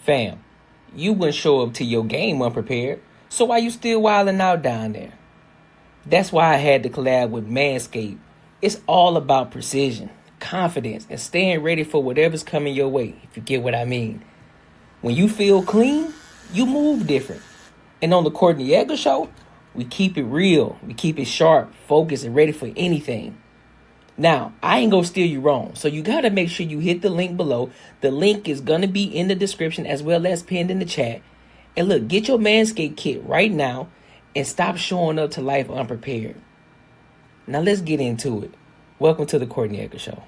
Fam, you wouldn't show up to your game unprepared, so why you still wilding out down there? That's why I had to collab with Manscaped. It's all about precision, confidence, and staying ready for whatever's coming your way, if you get what I mean. When you feel clean, you move different. And on the Courtnee Edgar show, we keep it real, we keep it sharp, focused, and ready for anything. Now, I ain't gonna steer you wrong, so you gotta make sure you hit the link below. The link is gonna be in the description as well as pinned in the chat. And look, get your Manscaped kit right now and stop showing up to life unprepared. Now let's get into it. Welcome to the Courtnee Edgar Show.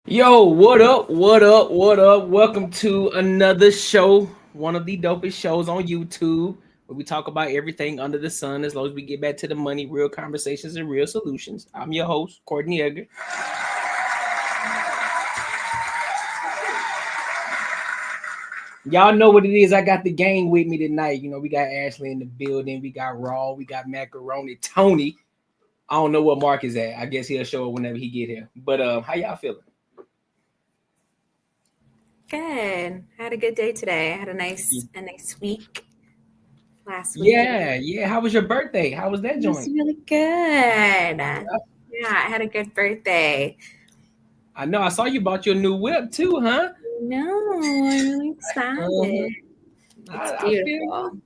Yo, what up, what up, what up? Welcome to another show, one of the dopest shows on YouTube, where we talk about everything under the sun as long as we get back to the money, real conversations, and real solutions. I'm your host, Courtnee Edgar. Y'all know what it is. I got the gang with me tonight. You know, we got Ashley in the building. We got Raw. We got Macaroni. Tony. I don't know what Mark is at. I guess he'll show up whenever he get here. But how y'all feeling? Good. I had a good day today. I had a nice week last week. Yeah. How was your birthday? How was that joint? It was really good. Yeah, I had a good birthday. I know. I saw you bought your new whip too, huh? No, I'm really excited. It's beautiful.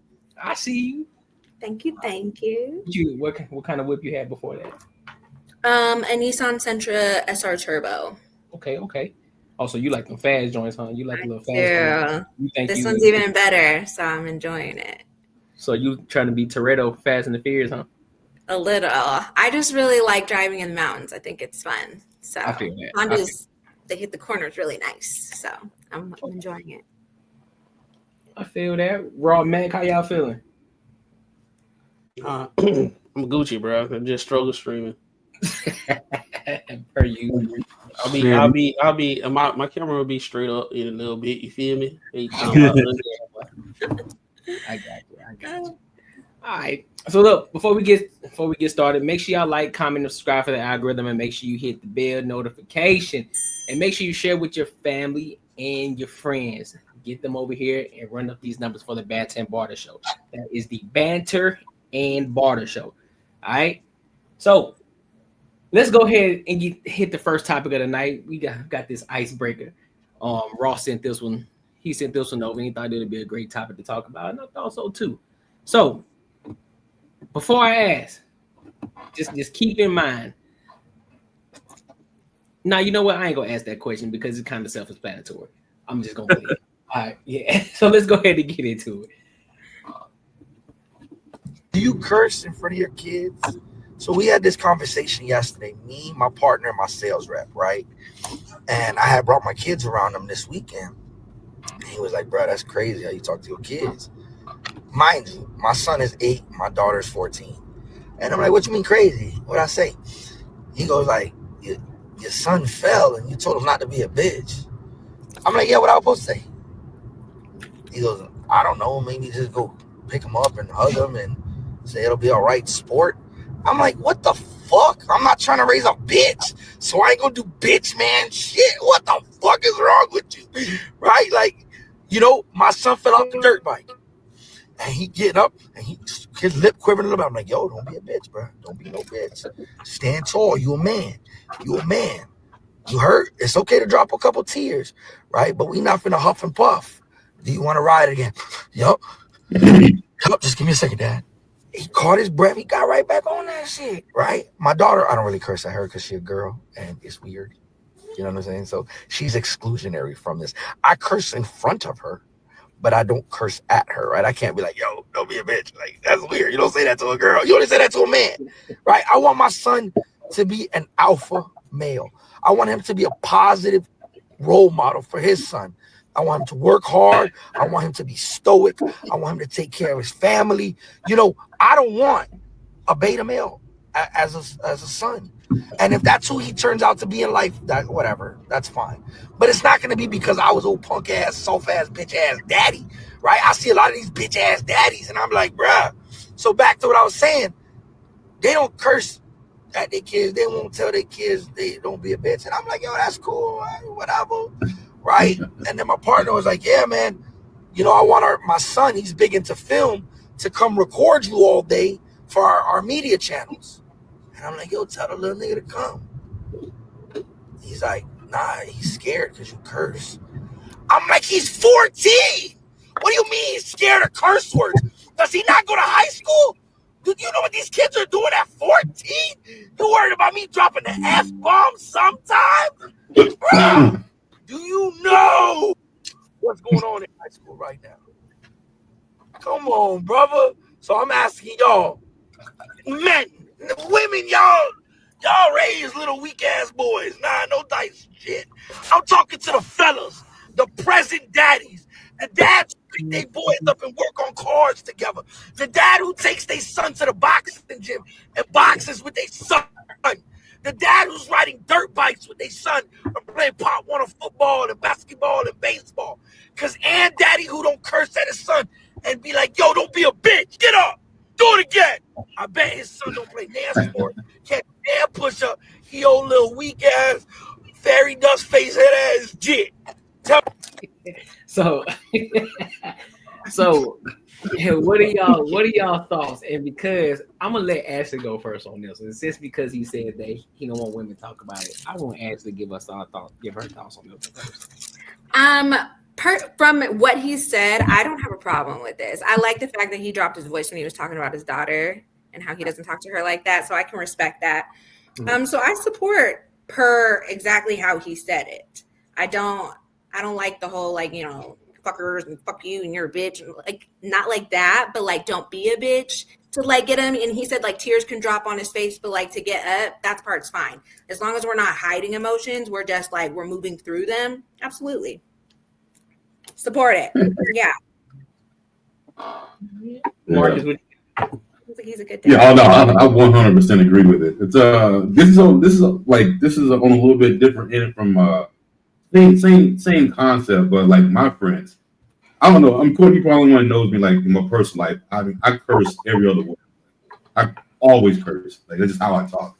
I see you. Thank you. What kind of whip you had before that? A Nissan Sentra SR Turbo. Okay. Also, you like them fast joints, huh? You like the little fast joints. This one's even better, so I'm enjoying it. So you trying to be Toretto Fast and the Furious, huh? A little. I just really like driving in the mountains. I think it's fun. So I feel that. Honda's, they hit the corners really nice. So I'm enjoying it. I feel that. Raw Mac, how y'all feeling? I'm Gucci, bro. I'm just struggle streaming. Per you. I'll be. My camera will be straight up in a little bit. You feel me? I got you. All right. So look, before we get started, make sure y'all like, comment, and subscribe for the algorithm, and make sure you hit the bell notification, and make sure you share with your family and your friends. Get them over here and run up these numbers for the Banter and Barter Show. That is the Banter and Barter Show. All right. So let's go ahead and hit the first topic of the night. We got this icebreaker. Ross sent this one. He sent this one over. And he thought it would be a great topic to talk about, and I thought so too. So before I ask, just keep in mind. Now you know what? I ain't gonna ask that question because it's kind of self-explanatory. I'm just gonna leave. All right, yeah. So let's go ahead and get into it. Do you curse in front of your kids? So we had this conversation yesterday, me, my partner, and my sales rep, right? And I had brought my kids around them this weekend. And he was like, bro, that's crazy how you talk to your kids. Mind you, my son is 8, my daughter's 14. And I'm like, what you mean crazy? What'd I say? He goes like, your son fell and you told him not to be a bitch. I'm like, yeah, what I was supposed to say? He goes, I don't know, maybe just go pick him up and hug him and say it'll be all right, sport. I'm like, what the fuck? I'm not trying to raise a bitch, so I ain't gonna do bitch man shit. What the fuck is wrong with you? Right? Like, you know, my son fell off the dirt bike. And he getting up and his lip quivering a little bit. I'm like, yo, don't be a bitch, bro. Don't be no bitch. Stand tall. You a man. You hurt? It's okay to drop a couple tears, right? But we not finna huff and puff. Do you want to ride again? Yup. Just give me a second, Dad. He caught his breath. He got right back on that shit, right? My daughter, I don't really curse at her because she's a girl and it's weird. You know what I'm saying? So she's exclusionary from this. I curse in front of her, but I don't curse at her, right? I can't be like, yo, don't be a bitch. Like, that's weird. You don't say that to a girl. You only say that to a man, right? I want my son to be an alpha male. I want him to be a positive role model for his son. I want him to work hard. I want him to be stoic. I want him to take care of his family. You know, I don't want a beta male as a son. And if that's who he turns out to be in life, that whatever, that's fine. But it's not going to be because I was old punk ass, soft ass, bitch ass daddy, right? I see a lot of these bitch ass daddies, and I'm like, bruh. So back to what I was saying, they don't curse at their kids. They won't tell their kids they don't be a bitch. And I'm like, yo, that's cool, right? Whatever, right? And then my partner was like, yeah, man, you know, I want my son, he's big into film, to come record you all day for our media channels. And I'm like, yo, tell the little nigga to come. He's like, nah, he's scared because you curse. I'm like, he's 14. What do you mean he's scared of curse words? Does he not go to high school? Do you know what these kids are doing at 14? You worried about me dropping the F-bomb sometime? Bro, do you know what's going on in high school right now? Come on, brother. So I'm asking y'all, men, women, y'all raise little weak ass boys. Nah, no dice shit. I'm talking to the fellas, the present daddies, the dads who pick their boys up and work on cars together, the dad who takes their son to the boxing gym and boxes with their son, the dad who's riding dirt bikes with their son and playing pop one of football and basketball and baseball. And daddy who don't curse at his son and be like, yo, don't be a bitch, get up, do it again. I bet his son don't play damn sport, can't damn push up. He old little weak ass, fairy dust face head ass jit. So, what are y'all thoughts? And because I'm gonna let Ashley go first on this, and since because he said that he don't want women to talk about it, I want Ashley to give her thoughts on this first. From what he said, I don't have a problem with this. I like the fact that he dropped his voice when he was talking about his daughter and how he doesn't talk to her like that. So I can respect that. So I support per exactly how he said it. I don't like the whole, like, you know, fuckers and fuck you and you're a bitch, and like not like that, but like don't be a bitch to like get him. And he said like tears can drop on his face, but like to get up, that part's fine. As long as we're not hiding emotions, we're just like we're moving through them. Absolutely. Support it. Yeah. Marcus, I think he's a good dad. Yeah, oh no, I 100% agree with it. It's this is on a little bit different end from same concept, but like my friends, I don't know. I'm Courtney probably one knows me like in my personal life. I mean, I curse every other word. I always curse. Like that's just how I talk.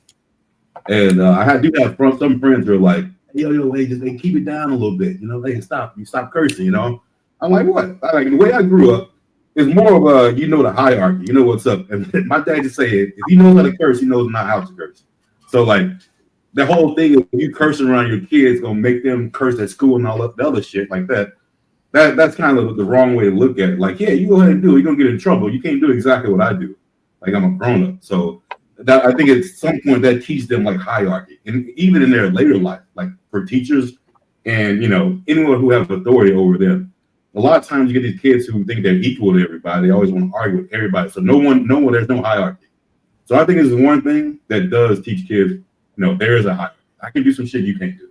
And do have some friends who are like, yo, hey, just keep it down a little bit. You know, hey, stop cursing. You know, I'm like, what? The way I grew up is more of the hierarchy. You know what's up. And my dad just say if he knows how to curse, he knows not how to curse. So like the whole thing of you cursing around your kids gonna make them curse at school and all the other shit like that. That's kind of the wrong way to look at it. Like, yeah, you go ahead and do it. You're gonna get in trouble. You can't do exactly what I do. Like I'm a grown up. So that I think at some point that teaches them like hierarchy, and even in their later life, like for teachers and anyone who has authority over them. A lot of times you get these kids who think they're equal to everybody. They always want to argue with everybody. So there's no hierarchy. So I think this is one thing that does teach kids, there is a hierarchy. I can do some shit you can't do.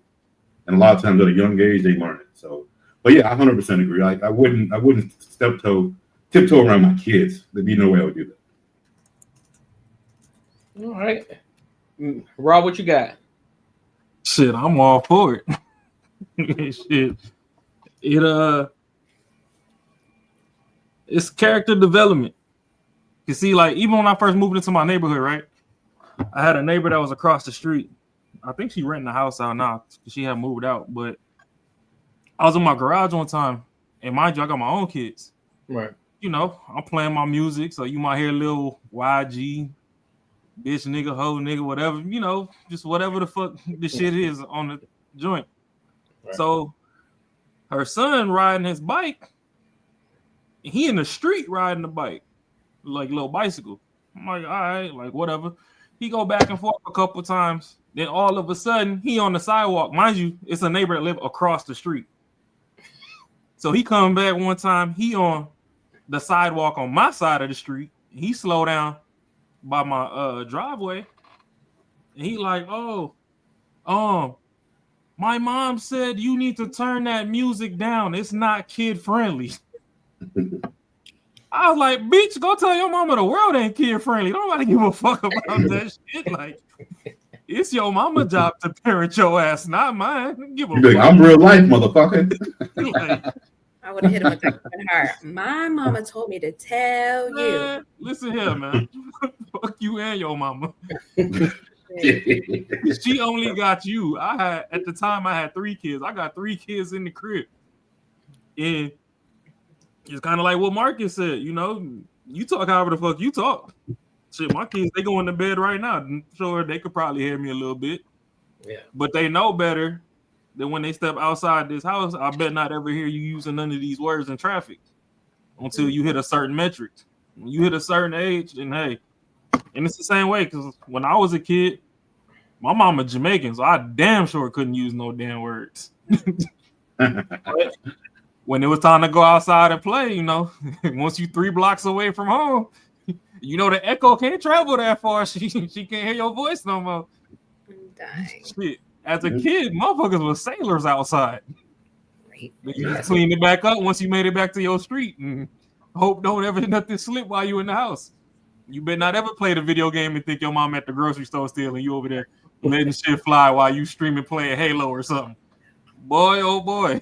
And a lot of times at a young age they learn it. So, but yeah, I 100% agree. Like I wouldn't tiptoe around my kids. There'd be no way I would do that. All right. Rob, what you got? Shit, I'm all for it. Shit. It's character development. You see, like, even when I first moved into my neighborhood, right? I had a neighbor that was across the street. I think she renting the house out now because she had moved out. But I was in my garage one time, and mind you, I got my own kids. Right. I'm playing my music, so you might hear a little YG, bitch, nigga, hoe, nigga, whatever, just whatever the fuck the shit is on the joint. Right. So her son riding his bike, he in the street riding the bike, like little bicycle. I'm like, all right, like whatever. He go back and forth a couple times. Then all of a sudden, he on the sidewalk. Mind you, it's a neighbor that live across the street. So he come back one time. He on the sidewalk on my side of the street. He slow down by my driveway. And he like, my mom said you need to turn that music down. It's not kid friendly. I was like, bitch, go tell your mama the world ain't kid friendly. Nobody give a fuck about that shit. Like, it's your mama job to parent your ass, not mine. Give a fuck. Like, I'm real life, motherfucker. Like, I would have hit him with that in heart. My mama told me to tell you. Listen here, man. Fuck you and your mama. She only got you. At the time I had 3 kids. I got 3 kids in the crib. And it's kind of like what Marcus said, you talk however the fuck you talk. Shit, my kids, they going to bed right now. I'm sure they could probably hear me a little bit. Yeah. But they know better than when they step outside this house. I bet not ever hear you using none of these words in traffic until you hit a certain metric. When you hit a certain age, then hey, and it's the same way because when I was a kid, my mama Jamaican, so I damn sure couldn't use no damn words. But when it was time to go outside and play, once you 3 blocks away from home, the echo can't travel that far. She can't hear your voice no more. Dying. Shit. As a kid, motherfuckers were sailors outside. Right. You just clean it back up once you made it back to your street and hope don't ever nothing slip while you in the house. You better not ever play the video game and think your mom at the grocery store still and you over there letting shit fly while you streaming playing Halo or something. Boy, oh boy.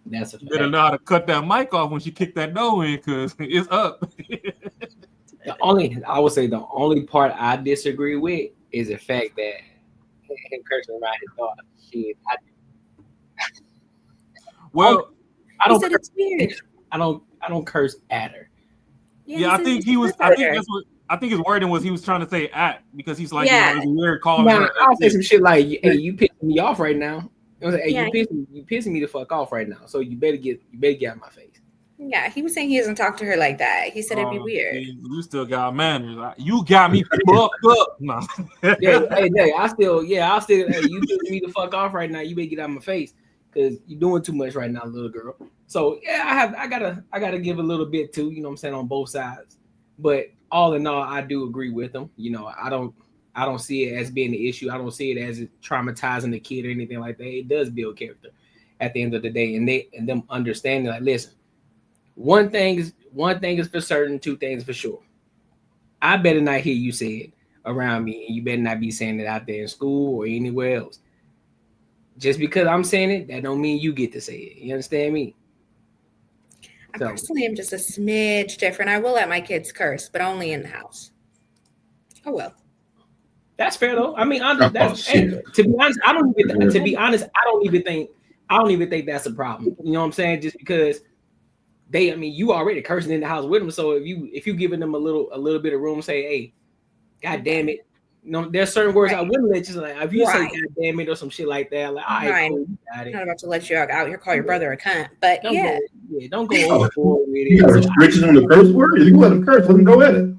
That's a fact. You better know how to cut that mic off when she kick that door in because it's up. I would say the only part I disagree with is the fact that him cursing around his daughter. Shit, Well, I don't. Said it's weird. I don't curse at her. Yeah, I think he was. I think that's what. I think his wording was he was trying to say at because he's like, it's weird calling her. I'll say some shit like, "Hey, you pissing me off right now." Hey, Yeah. you pissing me the fuck off right now. So you better get out of my face. Yeah, he was saying he doesn't talk to her like that. He said it'd be weird. You still got manners. You got me fucked up. No. I still, hey, you pissing me the fuck off right now. You better get out of my face because you're doing too much right now, little girl. So yeah, I gotta give a little bit too. You know what I'm saying, on both sides. But all in all, I do agree with him. I don't see it as being an issue. I don't see it as traumatizing the kid or anything like that. It does build character at the end of the day, and them understanding like, listen, one thing is for certain, 2 things for sure. I better not hear you say it around me, and you better not be saying it out there in school or anywhere else. Just because I'm saying it, that don't mean you get to say it. You understand me? I personally am just a smidge different. I will let my kids curse, but only in the house. Oh well. That's fair though. I mean, to be honest, I don't even think that's a problem. You know what I'm saying? Just because you already cursing in the house with them. So if you giving them a little bit of room, say, hey, God damn it. There's certain words I wouldn't let you, like if you say God damn it or some shit like that, like all right, cool, I'm not about to let you out here call your brother a cunt, but don't go overboard with it. You got restrictions on the curse word? You can let them curse, let them go at it.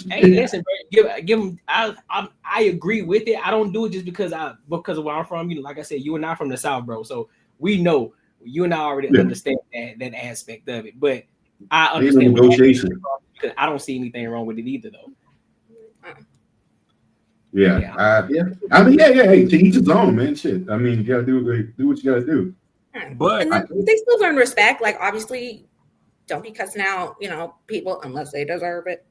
Hey, listen, bro, give them. I agree with it. I don't do it just because of where I'm from. Like I said, you and I from the South, bro. So we know you and I already understand that aspect of it. But I understand negotiation because I don't see anything wrong with it either, though. Yeah. I mean, hey, to each his own, man. Shit. I mean, you gotta do what you gotta do. But they still learn respect. Like, obviously, don't be cussing out, people unless they deserve it.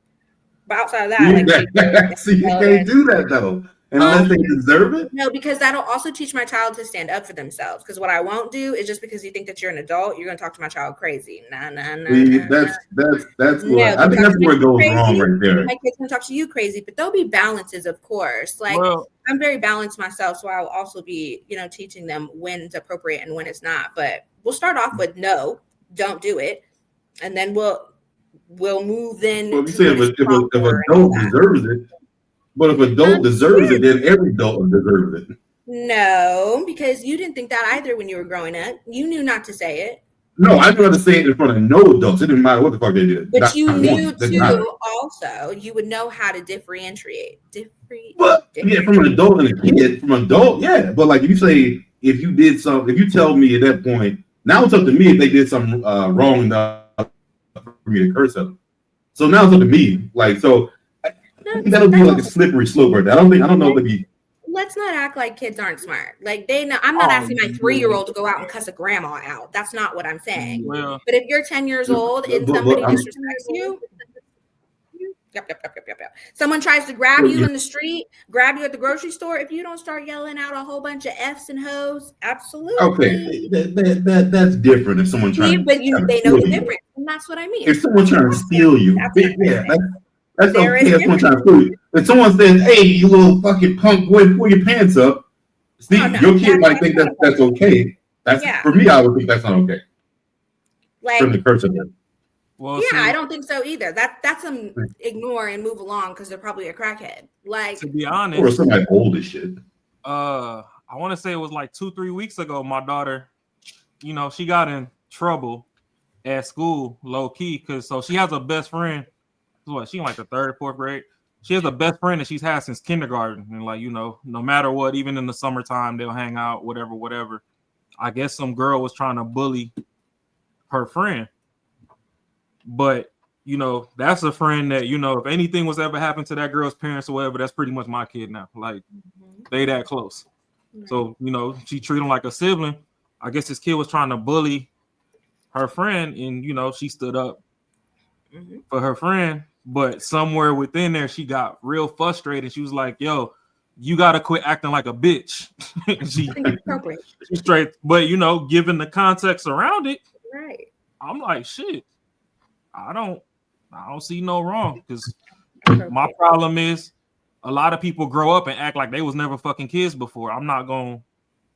But outside of that, so you can't do that though, unless they deserve it. No, because that'll also teach my child to stand up for themselves. Because what I won't do is just because you think that you're an adult, you're gonna talk to my child crazy. Nah. That's what I think that's where it goes wrong right there. My kid's gonna talk to you crazy, but there'll be balances, of course. Like, I'm very balanced myself, so I'll also be, teaching them when it's appropriate and when it's not. But we'll start off with no, don't do it, and then we'll move then. Well, you say if adult deserves it, but if adult deserves it, then every adult deserves it. No, because you didn't think that either when you were growing up. You knew not to say it. No, I'd rather say it in front of no adults. It didn't matter what the fuck they did. But you knew too. Also, you would know how to differentiate. From an adult and a kid, from an adult, yeah. But like if you did something, if you tell me at that point, now it's up to me if they did something wrong enough for me to curse at them. So now it's up to me. Like, so that'll be like a slippery slope right there. I don't know if it'd be. Let's not act like kids aren't smart. Like, they know. I'm not asking my 3-year-old to go out and cuss a grandma out. That's not what I'm saying. Well, but if you're 10 years old and somebody disrespects you, yep. Someone tries to grab you in the street, grab you at the grocery store. If you don't start yelling out a whole bunch of F's and hoes, absolutely. Okay, that's different. If someone trying, but they know the difference, and that's what I mean. If someoone trying to steal you, that's okay. If someone trying to steal you, if someone says, "Hey, you little fucking punk boy, pull your pants up," see, your kid might think that's okay. That's for me. I would think that's not okay. From the curse of it. Well, yeah, see, I don't think so either. That's ignore and move along because they're probably a crackhead. Like, to be honest, or somebody old as shit. I want to say it was like 2-3 weeks ago. My daughter, you know, she got in trouble at school, low key, because so she has a best friend. What, she in like the 3rd, 4th grade. She has a best friend that she's had since kindergarten, and like, you know, no matter what, even in the summertime, they'll hang out, whatever. I guess some girl was trying to bully her friend. But, you know, that's a friend that, you know, if anything was ever happened to that girl's parents or whatever, that's pretty much my kid now. Like, they that close. So, you know, she treated him like a sibling. I guess this kid was trying to bully her friend, and, you know, she stood up for her friend. But somewhere within there, she got real frustrated. She was like, yo, you got to quit acting like a bitch. she straight. But, you know, given the context around it, right. I'm like, shit. I don't see no wrong, because my problem is a lot of people grow up and act like they was never fucking kids before. I'm not gonna,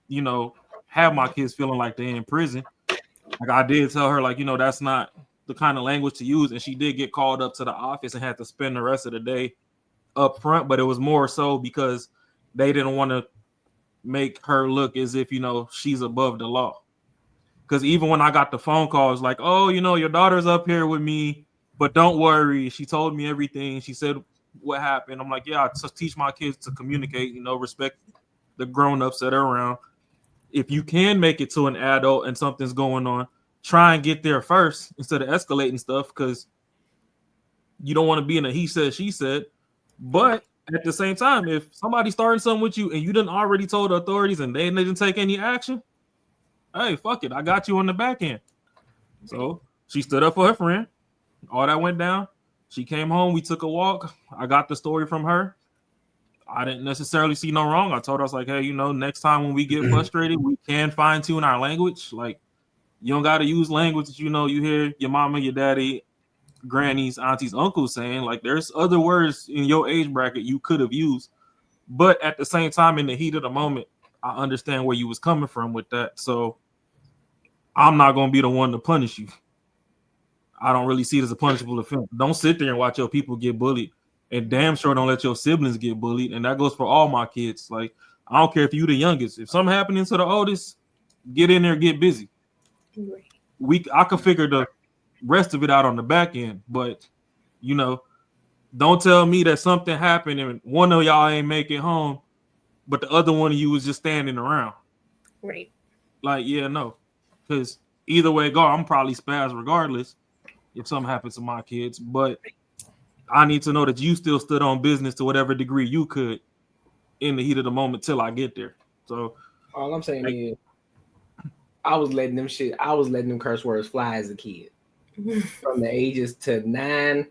you know, have my kids feeling like they're in prison. Like, I did tell her, like, you know, that's not the kind of language to use, and she did get called up to the office and had to spend the rest of the day up front. But it was more so because they didn't want to make her look as if, you know, she's above the law. Because even when I got the phone call, it's like, oh, you know, your daughter's up here with me, but don't worry. She told me everything. She said what happened. I'm like, yeah, I just teach my kids to communicate, you know, respect the grown-ups that are around. If you can make it to an adult and something's going on, try and get there first instead of escalating stuff, because you don't want to be in a he said, she said. But at the same time, if somebody's starting something with you and you done already told the authorities and they didn't take any action, hey, fuck it. I got you on the back end. So she stood up for her friend. All that went down. She came home. We took a walk. I got the story from her. I didn't necessarily see no wrong. I told her, I was like, hey, you know, next time when we get frustrated, we can fine tune our language. Like, you don't got to use language that, you know, you hear your mama, your daddy, grannies, aunties, uncles saying. Like, there's other words in your age bracket you could have used. But at the same time, in the heat of the moment, I understand where you was coming from with that. So I'm not going to be the one to punish you. I don't really see it as a punishable offense. Don't sit there and watch your people get bullied. And damn sure don't let your siblings get bullied. And that goes for all my kids. Like, I don't care if you're the youngest. If something happening to the oldest, get in there, get busy. I could figure the rest of it out on the back end. But, you know, don't tell me that something happened and one of y'all ain't make it home, but the other one of you was just standing around. Right. Like, yeah, no. Because either way go, I'm probably spaz regardless if something happens to my kids. But I need to know that you still stood on business to whatever degree you could in the heat of the moment till I get there. So all I'm saying is I was letting them curse words fly as a kid. From the ages to 9,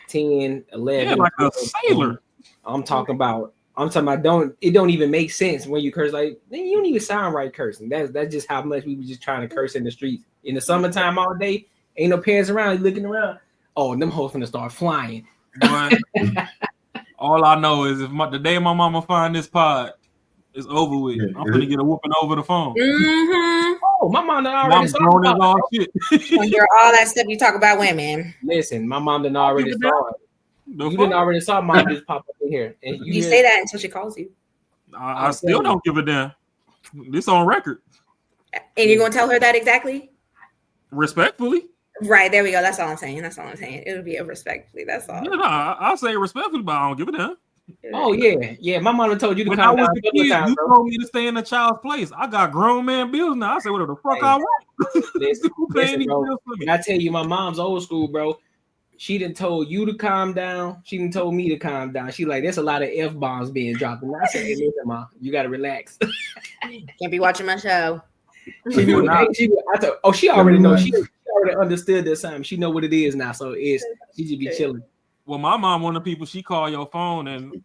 10, 11. Yeah, like a sailor. I'm talking about it don't even make sense when you curse. Like, you don't even sound right cursing. That's just how much we were just trying to curse in the streets. In the summertime all day, ain't no parents around, looking around. Oh, them hoes finna start flying. But all I know is if the day my mama find this pod, it's over with. I'm gonna get a whooping over the phone. Mm-hmm. Oh, my mom done already saw it. All shit. Hear all that stuff you talk about women. Listen, my mom done already saw it. You didn't already saw mom just pop up in here. And you say that until she calls you. I still don't give a damn. This on record. And you're gonna tell her that exactly? Respectfully. Right, there we go. That's all I'm saying. It'll be a respectfully. That's all. Yeah, no, I'll say respectfully, but I don't give a damn. Oh yeah. My mama told you to when calm I was down. a kid, you told me to stay in a child's place. I got grown man bills now. I say whatever the fuck I want. Listen, bro, when I tell you, my mom's old school, bro. She done told you to calm down. She done told me to calm down. She like, there's a lot of F-bombs being dropped. And I said, hey, listen, ma, you gotta relax. Can't be watching my show. She already know. She already understood this time. She know what it is now. So she just be chilling. Well, my mom, one of the people, she call your phone, and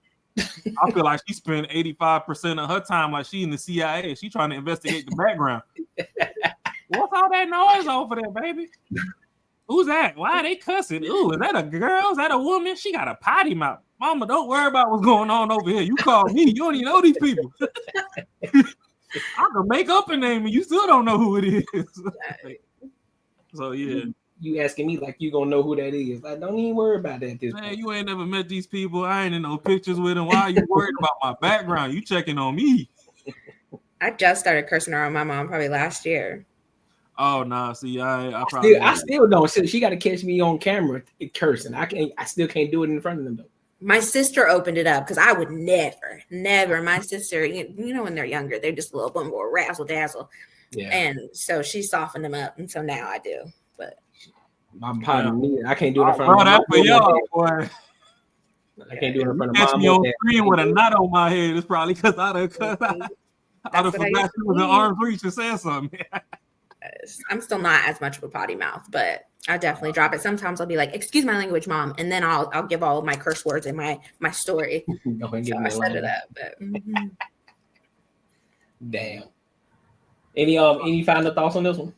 I feel like she spent 85% of her time like she in the CIA. She trying to investigate the background. What's all that noise over there, baby? Who's that? Why are they cussing? Ooh, is that a girl? Is that a woman? She got a potty mouth. Mama, don't worry about what's going on over here. You call me. You don't even know these people. I can make up a name and you still don't know who it is. So yeah. You asking me like you gonna know who that is. Like, don't even worry about that. Man, you ain't never met these people. I ain't in no pictures with them. Why are you worried about my background? You checking on me. I just started cursing around my mom probably last year. Oh nah, see, I still don't. She got to catch me on camera cursing. I still can't do it in front of them though. My sister opened it up because I would never. My sister, you know, when they're younger, they're just a little bit more razzle dazzle. Yeah. And so she softened them up, and so now I do. But I can't do it in front of that for y'all, boy. I can't do it in front of catch mom. Me on screen with a knot on my head. It's probably because I'd have forgot she was in arm's reach and said something. I'm still not as much of a potty mouth, but I definitely drop it. Sometimes I'll be like, "Excuse my language, mom," and then I'll give all of my curse words in my story. Go ahead and so I set it up. But, Damn. Any final thoughts on this one?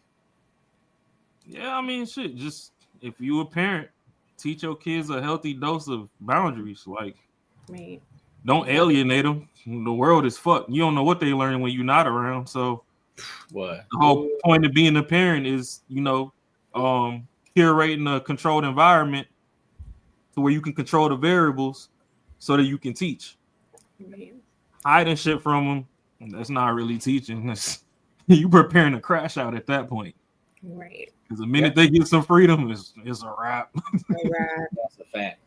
Yeah, I mean, shit. Just if you a parent, teach your kids a healthy dose of boundaries. Like, don't alienate them. The world is fucked. You don't know what they learn when you're not around. So, what the whole point of being a parent is, curating a controlled environment to where you can control the variables, so that you can teach. Hiding shit from them, that's not really teaching. That's you preparing to crash out at that point. Right. Because the minute they get some freedom, it's a wrap. That's a fact.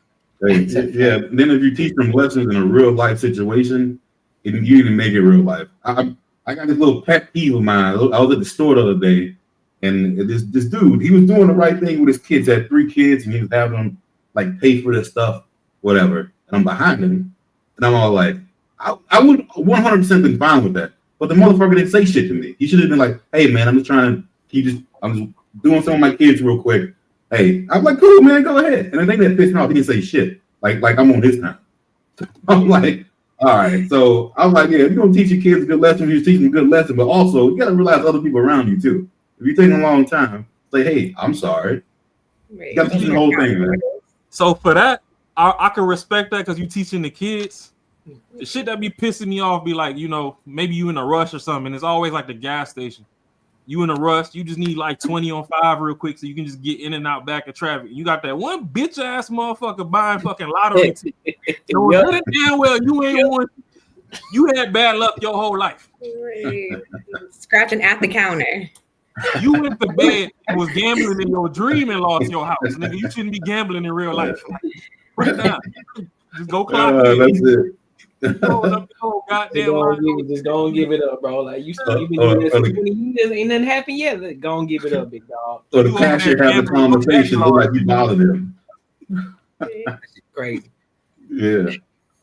Yeah. Then if you teach them lessons in a real life situation, you even make it real life. I got this little pet peeve of mine. I was at the store the other day, and this dude, he was doing the right thing with his kids. Had 3 kids, and he was having them like pay for their stuff, whatever. And I'm behind him, and I'm all like, I would 100% been fine with that. But the motherfucker didn't say shit to me. He should have been like, "Hey man, I'm just doing some of my kids real quick. Hey," I'm like, "Cool, man, go ahead." And the thing that pissed me off, he didn't say shit. Like I'm on his time. I'm like, all right. So I'm like, yeah, if you're gonna teach your kids a good lesson, you're teaching a good lesson, but also you gotta realize other people around you too. If you're taking a long time, say, "Hey, I'm sorry." You gotta teach the whole thing, man. So for that, I can respect that because you're teaching the kids. The shit that be pissing me off be like, maybe you in a rush or something. And it's always like the gas station. You in a rush, you just need like 20 on 5 real quick so you can just get in and out back of traffic. You got that one bitch ass motherfucker buying fucking lottery tickets. So damn well you ain't won. You had bad luck your whole life. Scratching at the counter. You went to bed and was gambling in your dream and lost your house. Nigga, you shouldn't be gambling in real life. Put it down. Just go clock it. That's it. Just go and give it up, bro. Like you still you've been doing this for 20 years, ain't nothing happened yet. Go and give it up, big dog. So the cashier has a conversation, look like you bothered him. Crazy. Yeah.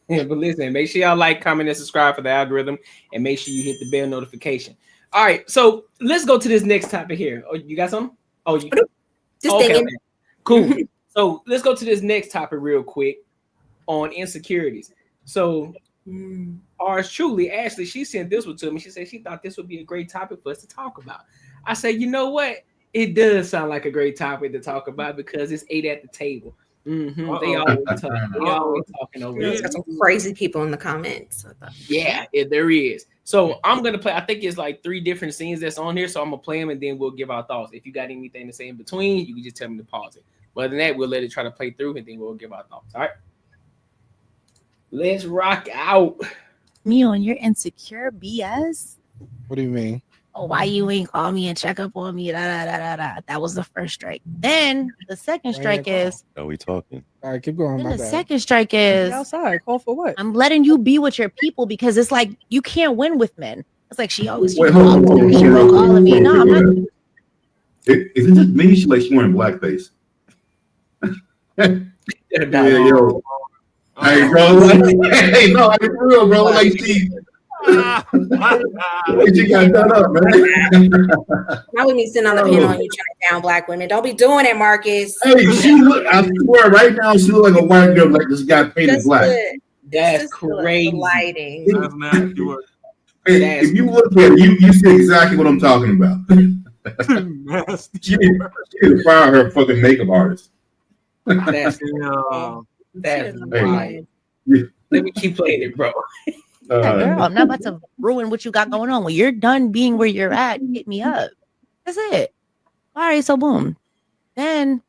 But listen, make sure y'all like, comment, and subscribe for the algorithm, and make sure you hit the bell notification. All right, so let's go to this next topic here. Oh, you got something? Oh, you just okay. Cool. So let's go to this next topic real quick on insecurities. So ours truly, Ashley, she sent this one to me. She said she thought this would be a great topic for us to talk about. I said, you know what? It does sound like a great topic to talk about because it's 8 at the table. Mm-hmm. They always talking over here. Got some crazy people in the comments. Yeah, there is. So I'm gonna play. I think it's like 3 different scenes that's on here. So I'm gonna play them and then we'll give our thoughts. If you got anything to say in between, you can just tell me to pause it. But other than that, we'll let it try to play through and then we'll give our thoughts. All right. Let's rock out. Me on your insecure BS? What do you mean? Oh, why you ain't call me and check up on me? That was the first strike. Then the second strike is. Are we talking? All right, keep going. Then the second strike is. Outside. Call for what? I'm letting you be with your people because it's like you can't win with men. It's like she always. Wait, hold on. She broke all of me. No, I'm not. Is it just me? She wearing blackface. Yeah, yo. Hey, bro. Hey, no, for real, bro. Like, she got done up, man. Now we need to send on the panel and you trying down black women. Don't be doing it, Marcus. Hey, I swear, right now, she look like a white girl like this got painted black. That's crazy. Lighting. That's nasty work. Hey, if you look at it, you see exactly what I'm talking about. Nasty. She need to fire her fucking makeup artist. That's right. Let me keep playing it, bro. Girl, I'm not about to ruin what you got going on. When you're done being where you're at, hit me up. That's it. All right, so boom. Then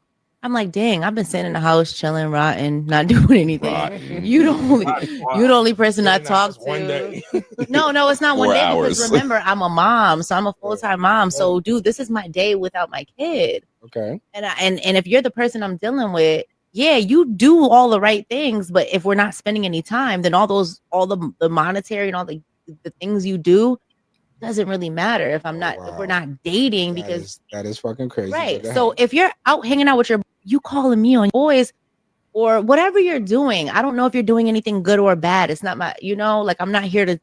I'm like, dang, I've been sitting in the house chilling, rotting, not doing anything. You the only person I talk to. One day. No, it's not 4 one day hours. because remember, I'm a mom, so I'm a full-time mom. So, dude, this is my day without my kid. Okay. And if you're the person I'm dealing with, yeah, you do all the right things, but if we're not spending any time, then all the monetary and all the things you do doesn't really matter if we're not dating because that is fucking crazy. Right. So if you're out hanging out with you calling me on boys or whatever you're doing, I don't know if you're doing anything good or bad. It's not my, like I'm not here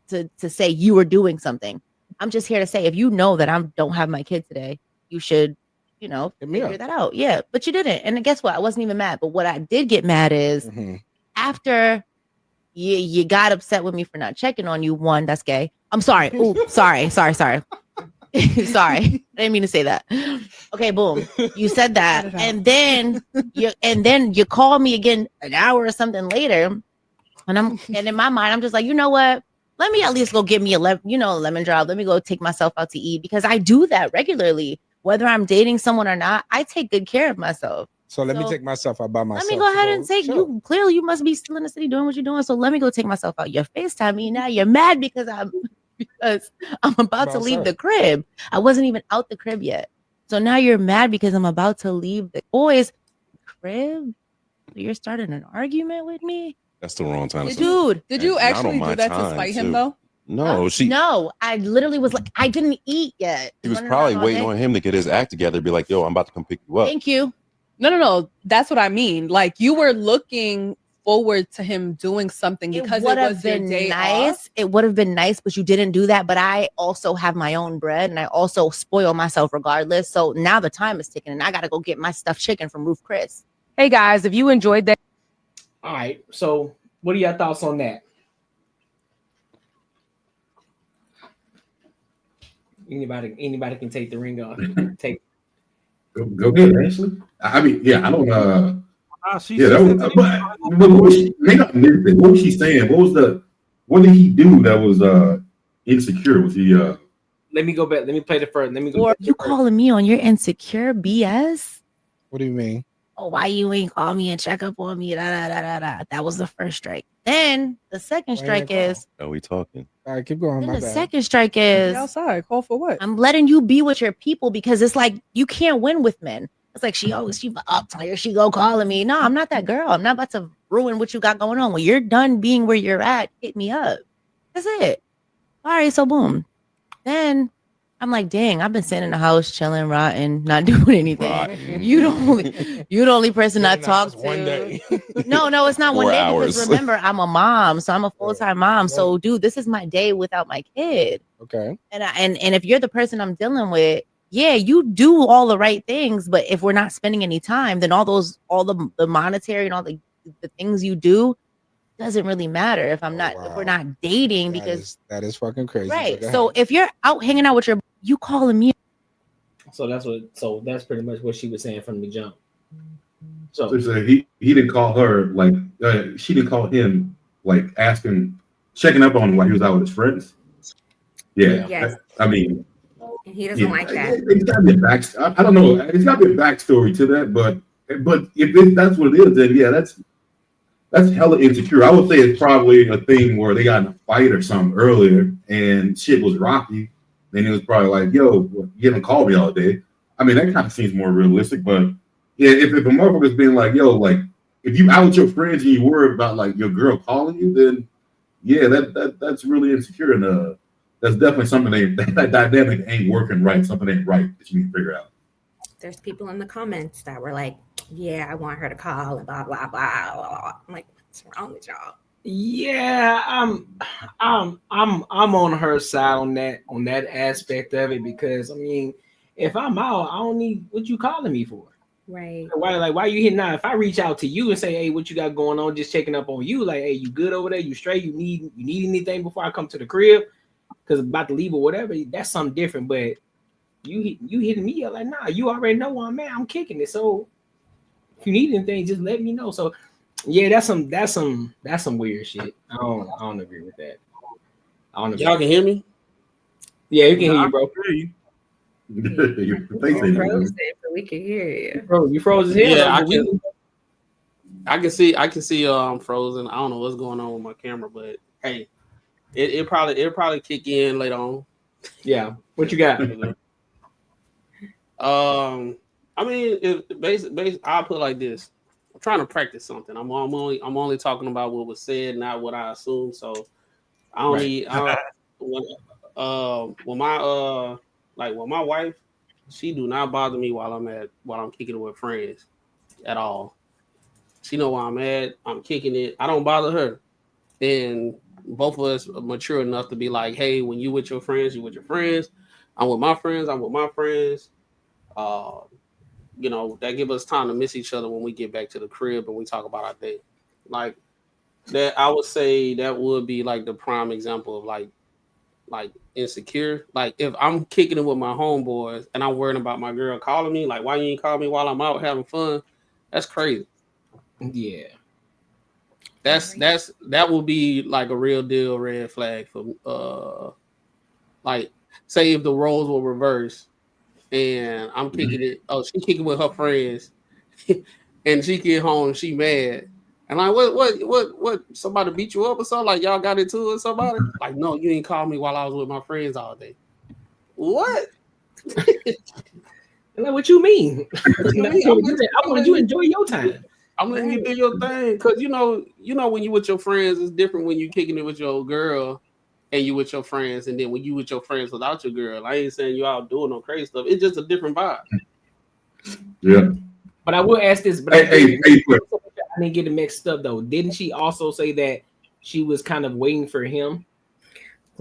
to say you are doing something. I'm just here to say if you know that I don't have my kid today, you should, figure that out. Yeah, but you didn't. And guess what? I wasn't even mad. But what I did get mad is after you got upset with me for not checking on you. One, that's gay. I'm sorry. Ooh, sorry. Sorry. I didn't mean to say that. Okay, boom. You said that, and then you call me again an hour or something later, and in my mind I'm just like, you know what? Let me at least go get me a lemon drop. Let me go take myself out to eat because I do that regularly. Whether I'm dating someone or not, I take good care of myself. So let me take myself out by myself. Let me go ahead and take you. Clearly, you must be still in the city doing what you're doing. So let me go take myself out. You're FaceTime me now. You're mad because I'm about to leave the crib. I wasn't even out the crib yet. So now you're mad because I'm about to leave the boys' crib. You're starting an argument with me. That's the wrong time. Dude, did you actually do that to spite him though? No, No, I literally was like, I didn't eat yet. He was probably waiting on him to get his act together. Be like, yo, I'm about to come pick you up. Thank you. No. That's what I mean. Like you were looking forward to him doing something because it was your day off. It would have been nice, but you didn't do that. But I also have my own bread and I also spoil myself regardless. So now the time is ticking and I got to go get my stuffed chicken from Roof Chris. Hey guys, if you enjoyed that. All right. So what are your thoughts on that? Anybody can take the ring off. Take. Go ahead, Ashley. I mean, yeah, I don't. But what was she saying? What did he do that was insecure? Was he? Let me go back. Let me play the first. Let me go. Or you calling me on your insecure BS? What do you mean? Oh, why you ain't call me and check up on me? That was the first strike. Then the second strike is. Are we talking? All right, keep going. Then the second strike is outside. Call for what? I'm letting you be with your people because it's like you can't win with men. It's like she up here, she go calling me. No, I'm not that girl. I'm not about to ruin what you got going on. When you're done being where you're at, hit me up. That's it. All right, so boom. Then I'm like, dang, I've been sitting in the house chilling, rotting, not doing anything. You the only person I talk to. One day. No, it's not 4 one day hours. because remember, I'm a mom, so I'm a full-time mom. So, dude, this is my day without my kid. Okay. And if you're the person I'm dealing with, yeah, you do all the right things, but if we're not spending any time, then all the monetary and all the things you do doesn't really matter if we're not dating because that is fucking crazy. Right. So if you're out hanging out with you calling me. So that's pretty much what she was saying from the jump. So he didn't call her like she didn't call him like checking up on him while he was out with his friends. Yeah. Yes. I mean, and he doesn't like that. It's got to be a backstory. I don't know. It's got to be a backstory to that, but if that's what it is, then yeah, that's hella insecure. I would say it's probably a thing where they got in a fight or something earlier and shit was rocky. Then it was probably like, yo, you haven't called me all day. I mean, that kind of seems more realistic, but yeah, if a motherfucker's being like, yo, like if you out with your friends and you worry about like your girl calling you, then yeah, that's really insecure and that's definitely something that dynamic ain't working right. Something ain't right that you need to figure out. There's people in the comments that were like, yeah, I want her to call and blah, blah, blah, blah. I'm like, what's wrong with y'all? Yeah, I'm on her side on that aspect of it because I mean, if I'm out, I don't need what you calling me for. Right. Why you hitting out? If I reach out to you and say, hey, what you got going on? Just checking up on you, like, hey, you good over there? You straight? You need anything before I come to the crib? Because I'm about to leave or whatever. That's something different. But you hitting me up like, nah, you already know where I'm at. I'm kicking it. So if you need anything, just let me know. So Yeah, that's some weird shit. I don't agree with that. Y'all can hear me? Yeah, you can hear you, bro. We frozen, but we can hear you. Bro, you froze as hell. Yeah, I can see I'm frozen. I don't know what's going on with my camera, but hey, it'll probably kick in later on. Yeah. What you got? I mean, I'll put it like this. I'm trying to practice something. I'm only talking about what was said, not what I assume. So I don't need when my wife, she do not bother me while I'm kicking it with friends at all. She know where I'm at. I'm kicking it. I don't bother her. And both of us are mature enough to be like, hey, when you with your friends, you with your friends. I'm with my friends. I'm with my friends. That give us time to miss each other when we get back to the crib and we talk about our day. Like that, I would say that would be like the prime example of like insecure. Like if I'm kicking it with my homeboys and I'm worrying about my girl calling me, like, why you ain't call me while I'm out having fun? That's crazy. Yeah. That will be like a real deal red flag for like say if the roles were reversed and I'm kicking it. Oh, she kicking with her friends, and she get home, she mad, and like what? Somebody beat you up or something? Like y'all got into it with somebody? Like no, you ain't called me while I was with my friends all day. What? Like what you mean? I wanted you to enjoy your time. I'm letting you do your thing because you know when you with your friends, it's different when you kicking it with your girl and you with your friends, and then when you with your friends without your girl. I ain't saying you out doing no crazy stuff. It's just a different vibe. Yeah. But I will ask this. But I didn't get it mixed up though. Didn't she also say that she was kind of waiting for him?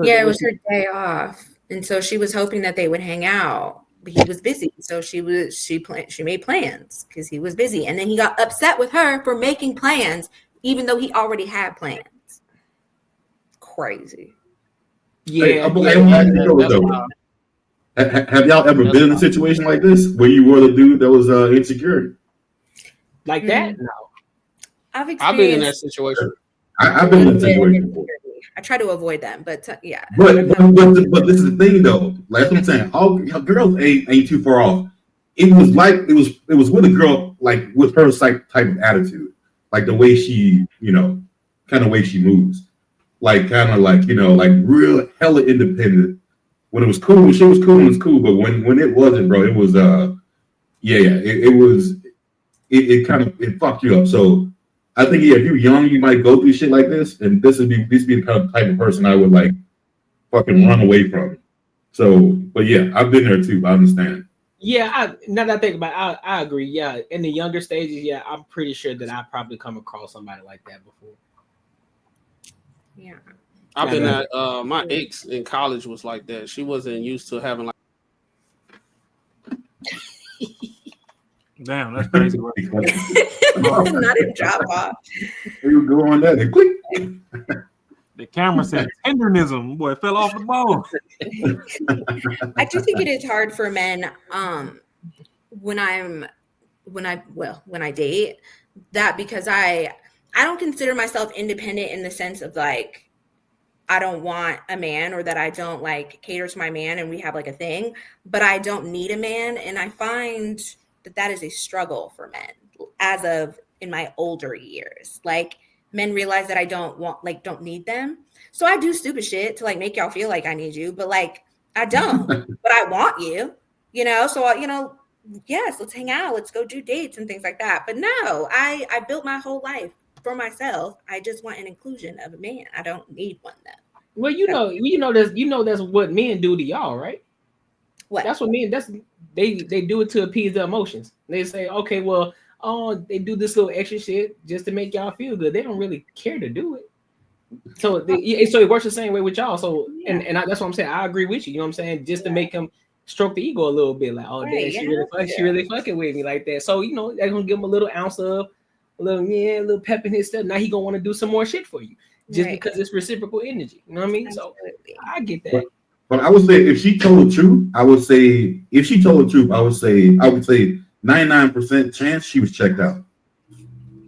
Yeah, it was her day off, and so she was hoping that they would hang out. But he was busy, so she made plans because he was busy, and then he got upset with her for making plans, even though he already had plans. Crazy. Yeah. Have y'all ever been in a situation like this where you were the dude that was insecure? Like that? No. I've been in that situation. I've been in that situation before. I try to avoid them, but yeah. But this is the thing though. Like what I'm saying, all girls ain't too far off. It was like it was with a girl like with her type of attitude, like the way she kind of way she moves, like kind of like like real hella independent. When it was cool, she was cool and it's cool. But when it wasn't, bro, it was it kind of fucked you up. So I think if you're young, you might go through shit like this, and this would be the kind of type of person I would like fucking run away from. So, but yeah, I've been there too. I understand. Yeah, now that I think about it, I agree. Yeah, in the younger stages, yeah, I'm pretty sure that I probably come across somebody like that before. Yeah, I've been at my ex in college was like that. She wasn't used to having like. Damn, that's crazy. Not a drop off. You go on that and quick. The camera said tendernism. Boy, it fell off the ball. I do think it is hard for men when I date that, because I don't consider myself independent in the sense of like I don't want a man or that I don't like cater to my man and we have like a thing, but I don't need a man. And I find that is a struggle for men as of in my older years. Like men realize that I don't need them. So I do stupid shit to like make y'all feel like I need you, but like I don't, but I want you, so, yes, let's hang out. Let's go do dates and things like that. But no, I built my whole life for myself. I just want an inclusion of a man. I don't need one though. Well, that's what men do to y'all, right? What? That's what men. They do it to appease their emotions. They say, okay, well, they do this little extra shit just to make y'all feel good. They don't really care to do it. So it works the same way with y'all. So and that's what I'm saying. I agree with you. You know what I'm saying? Just to make them stroke the ego a little bit, like, oh, damn, she really fucking with me like that. So they're gonna give him a little ounce of a little pep in his step. Now he gonna want to do some more shit for you just because it's reciprocal energy. You know what I mean? Absolutely. So I get that. But I would say if she told the truth, I would say 99% chance she was checked out.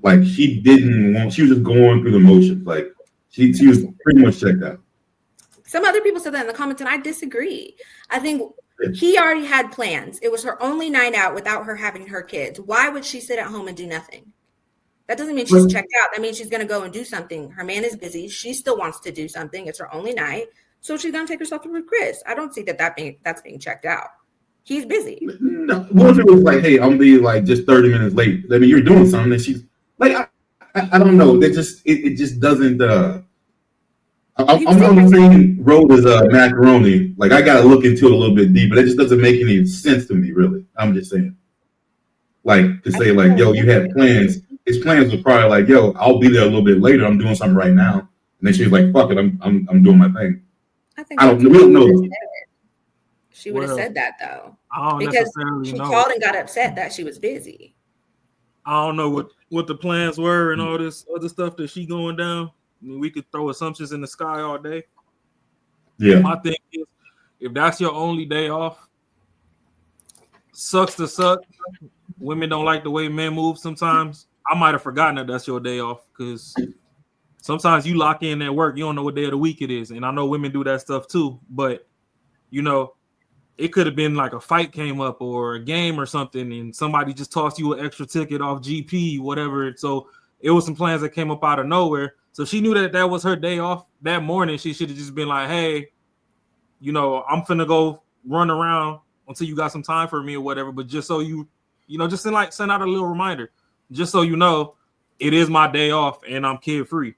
like she didn't want. She was just going through the motions. Like she was pretty much checked out. Some other people said that in the comments, and I disagree. I think he already had plans. It was her only night out without her having her kids. Why would she sit at home and do nothing? That doesn't mean she's checked out. That means she's going to go and do something. Her man is busy. She still wants to do something. It's her only night. So she's going to take herself to with Chris. I don't see that's being checked out. He's busy. No, what if it was like, hey, I'm being like just 30 minutes late? I mean, you're doing something, and she's like, I don't know. That just it just doesn't. I'm on the same road as macaroni. Like I gotta look into it a little bit deeper. That just doesn't make any sense to me, really. I'm just saying. Like to say, like, yo, you had plans. His plans were probably like, yo, I'll be there a little bit later. I'm doing something right now. And then she was like, fuck it, I'm doing my thing. We don't know. She would have said that though. I don't because necessarily she know. called and got upset that she was busy. I don't know what the plans were and all this other stuff that she going down. I mean, we could throw assumptions in the sky all day. Yeah. My thing is, if that's your only day off, sucks to suck. Women don't like the way men move sometimes. I might have forgotten that that's your day off because sometimes you lock in at work. You don't know what day of the week it is. And I know women do that stuff too. But, you know, it could have been like a fight came up or a game or something and somebody just tossed you an extra ticket off GP, whatever. So it was some plans that came up out of nowhere. So she knew that was her day off that morning. She should have just been like, hey, you know, I'm finna go run around until you got some time for me or whatever. But just so you know, just send out a little reminder, just so you know, it is my day off and I'm kid free.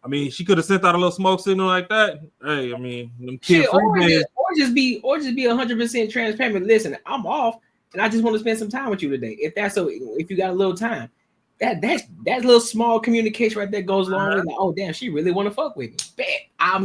I mean, she could have sent out a little smoke signal like that. Hey, I mean, them kid free days. Or just be 100% transparent. Listen, I'm off and I just want to spend some time with you today. If you got a little time. That little small communication right there goes along with like, oh damn, she really want to fuck with me. Bet I'll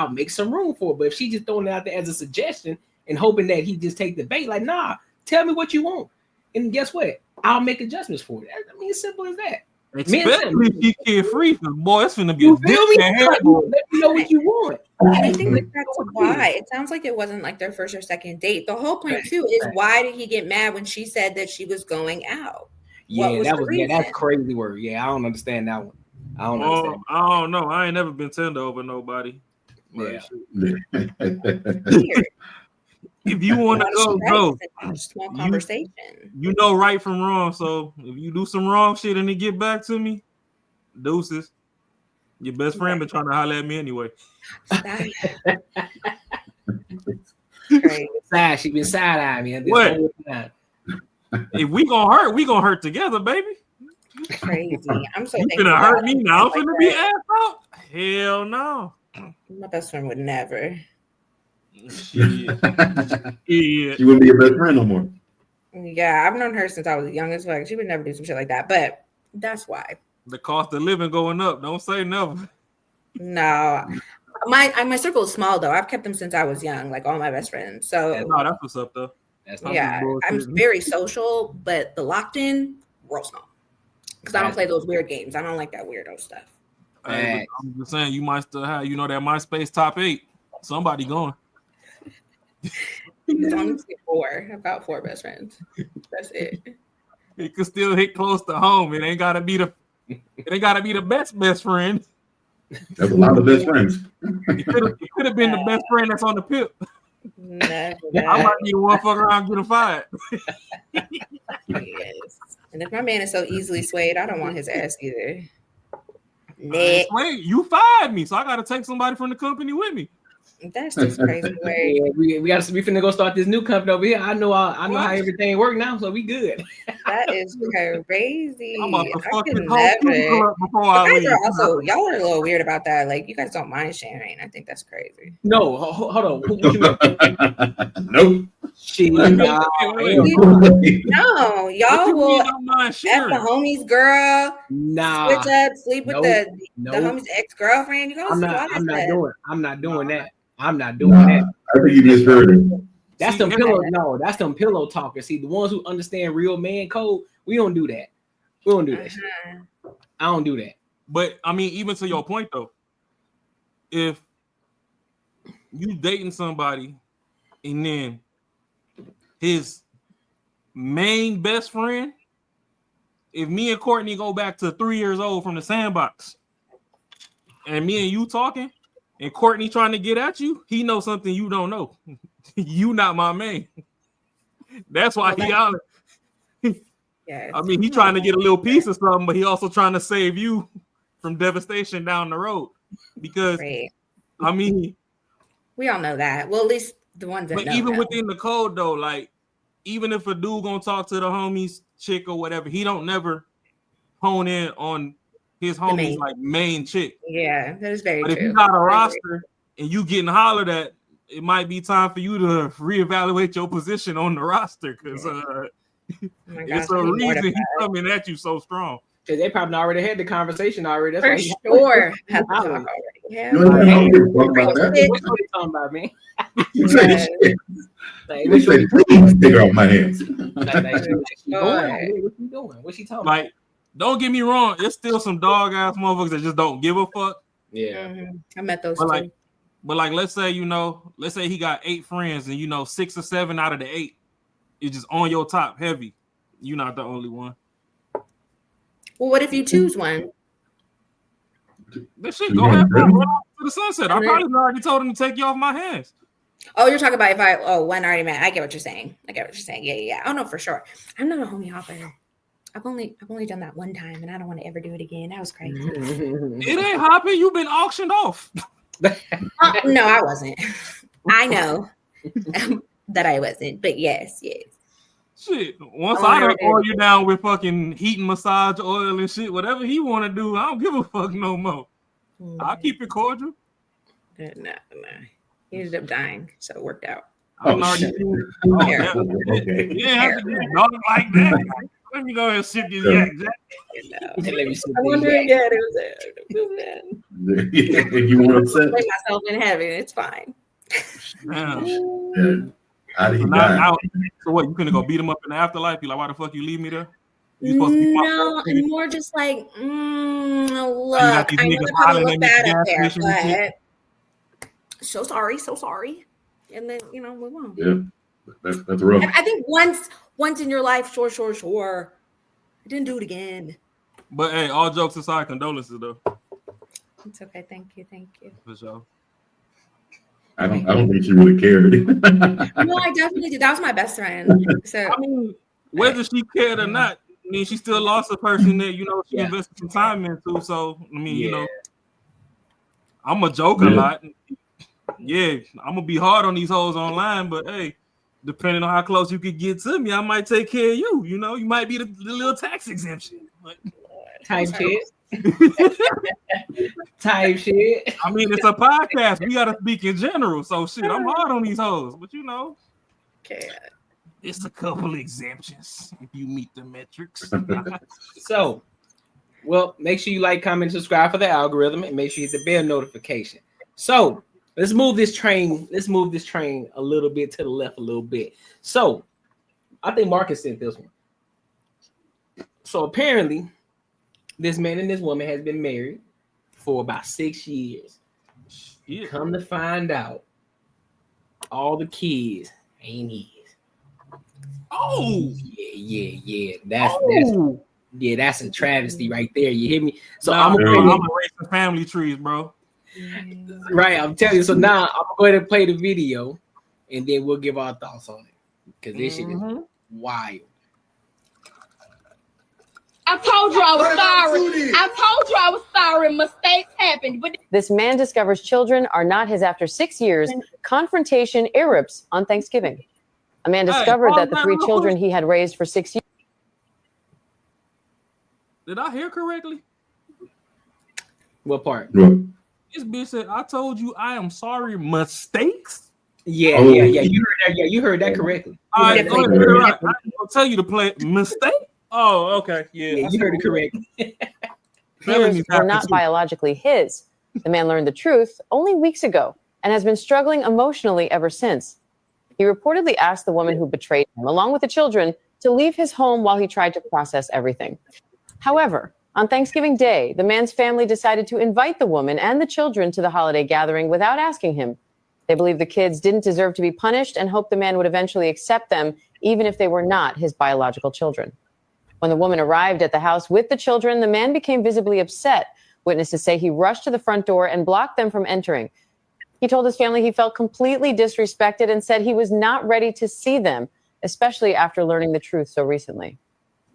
make some room for it. But if she just throwing it out there as a suggestion and hoping that he just take the bait, like nah, tell me what you want, and guess what? I'll make adjustments for it. I mean, as simple as that. Especially if you kid free, boy, it's gonna be a dick. Let me know what you want. I think that's why it sounds like it wasn't like their first or second date. The whole point too is why did he get mad when she said that she was going out? Yeah, that's crazy word. Yeah, I don't understand that one. I don't understand. I don't know. I ain't never been tender over nobody. Yeah. If you want to go. Small conversation. You know right from wrong. So if you do some wrong shit and they get back to me, deuces. Your best friend been trying to holler at me anyway. She been side-eyeing me. What? If we gonna hurt together, baby. Crazy. I'm so you gonna hurt me now. I'm finna be ass out. Hell no. My best friend would never. Shit. She wouldn't be your best friend no more. Yeah, I've known her since I was young as well. She would never do some shit like that. But that's why. The cost of living going up. Don't say never. No. My circle is small though. I've kept them since I was young, like all my best friends. So no, that's what's up though. Yeah, I'm very social, but the locked in, real small. Because I don't play those weird games. I don't like that weirdo stuff. Hey, I'm just saying, you might still have, that MySpace top 8. Somebody going. I've got 4 best friends. That's it. It could still hit close to home. It ain't gotta be the best friend. That's a lot of best friends. It could have been the best friend that's on the pip. I might be one fuck around getting fired. Yes. And if my man is so easily swayed, I don't want his ass either. Wait, you fired me, so I gotta take somebody from the company with me. That's just crazy. Yeah, we finna go start this new company over here. I know how everything works now, so we good. That is crazy. I'm about to fuck this whole before I leave. Y'all are a little weird about that. Like you guys don't mind sharing. I think that's crazy. No, hold on. What you mean? Nope. No, y'all will F the homies girl. Nah. Switch up, sleep with the homie's ex-girlfriend. You I'm not doing that. I'm not doing that. I think you misheard it. That's them pillow. No, that's them pillow talkers. See, the ones who understand real man code, we don't do that. We don't do that shit. I don't do that. But I mean, even to your point though, if you dating somebody and then his main best friend if me and Courtney go back to 3 years old from the sandbox, and me and you talking, and Courtney trying to get at you, he knows something you don't know. You not my man. That's why he holler. Yeah. I mean, he trying to get a little piece of something, but he also trying to save you from devastation down the road. Because I mean, we all know that. Well, at least the ones that but know. Even within the code though, like even if a dude gonna talk to the homies chick or whatever, he don't never hone in on his homies like main chick. Yeah, that is very true. But if you got a roster and you getting hollered at, it might be time for you to reevaluate your position on the roster because it's a reason he's coming at you so strong. Because they probably already had the conversation already. That's for sure. Had the talk already. Yeah. You don't even talk about that. What you talking about, man? You say shit. You say, please take her off my hands. What you doing? What's she talking about? Like, don't get me wrong, it's still some dog ass motherfuckers that just don't give a fuck. Yeah. I met those but too. Like, let's say he got 8 friends and 6 or 7 out of the 8 is just on your top heavy. You're not the only one. Well, what if you choose one? This shit go ahead, run off to the sunset. I probably already told him to take you off my hands. Oh, you're talking about if one already met. I get what you're saying. Yeah. Oh no, for sure. I'm not a homie hopper. I've only done that one time, and I don't want to ever do it again. That was crazy. It ain't hopping. You've been auctioned off. No, I wasn't. I know that I wasn't, but yes. Shit. Once I don't oil you down with fucking heat and massage oil and shit, whatever he want to do, I don't give a fuck no more. I'll keep it cordial. No. He ended up dying, so it worked out. I'm already yeah, have to get a dog like that. Let me go ahead and sip this yak. I wonder again. If you want to set myself in heaven, it's fine. So what? You gonna go beat him up in the afterlife? You like, why the fuck you leave me there? You supposed to be and more just like, look, I know they probably look bad up there, but so sorry, and then move on. Yeah, that's rough. I think once in your life, sure. I didn't do it again. But hey, all jokes aside, condolences though. It's okay. Thank you. For sure. I don't think she really cared. No, I definitely did. That was my best friend. So I mean, whether she cared or not, I mean, she still lost a person that she invested some time into. So I mean, I'm a joke a lot. Yeah, I'm gonna be hard on these hoes online, but hey, depending on how close you could get to me, I might take care of you. You might be the little tax exemption. Type shit. Type shit. I mean, it's a podcast. We gotta speak in general. So shit, I'm hard on these hoes, but okay. It's a couple exemptions if you meet the metrics. So, well, make sure you like, comment, subscribe for the algorithm, and make sure you hit the bell notification. So let's move this train. A little bit to the left, a little bit. So I think Marcus sent this one. So apparently, this man and this woman has been married for about 6 years. Yeah. Come to find out, all the kids ain't his. Oh, yeah. That's a travesty right there. You hear me? So I'm erasing family trees, bro. Right, I'm telling you. So now I'm going to play the video, and then we'll give our thoughts on it because this shit is wild. I told you I was sorry. Mistakes happened. But this man discovers children are not his after 6 years. Confrontation erupts on Thanksgiving. A man discovered that the 3 children he had raised for 6 years. Did I hear correctly? What part? This bitch said, "I told you I am sorry." Mistakes? Yeah. You heard that correctly. All right, go ahead. I'll tell you to play mistake. Oh, okay. Yeah, you heard it correctly. Were not biologically his. The man learned the truth only weeks ago and has been struggling emotionally ever since. He reportedly asked the woman who betrayed him, along with the children, to leave his home while he tried to process everything. However, on Thanksgiving Day, the man's family decided to invite the woman and the children to the holiday gathering without asking him. They believe the kids didn't deserve to be punished and hoped the man would eventually accept them, even if they were not his biological children. When the woman arrived at the house with the children, the man became visibly upset. Witnesses say he rushed to the front door and blocked them from entering. He told his family he felt completely disrespected and said he was not ready to see them, especially after learning the truth so recently.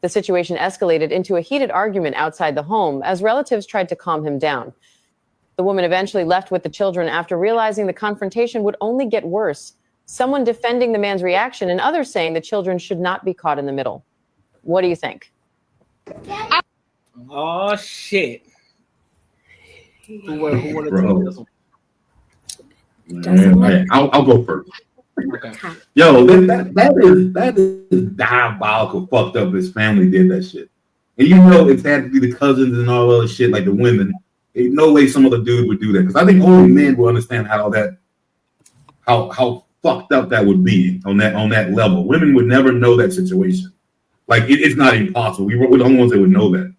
The situation escalated into a heated argument outside the home as relatives tried to calm him down. The woman eventually left with the children after realizing the confrontation would only get worse. Someone defending the man's reaction and others saying the children should not be caught in the middle. What do you think? Oh shit! Who want to take this one? I'll go first. Okay. Yo, that is diabolical. Fucked up. His family did that shit, and you know it's had to be the cousins and all other shit, like the women. Ain't no way some other dude would do that, because I think only men will understand how fucked up that would be on that level. Women would never know that situation. Like it's not impossible. We're the only ones that would know that.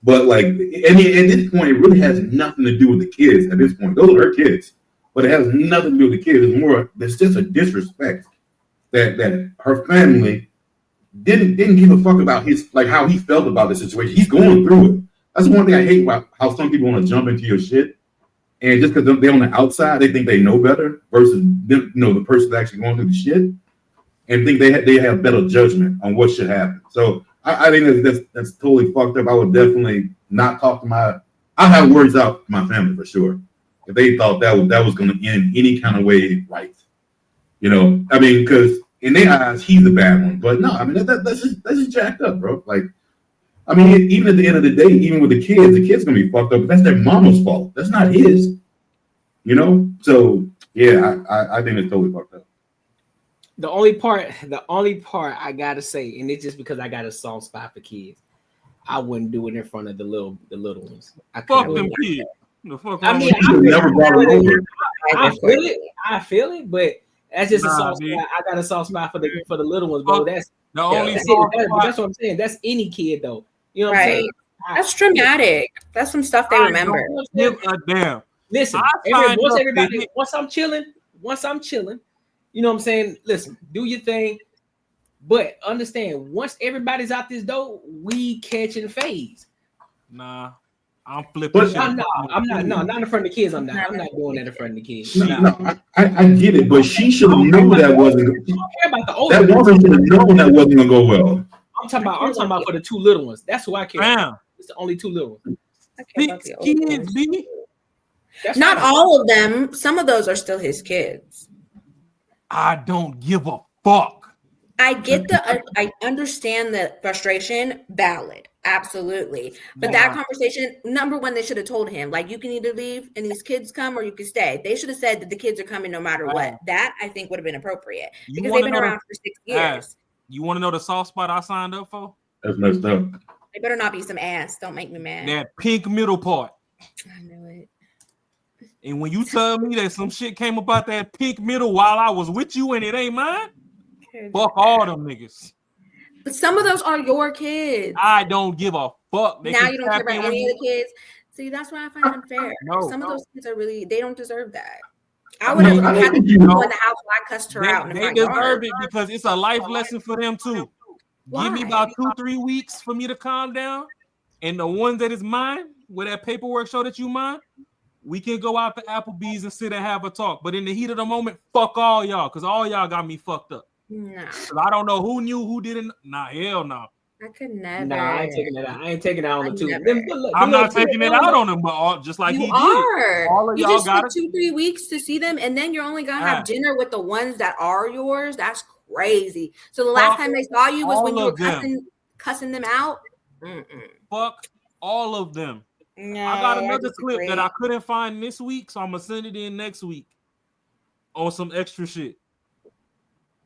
But like, I mean, at this point, it really has nothing to do with the kids. At this point, those are her kids, but it has nothing to do with the kids. It's just a disrespect that her family didn't give a fuck about how he felt about the situation. He's going through it. That's one thing I hate about how some people want to jump into your shit, and just because they're on the outside, they think they know better versus them, the person that's actually going through the shit, and think they have better judgment on what should happen. So I think that's totally fucked up. I would definitely not talk to I have words out to my family for sure if they thought that was going to end any kind of way right. I mean, because in their eyes he's the bad one, but no, I mean that's just jacked up, bro. Like, I mean, even at the end of the day, even with the kid's gonna be fucked up. But that's their mama's fault. That's not his. So yeah, I think it's totally fucked up. The only part I gotta say, and it's just because I got a soft spot for kids, I wouldn't do it in front of the little ones. Fuck them kids. I mean, I feel it, but that's just a soft spot. I got a soft spot for the little ones, bro. That's what I'm saying. That's any kid though. You know what I'm saying? That's traumatic. That's some stuff they remember. Give a damn. Listen, once I'm chilling, you know what I'm saying? Listen, do your thing, but understand, once everybody's out this door, we catching phase. Nah, I'm flipping. I'm not in front of the kids. I'm not doing that in front of the kids. No, I get it, but she should have known that wasn't. That woman should have known that wasn't gonna go well. I'm talking about for the two little ones. That's who I care about. It's the only two little ones. Kids, baby. Not all of them. Some of those are still his kids. I don't give a fuck. I understand the frustration. Valid. Absolutely. But that conversation, number one, they should have told him, like, you can either leave and these kids come or you can stay. They should have said that the kids are coming no matter what. That, I think, would have been appropriate because they've been around for 6 years. You want to know the soft spot I signed up for? That's messed up. They better not be some ass. Don't make me mad. That pink middle part. I knew it. And when you tell me that some shit came about that pink middle while I was with you and it ain't mine, fuck all them niggas. But some of those are your kids. I don't give a fuck. Now you don't care about any of the kids. See, that's why I find it unfair. Some of those kids are they don't deserve that. I would have had to go in the house when I cussed her out. They deserve it because it's a life lesson for them too. Why? Give me about 2-3 weeks for me to calm down. And the one that is mine, where that paperwork show that you mine, we can go out to Applebee's and sit and have a talk. But in the heat of the moment, fuck all y'all, because all y'all got me fucked up. Nah. I don't know who knew, who didn't. Nah, hell no. I could never. Nah, I ain't taking it out. I ain't taking it out on the two. I'm not taking it out on them, but just like he did. All of you y'all just got took 2-3 weeks to see them, and then you're only gonna have dinner with the ones that are yours. That's crazy. So the last time they saw you was when you were cussing them out. Fuck all of them. No, I got another clip that I couldn't find this week, so I'm gonna send it in next week on some extra shit.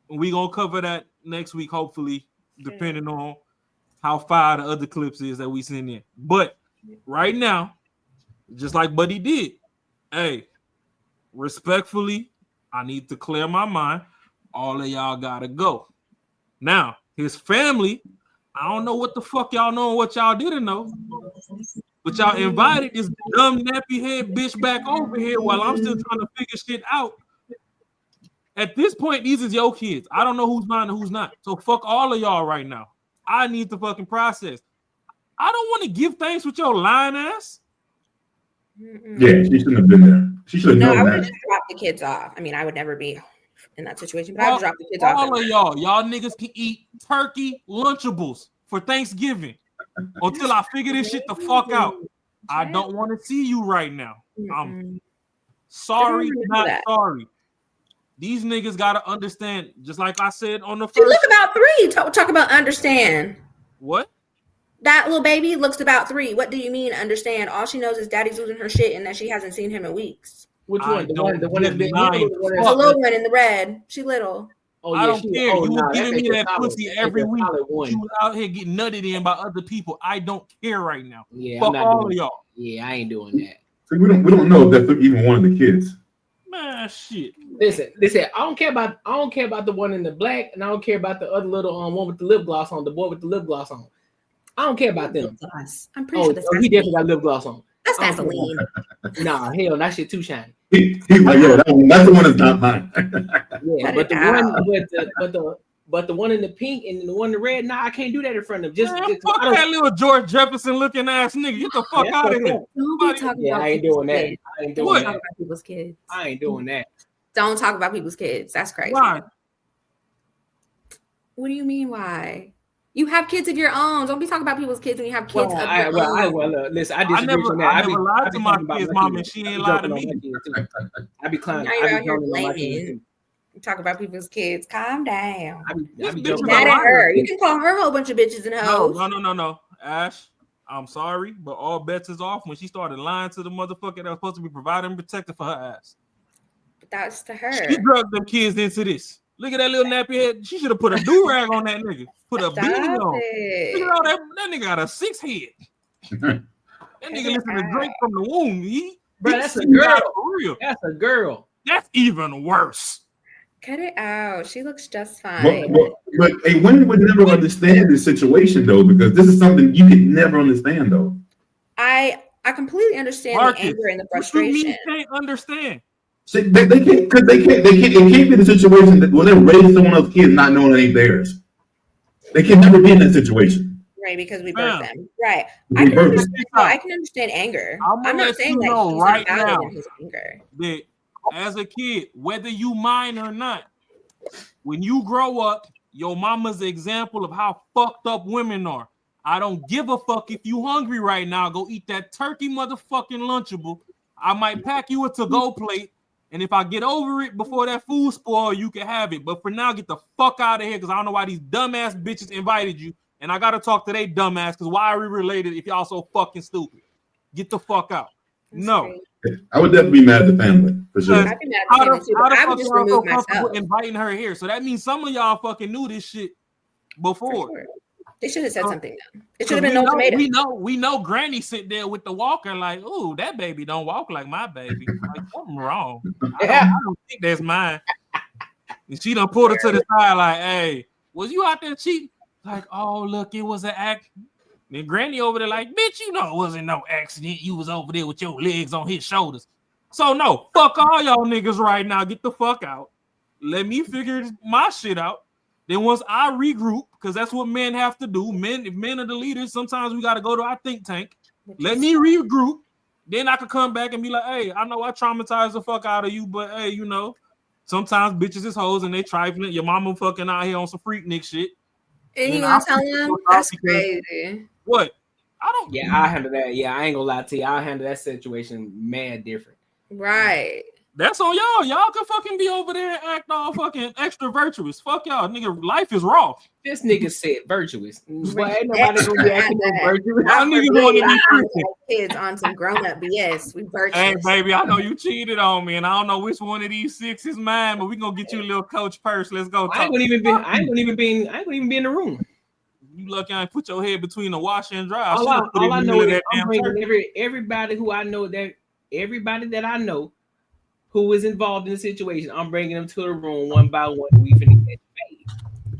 We gonna cover that next week, hopefully, depending on how far the other clips is that we send in. But right now, just like Buddy did, hey, respectfully, I need to clear my mind. All of y'all gotta go. Now, his family, I don't know what the fuck y'all know and what y'all didn't know, but y'all invited this dumb nappy head bitch back over here while I'm still trying to figure shit out. At this point, these is your kids. I don't know who's mine and who's not. So fuck all of y'all right now. I need to fucking process. I don't want to give thanks with your lying ass. Yeah, she shouldn't have been there. She should have No, I known would have that. just dropped the kids off. I mean, I would never be in that situation, but I would drop the kids off. All of y'all niggas can eat turkey Lunchables for Thanksgiving until I figure this shit the fuck out. I don't want to see you right now. I'm sorry, not sorry. These niggas gotta understand, just like I said on the first. She look about 3. Talk about understand. What? That little baby looks about 3. What do you mean understand? All she knows is daddy's losing her shit and that she hasn't seen him in weeks. Which one? The one that's been The little one in the red. She little. Oh, I don't care. You was giving me that solid. pussy every week. You was out here getting nutted in by other people. I don't care right now. Yeah, fuck I'm not all doing of y'all. Yeah, I ain't doing that. See, we don't know if that's even one of the kids. Man, shit. Listen. I don't care about the one in the black, and I don't care about the other little one with the lip gloss on. The boy with the lip gloss on. I don't care about them. I'm pretty sure that's he definitely got lip gloss on. That's Vaseline. Nah, hell, that shit too shiny. He's like, yo, that's the one that's not mine. Yeah, but the one in the pink and the one in the red, nah, I can't do that in front of them. Fuck that little George Jefferson looking ass nigga. Get the fuck out of here. I ain't doing that. Don't talk about people's kids. I ain't doing that. Don't talk about people's kids. That's crazy. Why? What do you mean? Why? You have kids of your own. Don't be talking about people's kids when you have kids of your own. Listen, I disagree on that. I never lied to my kids' mom, and she ain't lied to me. I be clowning. Now you're out here blaming. You talk about people's kids. Calm down. I be mad at her. You can call her a whole bunch of bitches and hoes. No. Ash, I'm sorry, but all bets is off when she started lying to the motherfucker that was supposed to be providing and protecting for her ass. But that's to her. She drugged them kids into this. Look at that little nappy head. She should have put a do-rag on that nigga. Put a beanie on. Look at all that nigga got a 6 head. That nigga listen to Drake from the womb. Bro, that's a girl. That's a girl. That's even worse. Cut it out. She looks just fine. But a woman would never understand this situation though, because this is something you could never understand though. I completely understand Marcus, the anger and the frustration. What you mean you can't understand? See, they can't, because they can't. It can't be the situation that they're raising someone else's kids not knowing it ain't theirs. They can never be in that situation. Right, because we birthed them. Right. I can understand anger. I'm not saying that he's right invalid now in his anger. that as a kid, whether you mind or not, when you grow up, your mama's the example of how fucked up women are. I don't give a fuck if you hungry right now. Go eat that turkey motherfucking Lunchable. I might pack you a to-go plate. And if I get over it before that food spoil, you can have it. But for now, get the fuck out of here because I don't know why these dumbass bitches invited you. And I got to talk to they dumbass because why are we related if y'all so fucking stupid? Get the fuck out. No. I would definitely be mad at the family for sure. I'd be mad at the family too, but I would just remove myself. Inviting her here. So that means some of y'all fucking knew this shit before. Sure. They should have said something then. It should have been no tomato. We know Granny sit there with the walker like, ooh, that baby don't walk like my baby. Like something wrong. I don't think that's mine. And she done pulled her to the side like, hey, was you out there cheating? Like, oh, look, it was an accident. Then Granny over there like, bitch, you know it wasn't no accident. You was over there with your legs on his shoulders. So no, fuck all y'all niggas right now. Get the fuck out. Let me figure my shit out. Then once I regroup, because that's what men have to do. If men are the leaders, sometimes we got to go to our think tank. Let me regroup. Then I could come back and be like, hey, I know I traumatized the fuck out of you, but hey, you know, sometimes bitches is hoes and they trifling. Your mama fucking out here on some freak nick shit. And you gonna tell him? That's crazy. What? I don't. Yeah, I'll handle that. Yeah, I ain't gonna lie to you. I'll handle that situation mad different. Right. That's on y'all. Y'all can fucking be over there and act all fucking extra virtuous. Fuck y'all, nigga. Life is raw. This nigga said virtuous. Well, ain't nobody gonna be acting virtuous. Y'all niggas want to be Christian. Kids on some grown up BS. We virtuous. Hey, baby, I know you cheated on me, and I don't know which one of these 6 is mine, but we gonna get you a little coach purse. Let's go. I ain't gonna even be in the room. You lucky I ain't put your head between the washer and dry. All I know is I'm bringing everybody that I know who is involved in the situation. I'm bringing them to the room one by one. We finna get paid,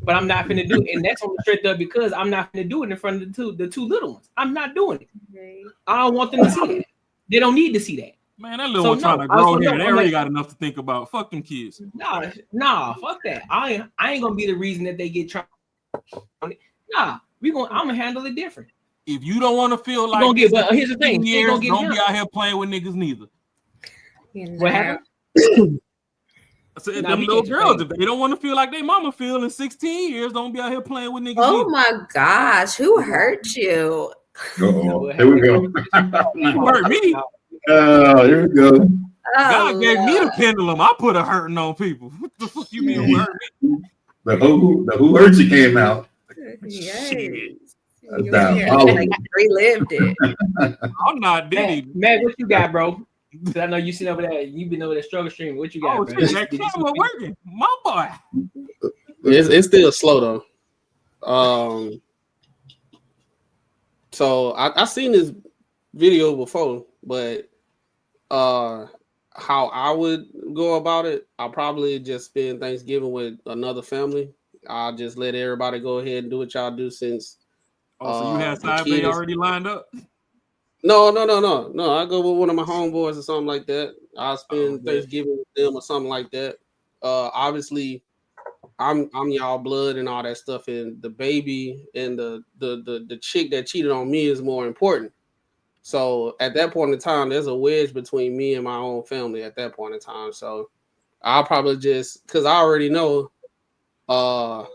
but I'm not finna do it, and that's on the straight up because I'm not finna do it in front of the two little ones. I'm not doing it. I don't want them to see it. They don't need to see that. Man, that little one trying to grow here. They already got enough to think about. Fuck them kids. Nah, fuck that. I ain't gonna be the reason that they get tried. Nah, I'm gonna handle it different. If you don't want to feel You like gonna this get, but in here's the thing, 15 you ain't years, gonna get don't be handled. out here playing with niggas neither. What happened? I said Nah, them we little can't girls, explain. if they don't want to feel like they mama feel in 16 years, don't be out here playing with niggas Oh either. my gosh, who hurt you? Uh-oh. Here we go. Who hurt me? Here we go. God gave me the pendulum. I put a hurting on people. What the fuck you mean who hurt me? The who hurt you came out. Yes. That's You over here like relived it. I'm not Diddy. Matt, what you got, bro? Cause I know you sitting over there. You've been over there struggle streaming. What you got, Oh, bro? shit, that camera working. My boy. It's still slow though. So I seen this video before, but how I would go about it, I'll probably just spend Thanksgiving with another family. I'll just let everybody go ahead and do what y'all do since. So you had the side bay kids- already lined up? No. I go with one of my homeboys or something like that. I'll spend Thanksgiving with them or something like that. Obviously, I'm y'all blood and all that stuff, and the baby and the chick that cheated on me is more important. So at that point in time, there's a wedge between me and my own family at that point in time. So I'll probably just, because I already know, I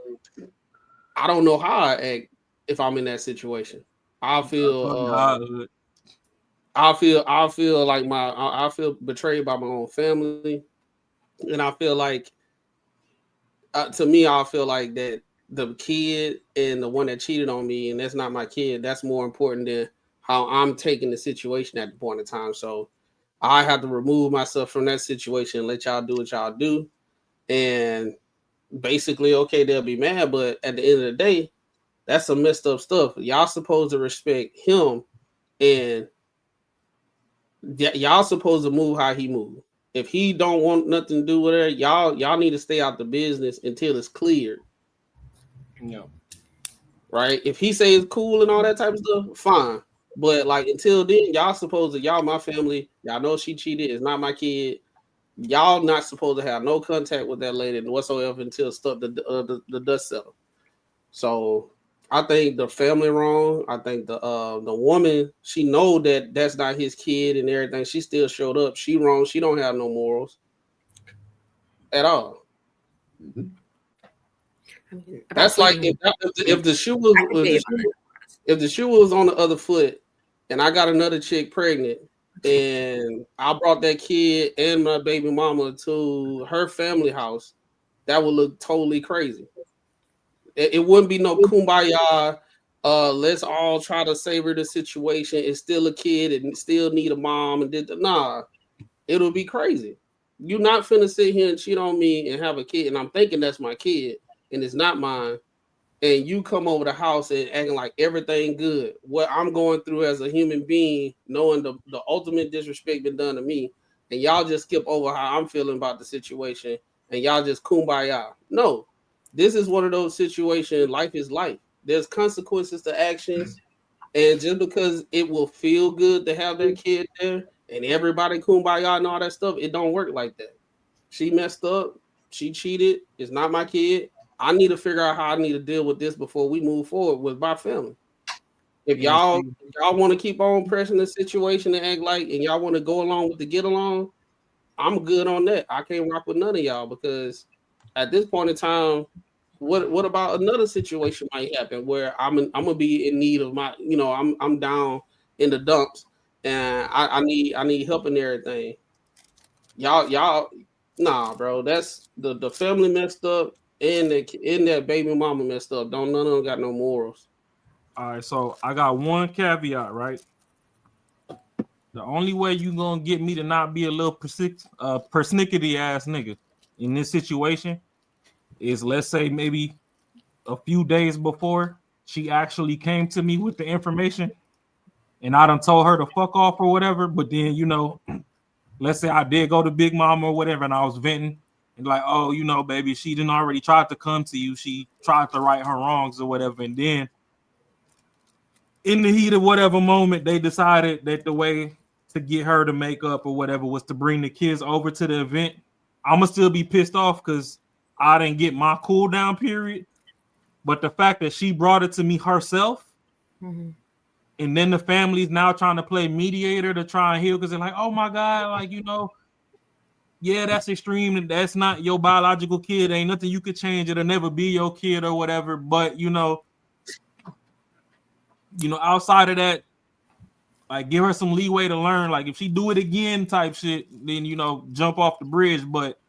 don't know how I act if I'm in that situation. I'll feel like I feel betrayed by my own family, and I feel like to me, I feel like that the kid and the one that cheated on me, and that's not my kid, that's more important than how I'm taking the situation at the point in time. So I have to remove myself from that situation and let y'all do what y'all do. And basically, okay, they'll be mad, but at the end of the day, that's some messed up stuff. Y'all supposed to respect him, and y'all supposed to move how he move. If he don't want nothing to do with it, y'all need to stay out the business until it's cleared. No. Right? If he say it's cool and all that type of stuff, fine. But like until then, y'all my family. Y'all know she cheated. It's not my kid. Y'all not supposed to have no contact with that lady whatsoever until stuff the dust settle. So I think the family wrong. I think the woman, she know that that's not his kid and everything. She still showed up. She wrong. She don't have no morals at all. I mean, That's like if the shoe was if the shoe was on the other foot, and I got another chick pregnant, and I brought that kid and my baby mama to her family house, that would look totally crazy. It wouldn't be no kumbaya. Let's all try to savor the situation. It's still a kid and still need a mom and it'll be crazy. You're not finna sit here and cheat on me and have a kid, and I'm thinking that's my kid and it's not mine. And you come over the house and acting like everything good. What I'm going through as a human being, knowing the ultimate disrespect been done to me, and y'all just skip over how I'm feeling about the situation, and y'all just kumbaya. No, this is one of those situations. Life is life. There's consequences to actions, and just because it will feel good to have that kid there and everybody kumbaya and all that stuff, it don't work like that. She messed up. She cheated. It's not my kid. I need to figure out how I need to deal with this before we move forward with my family. If y'all want to keep on pressing the situation and act like, and y'all want to go along with the get along, I'm good on that. I can't rock with none of y'all because at this point in time, what about another situation might happen where I'm gonna be in need of my, I'm down in the dumps and I need help and everything. Y'all, nah, bro. That's the family messed up and that baby mama messed up. None of them got no morals. All right, so I got one caveat, right? The only way you gonna get me to not be a little persnickety ass nigga in this situation is, let's say, maybe a few days before she actually came to me with the information and I done told her to fuck off or whatever, but then, let's say I did go to Big Mama or whatever and I was venting and like, oh, baby, she didn't already tried to come to you. She tried to right her wrongs or whatever. And then in the heat of whatever moment, they decided that the way to get her to make up or whatever was to bring the kids over to the event. I'm going to still be pissed off because I didn't get my cool down period. But the fact that she brought it to me herself, and then the family's now trying to play mediator to try and heal because they're like, oh my God, like, you know, yeah, that's extreme. And that's not your biological kid. Ain't nothing you could change. It'll never be your kid or whatever. But, you know, outside of that, like, give her some leeway to learn. Like, if she do it again type shit, then, you know, jump off the bridge. But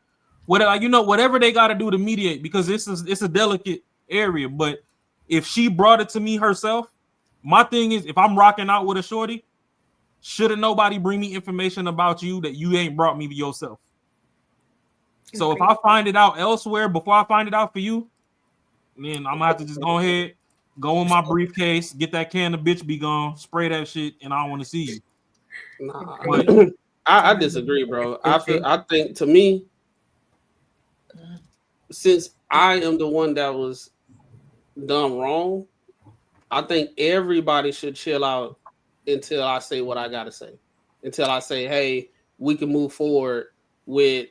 whatever they got to do to mediate, because it's a delicate area. But if she brought it to me herself, my thing is, if I'm rocking out with a shorty, shouldn't nobody bring me information about you that you ain't brought me yourself? So if I find it out elsewhere before I find it out for you, then I'm gonna have to just go ahead, go in my briefcase, get that can of bitch be gone, spray that shit, and I don't want to see you. Nah, But I disagree, bro. I think to me, since I am the one that was done wrong, I think everybody should chill out until I say what I gotta say. Until I say, hey, we can move forward with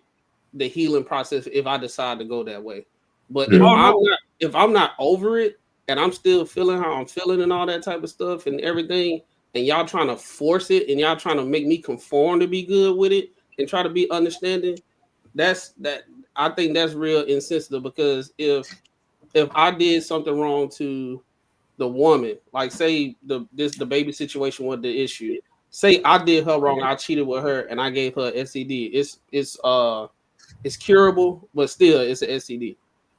the healing process if I decide to go that way. But if I'm not over it and I'm still feeling how I'm feeling and all that type of stuff and everything, and y'all trying to force it and y'all trying to make me conform to be good with it and try to be understanding, I think that's real insensitive, because if I did something wrong to the woman, like say the baby situation was the issue. Say I did her wrong, I cheated with her, and I gave her STD. It's curable, but still it's an STD.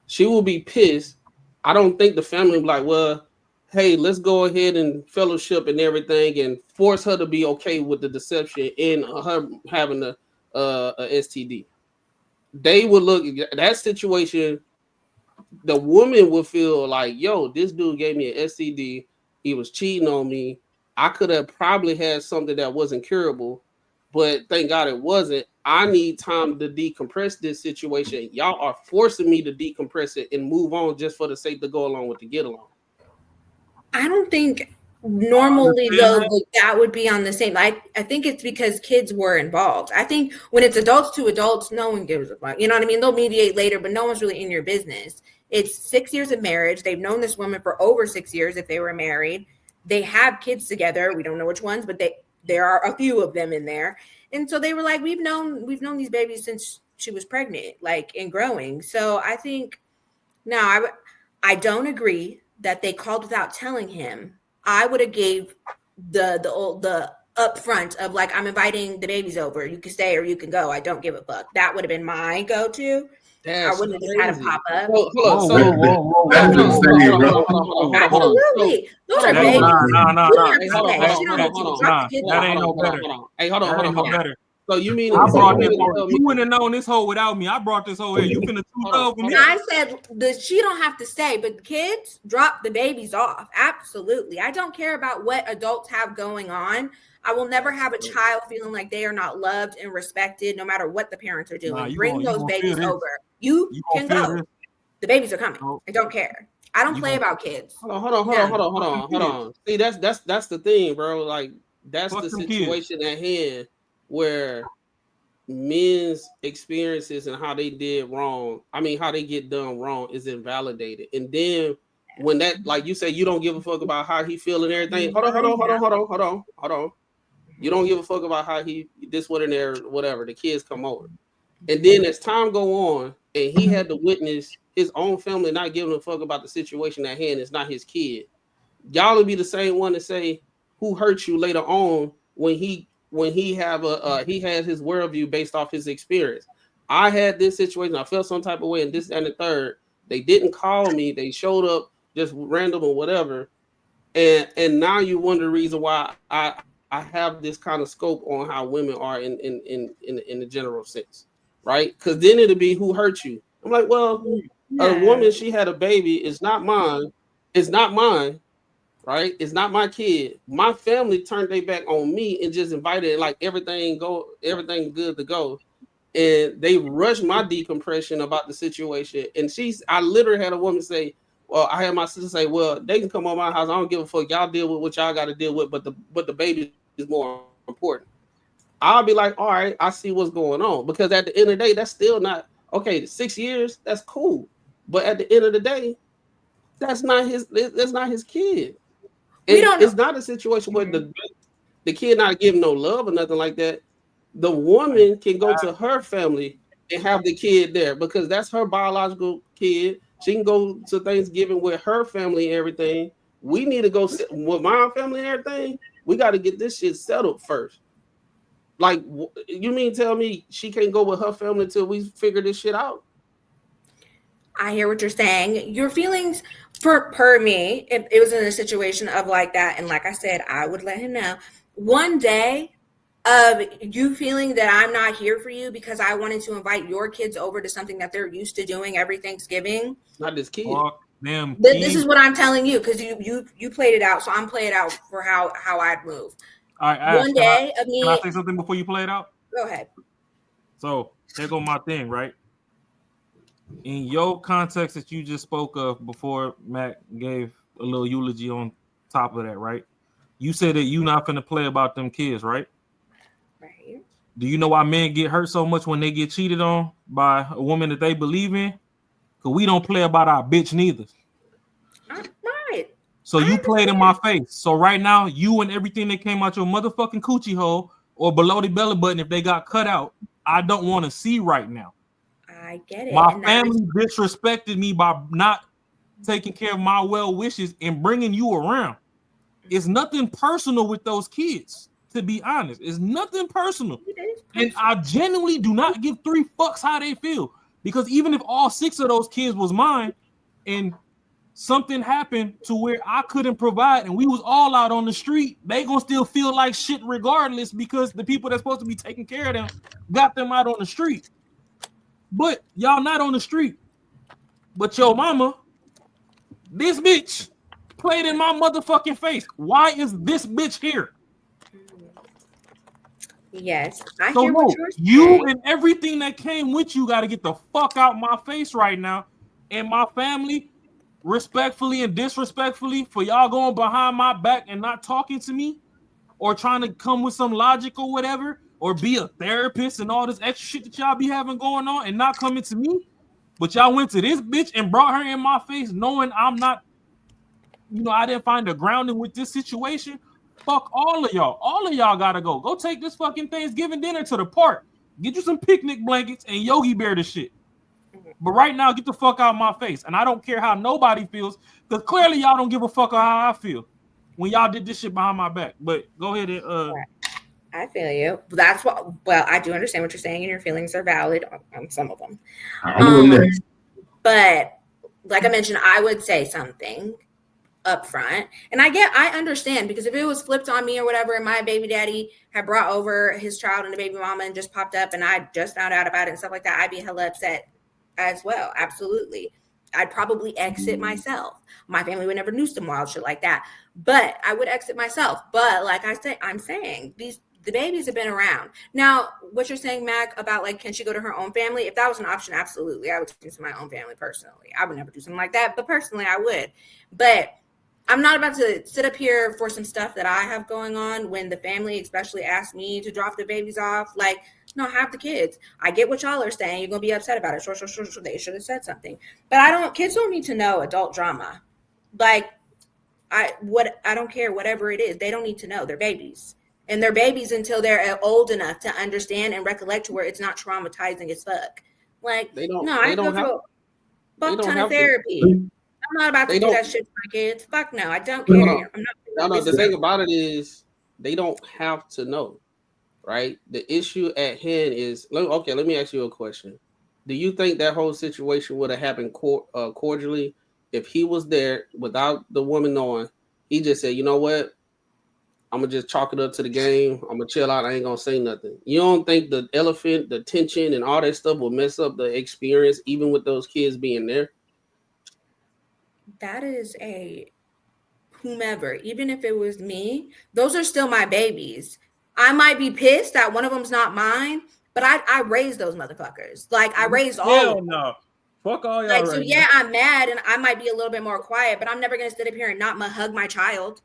She will be pissed. I don't think the family will be like, well, hey, let's go ahead and fellowship and everything and force her to be okay with the deception and her having a STD. They would look at that situation. The woman would feel like, yo, this dude gave me an STD. He was cheating on me. I could have probably had something that wasn't curable, but thank God it wasn't. I need time to decompress this situation. Y'all are forcing me to decompress it and move on just for the sake to go along with the get along. I don't think normally though that would be on the same. I think it's because kids were involved. I think when it's adults to adults, no one gives a fuck. You know what I mean? They'll mediate later, but no one's really in your business. It's 6 years of marriage. They've known this woman for over 6 years if they were married. They have kids together. We don't know which ones, but there are a few of them in there. And so they were like, we've known these babies since she was pregnant, like, and growing. So I think now I don't agree that they called without telling him. I would have gave the upfront of like, I'm inviting the babies over. You can stay or you can go. I don't give a fuck. That would have been my go-to. I wouldn't have just had him pop up. Absolutely. Those are babies. That ain't no better. Hey, hold on. So you mean I brought this whole, you wouldn't have known this whole without me. I brought this whole here. You finna for me. I said she don't have to stay, but kids drop the babies off. Absolutely. I don't care about what adults have going on. I will never have a child feeling like they are not loved and respected, no matter what the parents are doing. Bring those babies over. You can go. The babies are coming. I don't care. I don't play about kids. Hold on. See, that's the thing, bro. Like, that's the situation at hand where men's experiences and how they did wrong, how they get done wrong is invalidated. And then when that, like you say, you don't give a fuck about how he feel and everything. Hold on. You don't give a fuck about how he this, what, and there, whatever. The kids come over. And then as time go on and he had to witness his own family not giving a fuck about the situation at hand, it's not his kid. Y'all will be the same one to say who hurt you later on when he has his worldview based off his experience. I had this situation, I felt some type of way, and this and the third. They didn't call me, they showed up just random or whatever. And now you wonder the reason why I have this kind of scope on how women are in the general sense, right? Because then it'll be who hurt you. I'm like, well, a woman, she had a baby, it's not mine, right? It's not my kid. My family turned their back on me and just invited, like, everything good to go. And they rushed my decompression about the situation. And I literally had a woman say, well, I had my sister say, well, they can come on my house. I don't give a fuck. Y'all deal with what y'all got to deal with, but the baby is more important. I'll be like, all right, I see what's going on. Because at the end of the day, that's still not, okay, 6 years, that's cool. But at the end of the day, That's not his. That's not his kid. It's not a situation where the kid not giving no love or nothing like that. The woman can go to her family and have the kid there because that's her biological kid. She can go to Thanksgiving with her family and everything. We need to go with my family and everything. We got to get this shit settled first. Like, you mean tell me she can't go with her family until we figure this shit out? I hear what you're saying. Your feelings per me, if it was in a situation of like that, and like I said, I would let him know. One day of you feeling that I'm not here for you because I wanted to invite your kids over to something that they're used to doing every Thanksgiving. Not this kid. This is what I'm telling you because you played it out, so I'm playing it out for how I'd move. All right, One day of me. Can I say something before you play it out? Go ahead. So here go my thing, right? In your context that you just spoke of before Matt gave a little eulogy on top of that, right? You said that you not finna play about them kids, right? Right. Do you know why men get hurt so much when they get cheated on by a woman that they believe in? Because we don't play about our bitch neither. Right. So you played in my face. So right now, you and everything that came out your motherfucking coochie hole or below the belly button, if they got cut out, I don't want to see right now. I get it. My family disrespected me by not taking care of my well wishes and bringing you around. It's nothing personal with those kids, to be honest. It's nothing personal. And I genuinely do not give 3 fucks how they feel. Because even if all 6 of those kids was mine and something happened to where I couldn't provide and we was all out on the street, they gonna still feel like shit regardless because the people that's supposed to be taking care of them got them out on the street. But y'all not on the street. But your mama, this bitch, played in my motherfucking face. Why is this bitch here? Yes, I So hear no, what you're saying. you and everything that came with you got to get the fuck out my face right now. And my family, respectfully and disrespectfully, for y'all going behind my back and not talking to me or trying to come with some logic or whatever, or be a therapist and all this extra shit that y'all be having going on and not coming to me. But y'all went to this bitch and brought her in my face knowing I'm not, I didn't find a grounding with this situation. Fuck all of y'all. All of y'all gotta go. Go take this fucking Thanksgiving dinner to the park. Get you some picnic blankets and Yogi Bear this shit. But right now, get the fuck out of my face. And I don't care how nobody feels, because clearly y'all don't give a fuck how I feel when y'all did this shit behind my back. But go ahead and I feel you. That's what. Well, I do understand what you're saying, and your feelings are valid on some of them. But like I mentioned, I would say something up front, and I understand, because if it was flipped on me or whatever, and my baby daddy had brought over his child and the baby mama and just popped up, and I just found out about it and stuff like that, I'd be hella upset as well. Absolutely. I'd probably exit myself. My family would never do some wild shit like that, but I would exit myself. But like I said, I'm saying the babies have been around. Now, what you're saying, Mac, about like, can she go to her own family? If that was an option, absolutely. I would do to my own family personally. I would never do something like that, but personally I would. But I'm not about to sit up here for some stuff that I have going on when the family especially asked me to drop the babies off. Like, no, have the kids. I get what y'all are saying. You're going to be upset about it. Sure. They should have said something. But kids don't need to know adult drama. Like, I don't care, whatever it is. They don't need to know. They're babies. And they're babies until they're old enough to understand and recollect to where it's not traumatizing as fuck. Like, I go through a fuck ton of therapy. I'm not about to do that shit to my kids. Fuck no, I don't care. No, the thing about it is they don't have to know, right? The issue at hand is, let me ask you a question. Do you think that whole situation would have happened cordially if he was there without the woman knowing? He just said, you know what? I'm going to just chalk it up to the game. I'm going to chill out. I ain't going to say nothing. You don't think the elephant, the tension, and all that stuff will mess up the experience, even with those kids being there? That is a whomever. Even if it was me, those are still my babies. I might be pissed that one of them's not mine, but I raised those motherfuckers. Like, I raised all of them. No. Fuck all y'all. Like, so yeah, I'm mad and I might be a little bit more quiet, but I'm never going to sit up here and not hug my child.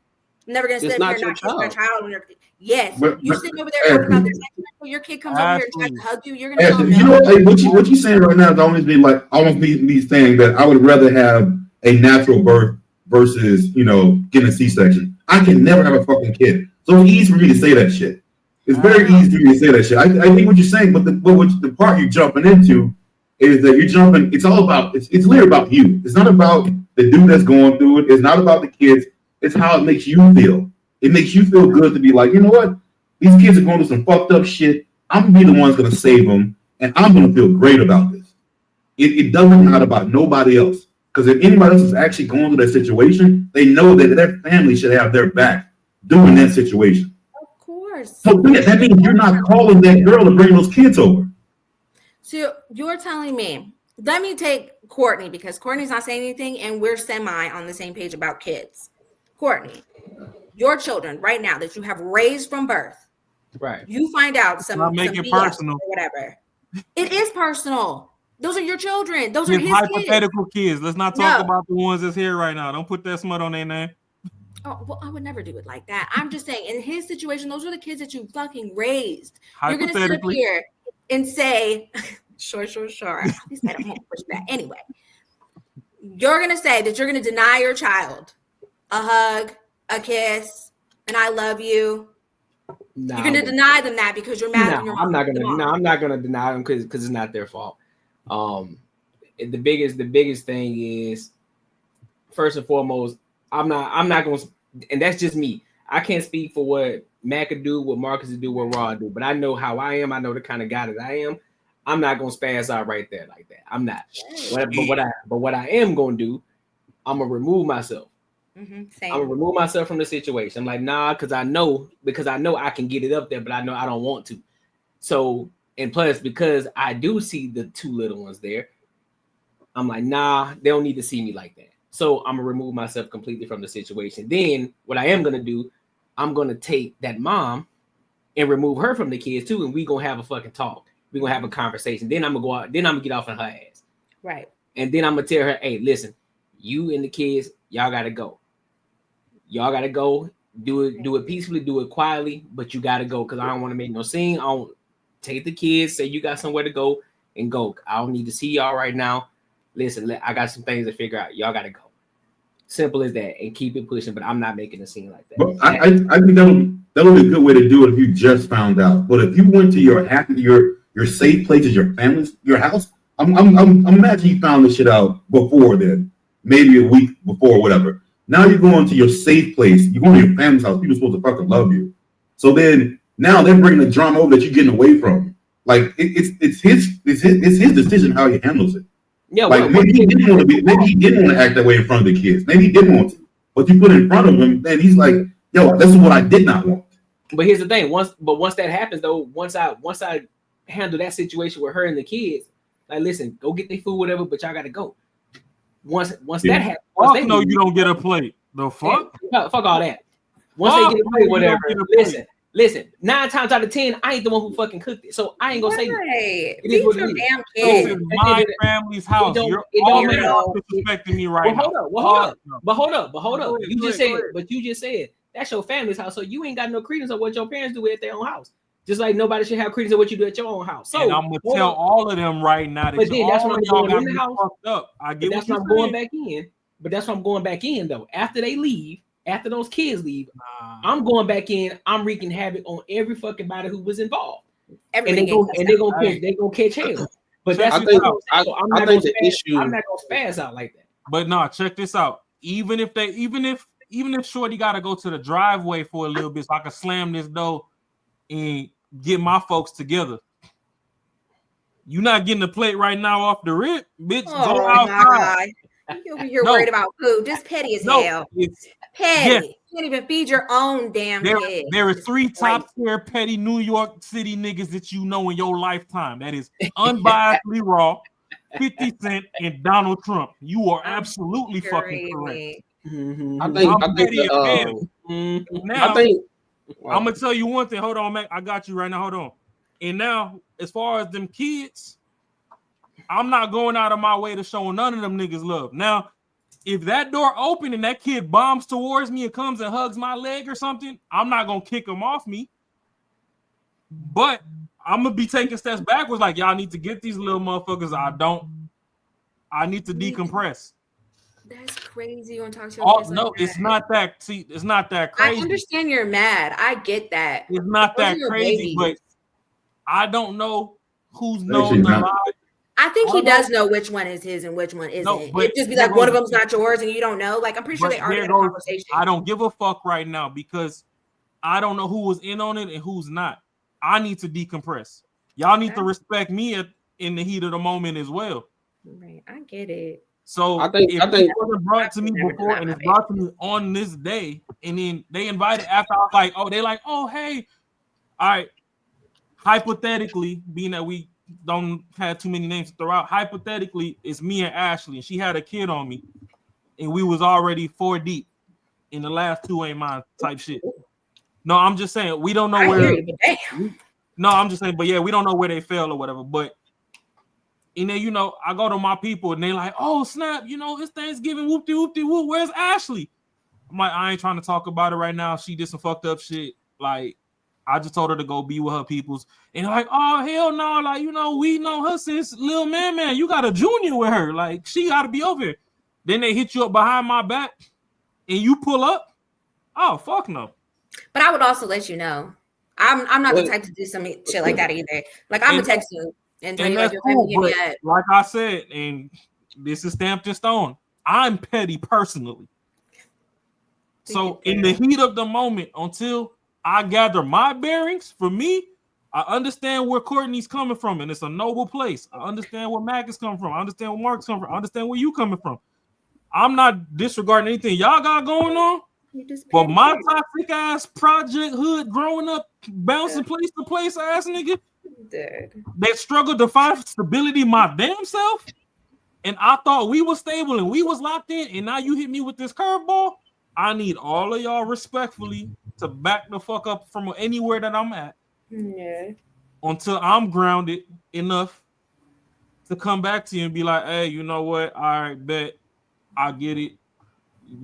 I'm never going to sit up here and not kiss my child. When yes, you sitting over there talking about this. Your kid comes over here and tries to hug you. You're going to tell him no. What you saying right now is almost be like, almost be saying that I would rather have a natural birth versus, you know, getting a C-section. I can never have a fucking kid. So it's easy for me to say that shit. It's very easy for me to say that shit. I think what you're saying, but the part you're jumping into is that you're jumping, it's all about, it's literally about you. It's not about the dude that's going through it. It's not about the kids. It's how it makes you feel. It makes you feel good to be like, you know what? These kids are going through some fucked up shit. I'm going to be the one that's going to save them, and I'm going to feel great about this. It doesn't matter about nobody else. Because if anybody else is actually going through that situation, they know that their family should have their back during that situation. Of course. So that means you're not calling that girl to bring those kids over. So you're telling me, let me take Courtney, because Courtney's not saying anything and we're semi on the same page about kids. Courtney, your children right now that you have raised from birth, right? You find out some BS personal or whatever. It is personal. Those are your children. Those are his hypothetical kids. Let's not talk No. about the ones that's here right now. Don't put that smut on their name. Oh, well, I would never do it like that. I'm just saying, in his situation, those are the kids that you fucking raised. You're gonna sit up here and say, sure. At least I don't want to push that. Anyway, you're gonna say that you're gonna deny your child a hug, a kiss, and I love you. Nah, you're gonna deny them that because you're mad at your mom. I'm not gonna deny them because it's not their fault. The biggest thing is, first and foremost, I'm not gonna, and that's just me. I can't speak for what Mac could do, what Marcus would do, what Raw do, but I know how I am. I know the kind of guy that I am. I'm not gonna spaz out right there like that. I'm not. But what I am gonna do, I'm gonna remove myself. I'm gonna remove myself from the situation. I'm like, nah, because I know I can get it up there, but I know I don't want to. So, and plus, because I do see the two little ones there, I'm like, nah, they don't need to see me like that. So I'm gonna remove myself completely from the situation. Then what I am gonna do, I'm gonna take that mom and remove her from the kids too, and we gonna have a fucking talk. We gonna have a conversation. Then I'm gonna go out. Then I'm gonna get off on her ass. Right. And then I'm gonna tell her, hey, listen, you and the kids, y'all gotta go. Y'all gotta go. Do it peacefully, do it quietly, but you gotta go because I don't want to make no scene. I don't take the kids, say you got somewhere to go, and go. I don't need to see y'all right now. Listen, I got some things to figure out. Y'all gotta go. Simple as that, and keep it pushing. But I'm not making a scene like that. But I think that'll be a good way to do it if you just found out. But if you went to your safe places, your family's, your house, I'm imagining you found this shit out before then, maybe a week before, whatever. Now you're going to your safe place. You're going to your family's house. People are supposed to fucking love you. So then now they're bringing the drama over that you're getting away from. Like it's his decision how he handles it. Yeah, like maybe he didn't want to act that way in front of the kids. Maybe he didn't want to, but you put it in front of him, and he's like, "Yo, this is what I did not want." But here's the thing: once that happens, though, once I handle that situation with her and the kids, like, listen, go get their food, whatever, but y'all got to go. Once that happens, you don't get a plate. The fuck? Yeah, fuck all that. Once they get a plate, whatever. Listen. 9 times out of 10, I ain't the one who fucking cooked it, so I ain't gonna say that. It is what it is. Damn kids. This is my family's house. You're all disrespecting me right now. Hold up. You just said that's your family's house, so you ain't got no credence of what your parents do at their own house. Just like nobody should have credence of what you do at your own house. So and I'm gonna tell all of them right now that that's when I'm going in the house. Fucked up. I get that's what I'm going back in. But that's what I'm going back in though. After they leave. After those kids leave, I'm going back in. I'm wreaking havoc on every fucking body who was involved, and they're gonna catch hell. But that's I'm not gonna spaz out like that. But no, check this out. Even if Shorty got to go to the driveway for a little bit, so I can slam this door and get my folks together. You not getting the plate right now off the rip, bitch. Go outside. You over here worried about food. Just petty as hell. Petty. Yes. You can't even feed your own damn kids. There are 3 top tier petty New York City niggas that you know in your lifetime. That is unbiasedly Raw, 50 Cent, and Donald Trump. You are absolutely fucking correct. Mm-hmm. I'm gonna tell you one thing. Hold on, Mac. I got you right now. Hold on. And now, as far as them kids, I'm not going out of my way to show none of them niggas love. Now, if that door open and that kid bombs towards me and comes and hugs my leg or something, I'm not gonna kick him off me. But I'm gonna be taking steps backwards. Like, y'all need to get these little motherfuckers. I need to decompress. That's crazy. You want to talk to your kids No, like that? it's not that. See, it's not that crazy. I understand you're mad. I get that. It's not Those are that your crazy, babies. but I don't know who's Actually, known the not. lie. I think All he I know- does know which one is his and which one isn't. No, but It'd just be there like one of goes- them's not yours and you don't know. Like I'm pretty sure but they already there had a goes- conversation. I don't give a fuck right now because I don't know who was in on it and who's not. I need to decompress. Y'all need to respect me in the heat of the moment as well. Right, I get it. So I think it wasn't brought to me never done before that, and my it's brought to me on this day, and then they invited after I was like, oh, they like, oh, hey, all right. Hypothetically, being that we don't have too many names to throw out, hypothetically, it's me and Ashley, and she had a kid on me, and we was already 4 deep, and the last 2 ain't mine type shit. No, I'm just saying we don't know where. Hear you, but damn. No, I'm just saying, but yeah, we don't know where they fell or whatever. But and then I go to my people and they like, oh snap, it's Thanksgiving, whoopty whoopty whoop. Where's Ashley? I'm like, I ain't trying to talk about it right now. She did some fucked up shit. Like, I just told her to go be with her peoples. And they're like, oh hell no, like we know her since Lil Man. You got a junior with her. Like, she gotta be over here. Then they hit you up behind my back and you pull up. Oh fuck no. But I would also let you know. I'm not the type to do some shit like that either. Like I'm gonna text you and tell you like your family give me a like I said, and this is stamped in stone. I'm petty personally. So in the heat of the moment, until I gather my bearings, for me, I understand where Courtney's coming from, and it's a noble place. I understand where Mac is coming from. I understand where Mark's coming from. I understand where you coming from. I'm not disregarding anything y'all got going on. But my toxic ass project hood growing up, bouncing place to place ass nigga that struggled to find stability my damn self. And I thought we was stable and we was locked in, and now you hit me with this curveball. I need all of y'all respectfully to back the fuck up from anywhere that I'm at. Yeah. Until I'm grounded enough to come back to you and be like, hey, you know what? All right, bet. I get it.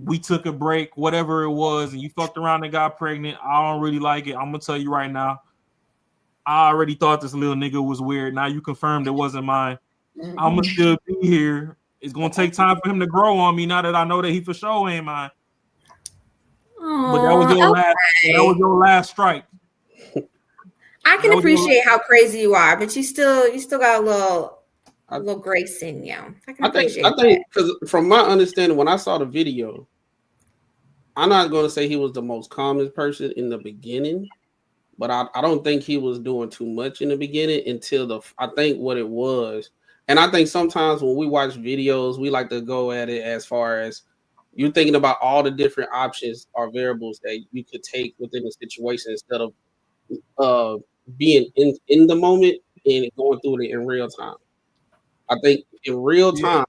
We took a break, whatever it was, and you fucked around and got pregnant. I don't really like it. I'm gonna tell you right now. I already thought this little nigga was weird. Now you confirmed it wasn't mine. I'm gonna still be here. It's gonna take time for him to grow on me now that I know that he for sure ain't mine. But that was your last. That was your last strike. I can appreciate how crazy you are, but you still got a little grace in you. I think because from my understanding, when I saw the video, I'm not going to say he was the most calmest person in the beginning, but I don't think he was doing too much in the beginning until I think what it was. And I think sometimes when we watch videos, we like to go at it as far as you're thinking about all the different options or variables that you could take within the situation instead of being in the moment and going through it in real time. I think in real time,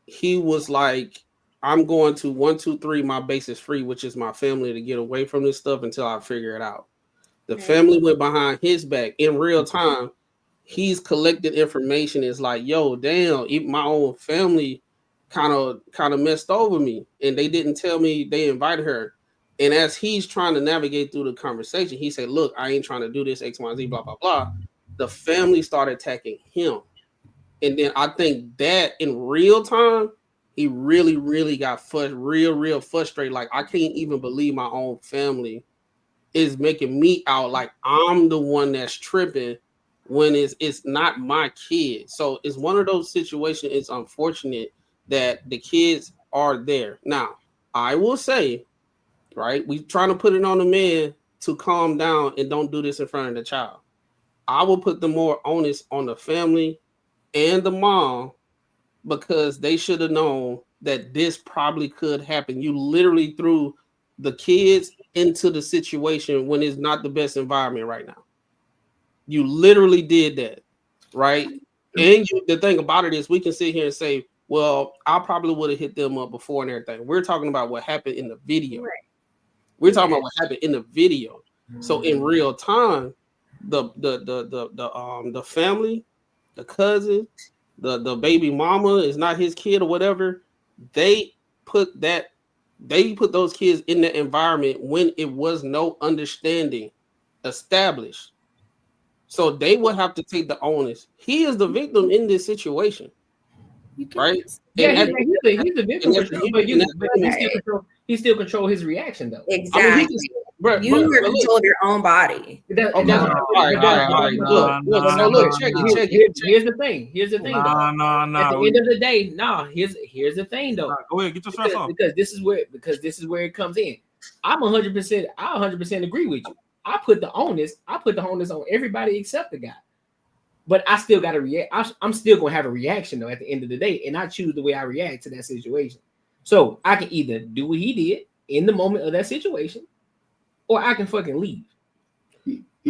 he was like, I'm going to 1, 2, 3, my base is free, which is my family, to get away from this stuff until I figure it out. The family went behind his back in real time. He's collected information. It's like, yo, damn, even my own family kind of messed over me. And they didn't tell me they invited her. And as he's trying to navigate through the conversation, he said, look, I ain't trying to do this, X, Y, Z, blah, blah, blah. The family started attacking him. And then I think that in real time, he really, really got real frustrated. Like, I can't even believe my own family is making me out like I'm the one that's tripping when it's not my kid. So it's one of those situations. It's unfortunate that the kids are there. Now, I will say, right, we trying to put it on the man to calm down and don't do this in front of the child. I will put the more onus on the family and the mom because they should have known that this probably could happen. You literally threw the kids into the situation when it's not the best environment right now. You literally did that, right? And the thing about it is we can sit here and say, well, I probably would have hit them up before and everything. We're talking about what happened in the video. Right. We're talking about what happened in the video. So in real time, the family, the cousin, the baby mama is not his kid or whatever. They put those kids in the environment when it was no understanding established. So they would have to take the onus. He is the victim in this situation. right? Yeah, And he's the victim for sure, but he still control his reaction though. Exactly. I mean, you are control of your own body. Check it. Here's the thing. Here's the thing. At the end of the day, here's the thing though. Go ahead, get your stress off. Because this is where it comes in. I'm 100%. I 100% agree with you. I put the onus on everybody except the guy. But I still got to react. I'm still gonna have a reaction though at the end of the day, and I choose the way I react to that situation. So I can either do what he did in the moment of that situation, or I can fucking leave.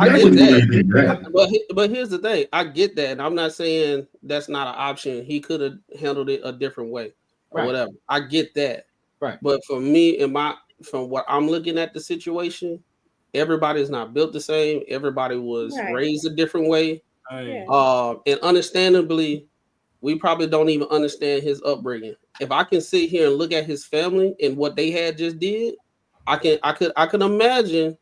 I get that. But here's the thing. I get that. And I'm not saying that's not an option. He could have handled it a different way or whatever. I get that. Right. But for me, from what I'm looking at the situation, everybody's not built the same. Everybody was raised a different way. And understandably, we probably don't even understand his upbringing. If I can sit here and look at his family and what they had just did, I could imagine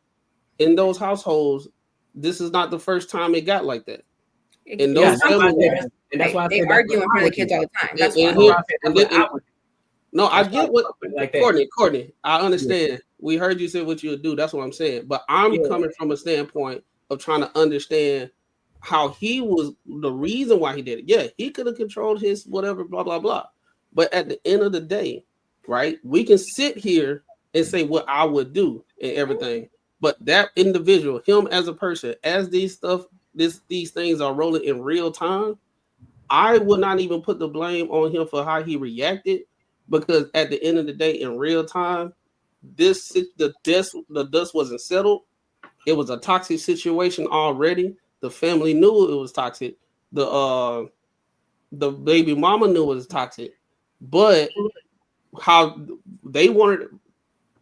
in those households, this is not the first time it got like that. In those families, and that's why they argue in front of the kids all the time. That's why. No, I get what Courtnee. I understand. Yeah. We heard you say what you would do. That's what I'm saying. But I'm coming from a standpoint of trying to understand how he was the reason why he did it. Yeah, he could have controlled his whatever, blah, blah, blah. But at the end of the day, right, we can sit here and say what I would do and everything. But that individual, him as a person, as these things are rolling in real time, I would not even put the blame on him for how he reacted, because at the end of the day, in real time, the dust wasn't settled. It was a toxic situation already. The family knew it was toxic. The baby mama knew it was toxic, but how they wanted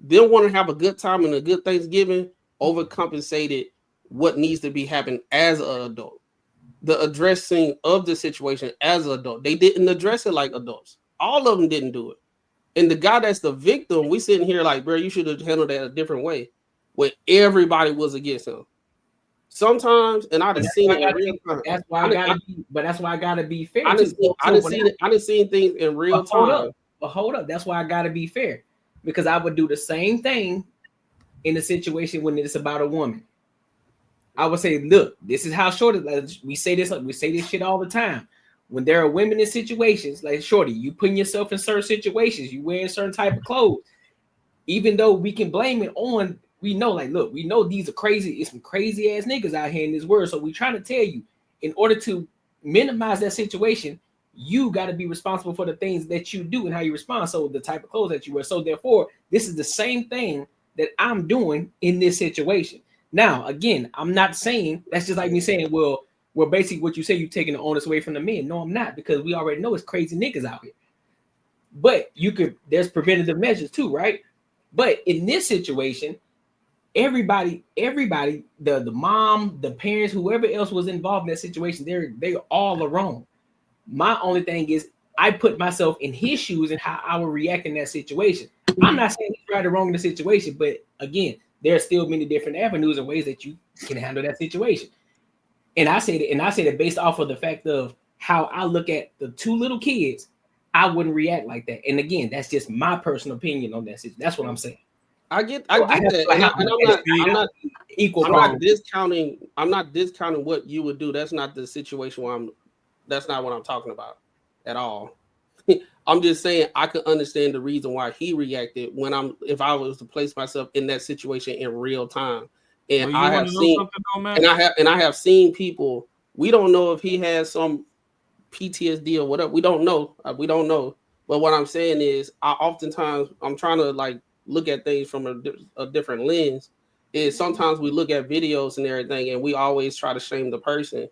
to have a good time and a good Thanksgiving overcompensated what needs to be happening as an adult. The addressing of the situation as an adult, they didn't address it like adults. All of them didn't do it. And the guy that's the victim, we sitting here like, bro, you should have handled that a different way, where everybody was against him. Sometimes, and I've seen it in real time. That's why I gotta be fair. I done seen things in real time. But hold up, that's why I gotta be fair, because I would do the same thing in a situation when it's about a woman. I would say, look, this is how short we say this shit all the time. When there are women in situations like Shorty, you putting yourself in certain situations, you wearing certain type of clothes, even though we can blame it on. We know, like, look, we know these are crazy. It's some crazy ass niggas out here in this world. So we trying to tell you, in order to minimize that situation, you got to be responsible for the things that you do and how you respond. So the type of clothes that you wear. So therefore, this is the same thing that I'm doing in this situation. Now, again, I'm not saying that's just like me saying, well, basically what you say, you're taking the onus away from the men. No, I'm not, because we already know it's crazy niggas out here. But there's preventative measures too, right? But in this situation, everybody, the mom, the parents, whoever else was involved in that situation, they all are wrong. My only thing is I put myself in his shoes and how I would react in that situation. I'm not saying he's right or wrong in the situation, but again, there are still many different avenues and ways that you can handle that situation. And I say that based off of the fact of how I look at the two little kids, I wouldn't react like that. And again, that's just my personal opinion on that situation. That's what I'm saying. I get that. I'm not discounting what you would do. That's not the situation that's not what I'm talking about at all. I'm just saying I could understand the reason why he reacted if I was to place myself in that situation in real time. And I have seen people. We don't know if he has some PTSD or whatever. We don't know. But what I'm saying is, oftentimes I'm trying to like look at things from a different lens. Is sometimes we look at videos and everything, and we always try to shame the person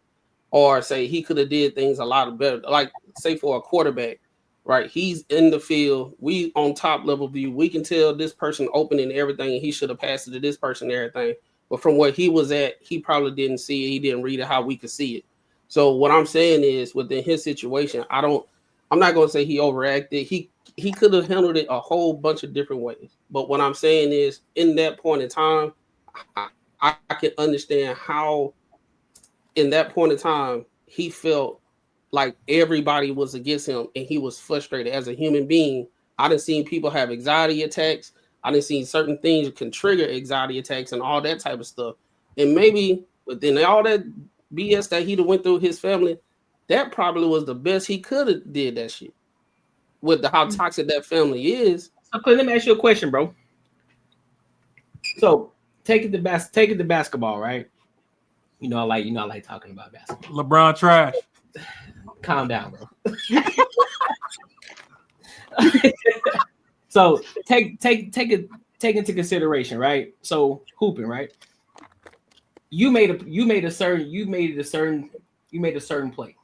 or say he could have did things a lot better. Like say for a quarterback, right? He's in the field. We on top level view. We can tell this person opening everything, and he should have passed it to this person and everything. But from where he was at, he probably didn't see it. He didn't read it how we could see it. So what I'm saying is, within his situation, I'm not going to say he overacted. He could have handled it a whole bunch of different ways. But what I'm saying is, in that point in time, I can understand how, in that point in time, he felt like everybody was against him and he was frustrated as a human being. I done seen people have anxiety attacks. I done seen certain things can trigger anxiety attacks and all that type of stuff. And maybe within all that BS that he went through his family, that probably was the best he could have did that shit. With how toxic that family is. So let me ask you a question, bro. So take it to basketball, right? I like talking about basketball. LeBron trash. Calm down, bro. So take into consideration, right? So hooping, right? You made a certain play.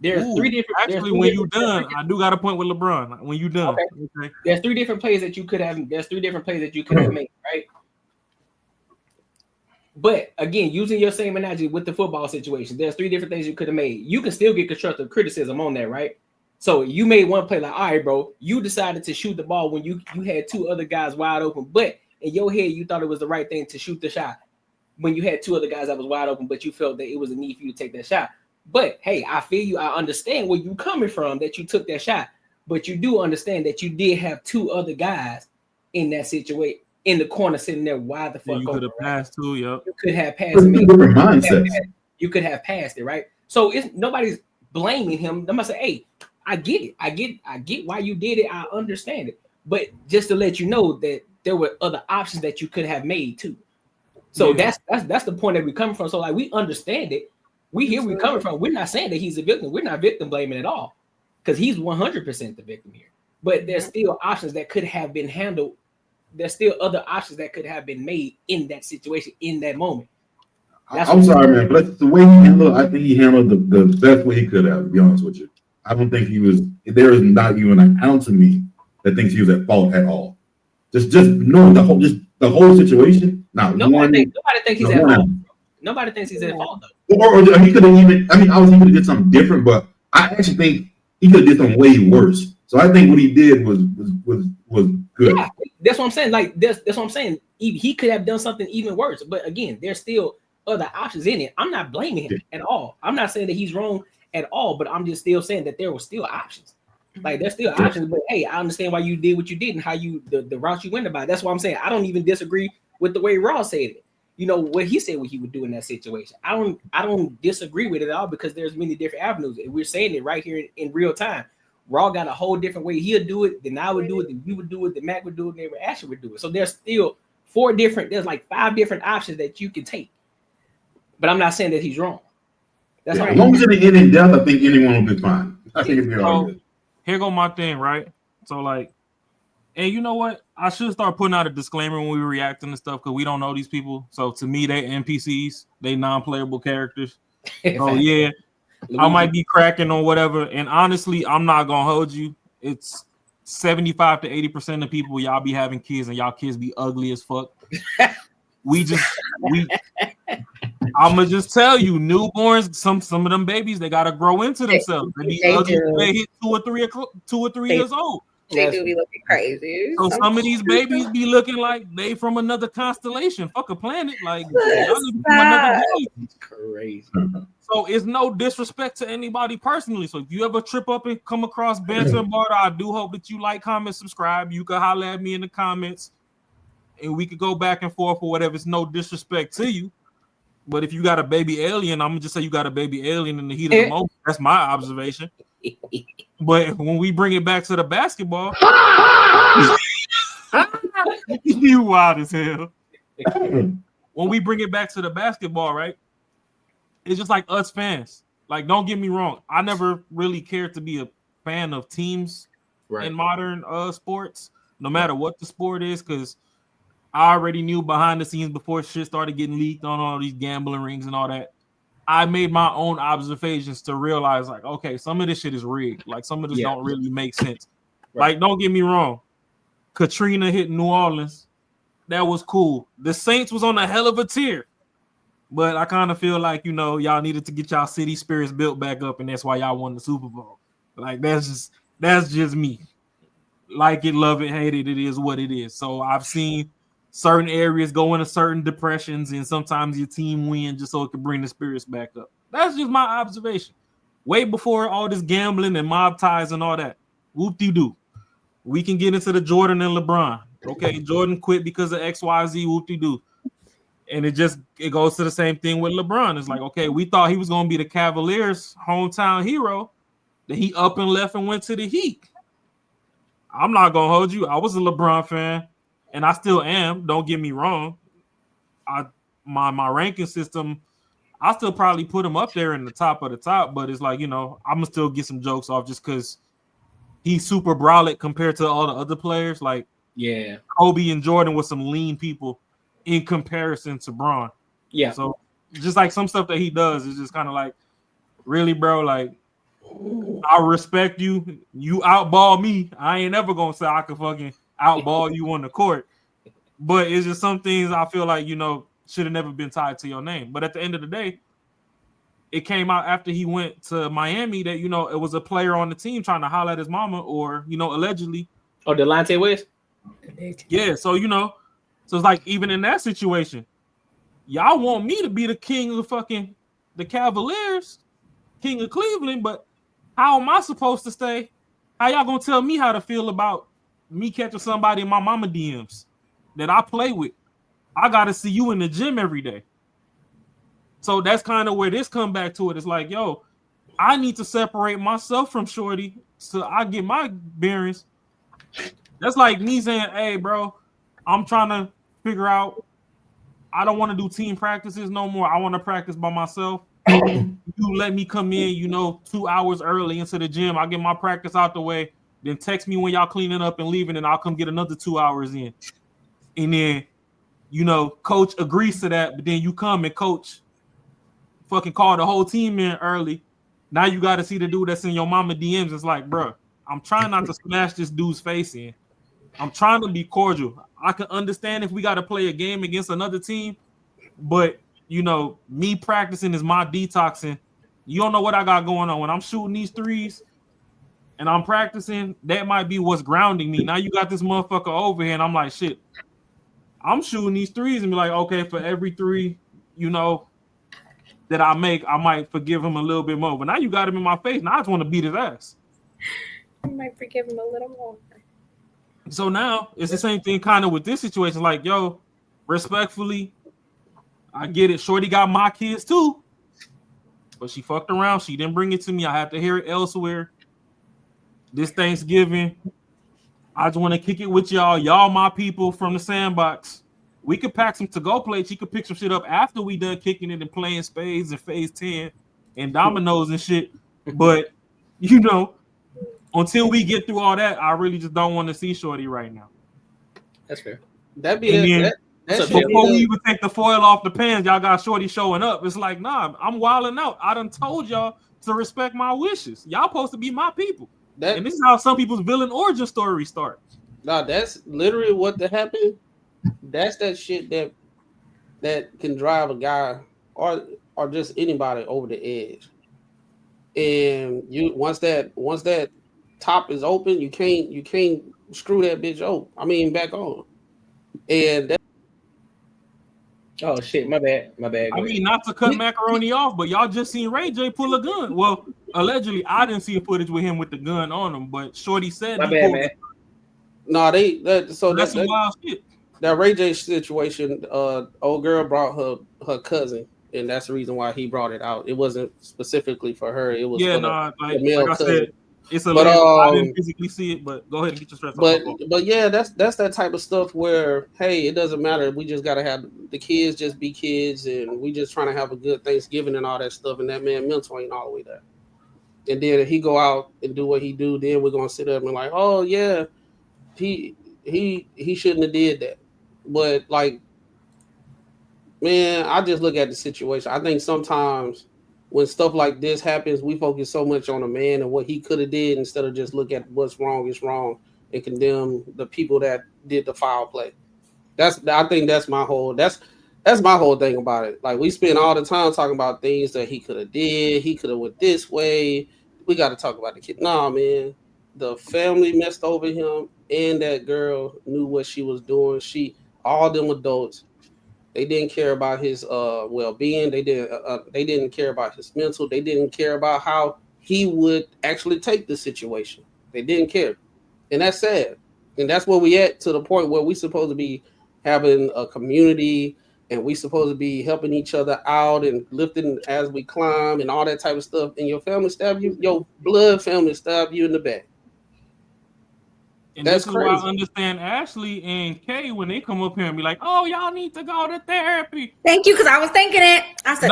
There's three different. Actually, when you done, I do got a point with LeBron. When you done, okay. There's three different plays that you could have. There's three different plays that you could have made, right? But again, using your same analogy with the football situation, there's three different things you could have made. You can still get constructive criticism on that, right? So you made one play like, all right, bro, you decided to shoot the ball when you had two other guys wide open, but in your head you thought it was the right thing to shoot the shot when you had two other guys that was wide open, but you felt that it was a need for you to take that shot. But hey, I feel you. I understand where you coming from that you took that shot, but you do understand that you did have two other guys in that situation in the corner sitting there. Why the fuck? You could have passed too, yo. You could have passed it. Different mindset. You could have passed it, right? So it's nobody's blaming him. I'm gonna say, hey, I get it. I get why you did it. I understand it. But just to let you know that there were other options that you could have made too. So that's the point that we're coming from. So like we understand it. We hear where we're coming from. We're not saying that he's a victim. We're not victim blaming at all, because he's 100% the victim here. But there's still options that could have been handled. There's still other options that could have been made in that situation, in that moment. I'm sorry, man, but the way he handled, I think he handled the best way he could have, to be honest with you. I don't think he was, there is not even an ounce of me that thinks he was at fault at all. Just knowing the whole situation. Nobody thinks he's at fault. Nobody thinks he's at fault though. Or he could have even, obviously he could have did something different, but I actually think he could have did something way worse. So I think what he did was good. Yeah, that's what I'm saying. Like that's what I'm saying. He could have done something even worse. But again, there's still other options in it. I'm not blaming him at all. I'm not saying that he's wrong at all, but I'm just still saying that there were still options. Like there's still options. But hey, I understand why you did what you did and how you the route you went about it. That's why I'm saying I don't even disagree with the way Ross said it. What he said, what he would do in that situation. I don't disagree with it at all, because there's many different avenues, and we're saying it right here in real time. Raw got a whole different way he'll do it, then I would do it, then you would do it, then Mac would do it, then Ashley would do it. So there's still there's like 5 different options that you can take. But I'm not saying that he's wrong. That's right. As long as it's in depth, I think anyone will be fine. I think it'll be all good. Here go my thing, right? So like, and you know what? I should start putting out a disclaimer when we reacting to stuff, because we don't know these people. So to me, they NPCs, they non-playable characters. So yeah, I might be cracking on whatever. And honestly, I'm not gonna hold you. It's 75 to 80% of people, y'all be having kids and y'all kids be ugly as fuck. I'ma just tell you, newborns, some of them babies, they gotta grow into themselves. They be ugly when they hit 2 or 3 years old. They do be looking crazy. So some of these babies be looking like they from another constellation. Fuck a planet. Like y'all need to from another day. It's crazy. So it's no disrespect to anybody personally. So if you ever trip up and come across Banter and Barter, I do hope that you like, comment, subscribe. You can holler at me in the comments and we could go back and forth or whatever. It's no disrespect to you. But if you got a baby alien, I'm gonna just say you got a baby alien in the heat of the moment. That's my observation. But when we bring it back to the basketball, you wild as hell. When we bring it back to the basketball, right? It's just like us fans. Like, don't get me wrong. I never really cared to be a fan of teams in modern sports, no matter what the sport is, because I already knew behind the scenes before shit started getting leaked on all these gambling rings and all that. I made my own observations to realize, like, okay, some of this shit is rigged. Like, some of this don't really make sense. Like, don't get me wrong. Katrina hit New Orleans. That was cool. The Saints was on a hell of a tier. But I kind of feel like, y'all needed to get y'all city spirits built back up, and that's why y'all won the Super Bowl. Like, that's just me. Like it, love it, hate it, it is what it is. So I've seen certain areas go into certain depressions, and sometimes your team win just so it can bring the spirits back up. That's just my observation. Way before all this gambling and mob ties and all that. Whoop-de-doo. We can get into the Jordan and LeBron. Okay, Jordan quit because of XYZ, whoop-de-doo. And it goes to the same thing with LeBron. It's like, okay, we thought he was going to be the Cavaliers' hometown hero. Then he up and left and went to the Heat. I'm not going to hold you. I was a LeBron fan, and I still am. Don't get me wrong. My ranking system, I still probably put him up there in the top of the top, but it's like, I'm going to still get some jokes off just because he's super brolic compared to all the other players. Like, yeah, Kobe and Jordan were some lean people in comparison to Bron. Yeah. So just like some stuff that he does is just kind of like, really, bro, like, I respect you. You outball me. I ain't ever going to say I could fucking outball you on the court. But it's just some things I feel like, should have never been tied to your name. But at the end of the day, it came out after he went to Miami that, it was a player on the team trying to holler at his mama or, allegedly. Oh, Delonte West? Yeah, so, so it's like even in that situation, y'all want me to be the king of the Cavaliers, king of Cleveland, but how am I supposed to stay? How y'all gonna tell me how to feel about me catching somebody in my mama DMs that I play with? I gotta see you in the gym every day. So that's kind of where this come back to it. It's like, yo, I need to separate myself from Shorty so I get my bearings. That's like me saying, hey, bro, I'm trying to figure out, I don't want to do team practices no more. I want to practice by myself. You let me come in, 2 hours early into the gym. I get my practice out the way. Then text me when y'all cleaning up and leaving, and I'll come get another 2 hours in. And then, coach agrees to that, but then you come and coach fucking call the whole team in early. Now you got to see the dude that's in your mama DMs. It's like, bro, I'm trying not to smash this dude's face in. I'm trying to be cordial. I can understand if we got to play a game against another team, but me practicing is my detoxing. You don't know what I got going on. When I'm shooting these threes and I'm practicing, that might be what's grounding me. Now you got this motherfucker over here, and I'm like, shit, I'm shooting these threes and be like, okay, for every three, that I make, I might forgive him a little bit more. But now you got him in my face. Now I just want to beat his ass. I might forgive him a little more. So now it's the same thing kind of with this situation. Like, yo, respectfully, I get it. Shorty got my kids too, but she fucked around. She didn't bring it to me. I have to hear it elsewhere. This Thanksgiving, I just want to kick it with y'all. Y'all my people from the sandbox. We could pack some to-go plates. You could pick some shit up after we done kicking it and playing spades and phase 10 and dominoes and shit. But, until we get through all that, I really just don't want to see Shorty right now. That's fair. Before we even take the foil off the pans, y'all got Shorty showing up. It's like, nah, I'm wilding out. I done told y'all to respect my wishes. Y'all supposed to be my people. And this is how some people's villain origin stories start. Nah, that's literally what happened. That's that shit that can drive a guy or just anybody over the edge. And you once that top is open, you can't screw that bitch back on. And that, oh shit, my bad. I mean, not to cut macaroni off, but y'all just seen Ray J pull a gun. Well, allegedly, I didn't see a footage with him with the gun on him, but Shorty said my bad, man. No, that's some wild shit. That Ray J situation, old girl brought her cousin, and that's the reason why he brought it out. It wasn't specifically for her. It was for the male cousin. Said, it's a I didn't physically see it, but go ahead and get your stress off. But yeah, that's that type of stuff where, hey, it doesn't matter. We just gotta have the kids just be kids, and we just trying to have a good Thanksgiving and all that stuff. And that man mental ain't all the way there. And then if he go out and do what he do, then we're gonna sit up and like, oh yeah, he shouldn't have did that. But like, man, I just look at the situation. I think sometimes when stuff like this happens, we focus so much on a man and what he could have did instead of just look at what's wrong is wrong and condemn the people that did the foul play. I think that's my whole thing about it. Like, we spend all the time talking about things that he could have did. He could have went this way. We got to talk about the kid. Nah, man, the family messed over him, and that girl knew what she was doing. All them adults They didn't care about his well-being. They didn't care about his mental. They didn't care about how he would actually take the situation. They didn't care, and that's sad. And that's where we at, to the point where we supposed to be having a community, and we supposed to be helping each other out and lifting as we climb and all that type of stuff. And your family stab you, your blood family stab you in the back. And That's this is crazy. why I understand Ashley and Kay when they come up here and be like, "Oh, y'all need to go to therapy." Thank you, because I was thinking it. I said,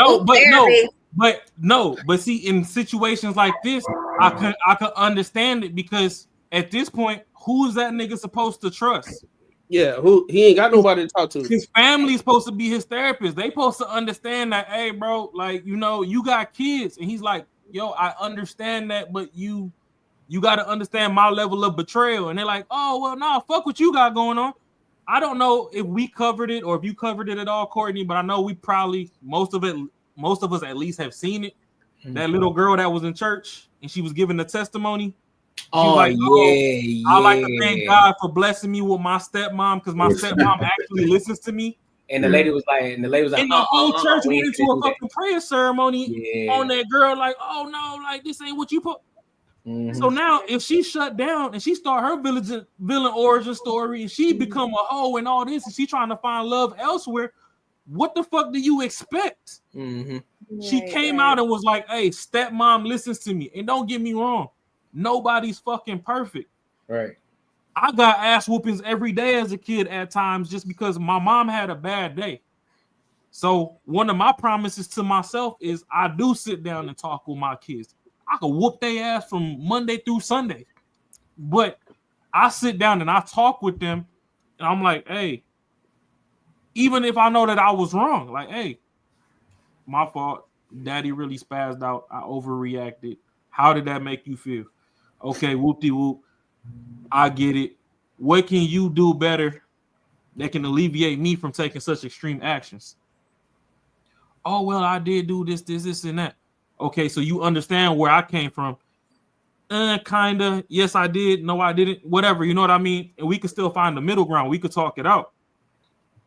but see, in situations like this, I could understand it, because at this point, who is that nigga supposed to trust? Yeah, he ain't got nobody to talk to. His family's supposed to be his therapist. They supposed to understand that, hey, bro, like, you know, you got kids, and he's like, yo, I understand that, but you got to understand my level of betrayal. And they're like, oh, well, nah, fuck what you got going on. I don't know if we covered it or if you covered it at all, Courtney, but I know we probably, most of us at least have seen it. Mm-hmm. That little girl that was in church and she was giving the testimony. Oh, like, yeah. I like to thank God for blessing me with my stepmom, because my stepmom actually listens to me. And the lady was like, and the whole church went into a fucking prayer ceremony on that girl, like, oh no, like this ain't what you put. Mm-hmm. So now, if she shut down and she start her villain origin story, and she become a hoe and all this, and she trying to find love elsewhere, what the fuck do you expect? Mm-hmm. She came out and was like, "Hey, stepmom listens to me." And don't get me wrong, nobody's fucking perfect. Right. I got ass whoopings every day as a kid at times, just because my mom had a bad day. So one of my promises to myself is I do sit down and talk with my kids. I could whoop their ass from Monday through Sunday, but I sit down and I talk with them, and I'm like, hey, even if I know that I was wrong, like, hey, my fault. Daddy really spazzed out. I overreacted. How did that make you feel? Okay, whoop-de-whoop. I get it. What can you do better that can alleviate me from taking such extreme actions? Oh, well, I did do this, and that. Okay, so you understand where I came from. Kinda. Yes, I did. No, I didn't. Whatever, you know what I mean? And we could still find the middle ground. We could talk it out.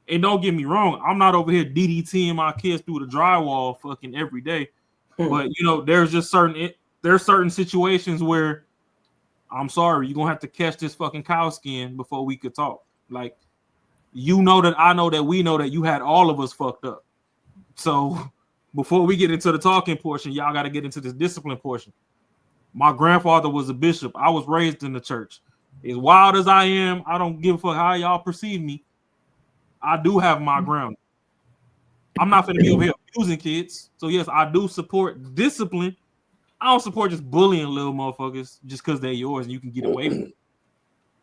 And don't get me wrong, I'm not over here DDTing my kids through the drywall fucking every day. But, you know, there's certain situations where I'm sorry, you're going to have to catch this fucking cow skin before we could talk. Like, you know that I know that we know that you had all of us fucked up. So before we get into the talking portion, y'all got to get into this discipline portion. My grandfather was a bishop. I was raised in the church. As wild as I am, I don't give a fuck how y'all perceive me. I do have my ground. I'm not going to be over here abusing kids. So yes, I do support discipline. I don't support just bullying little motherfuckers just because they're yours and you can get away with it.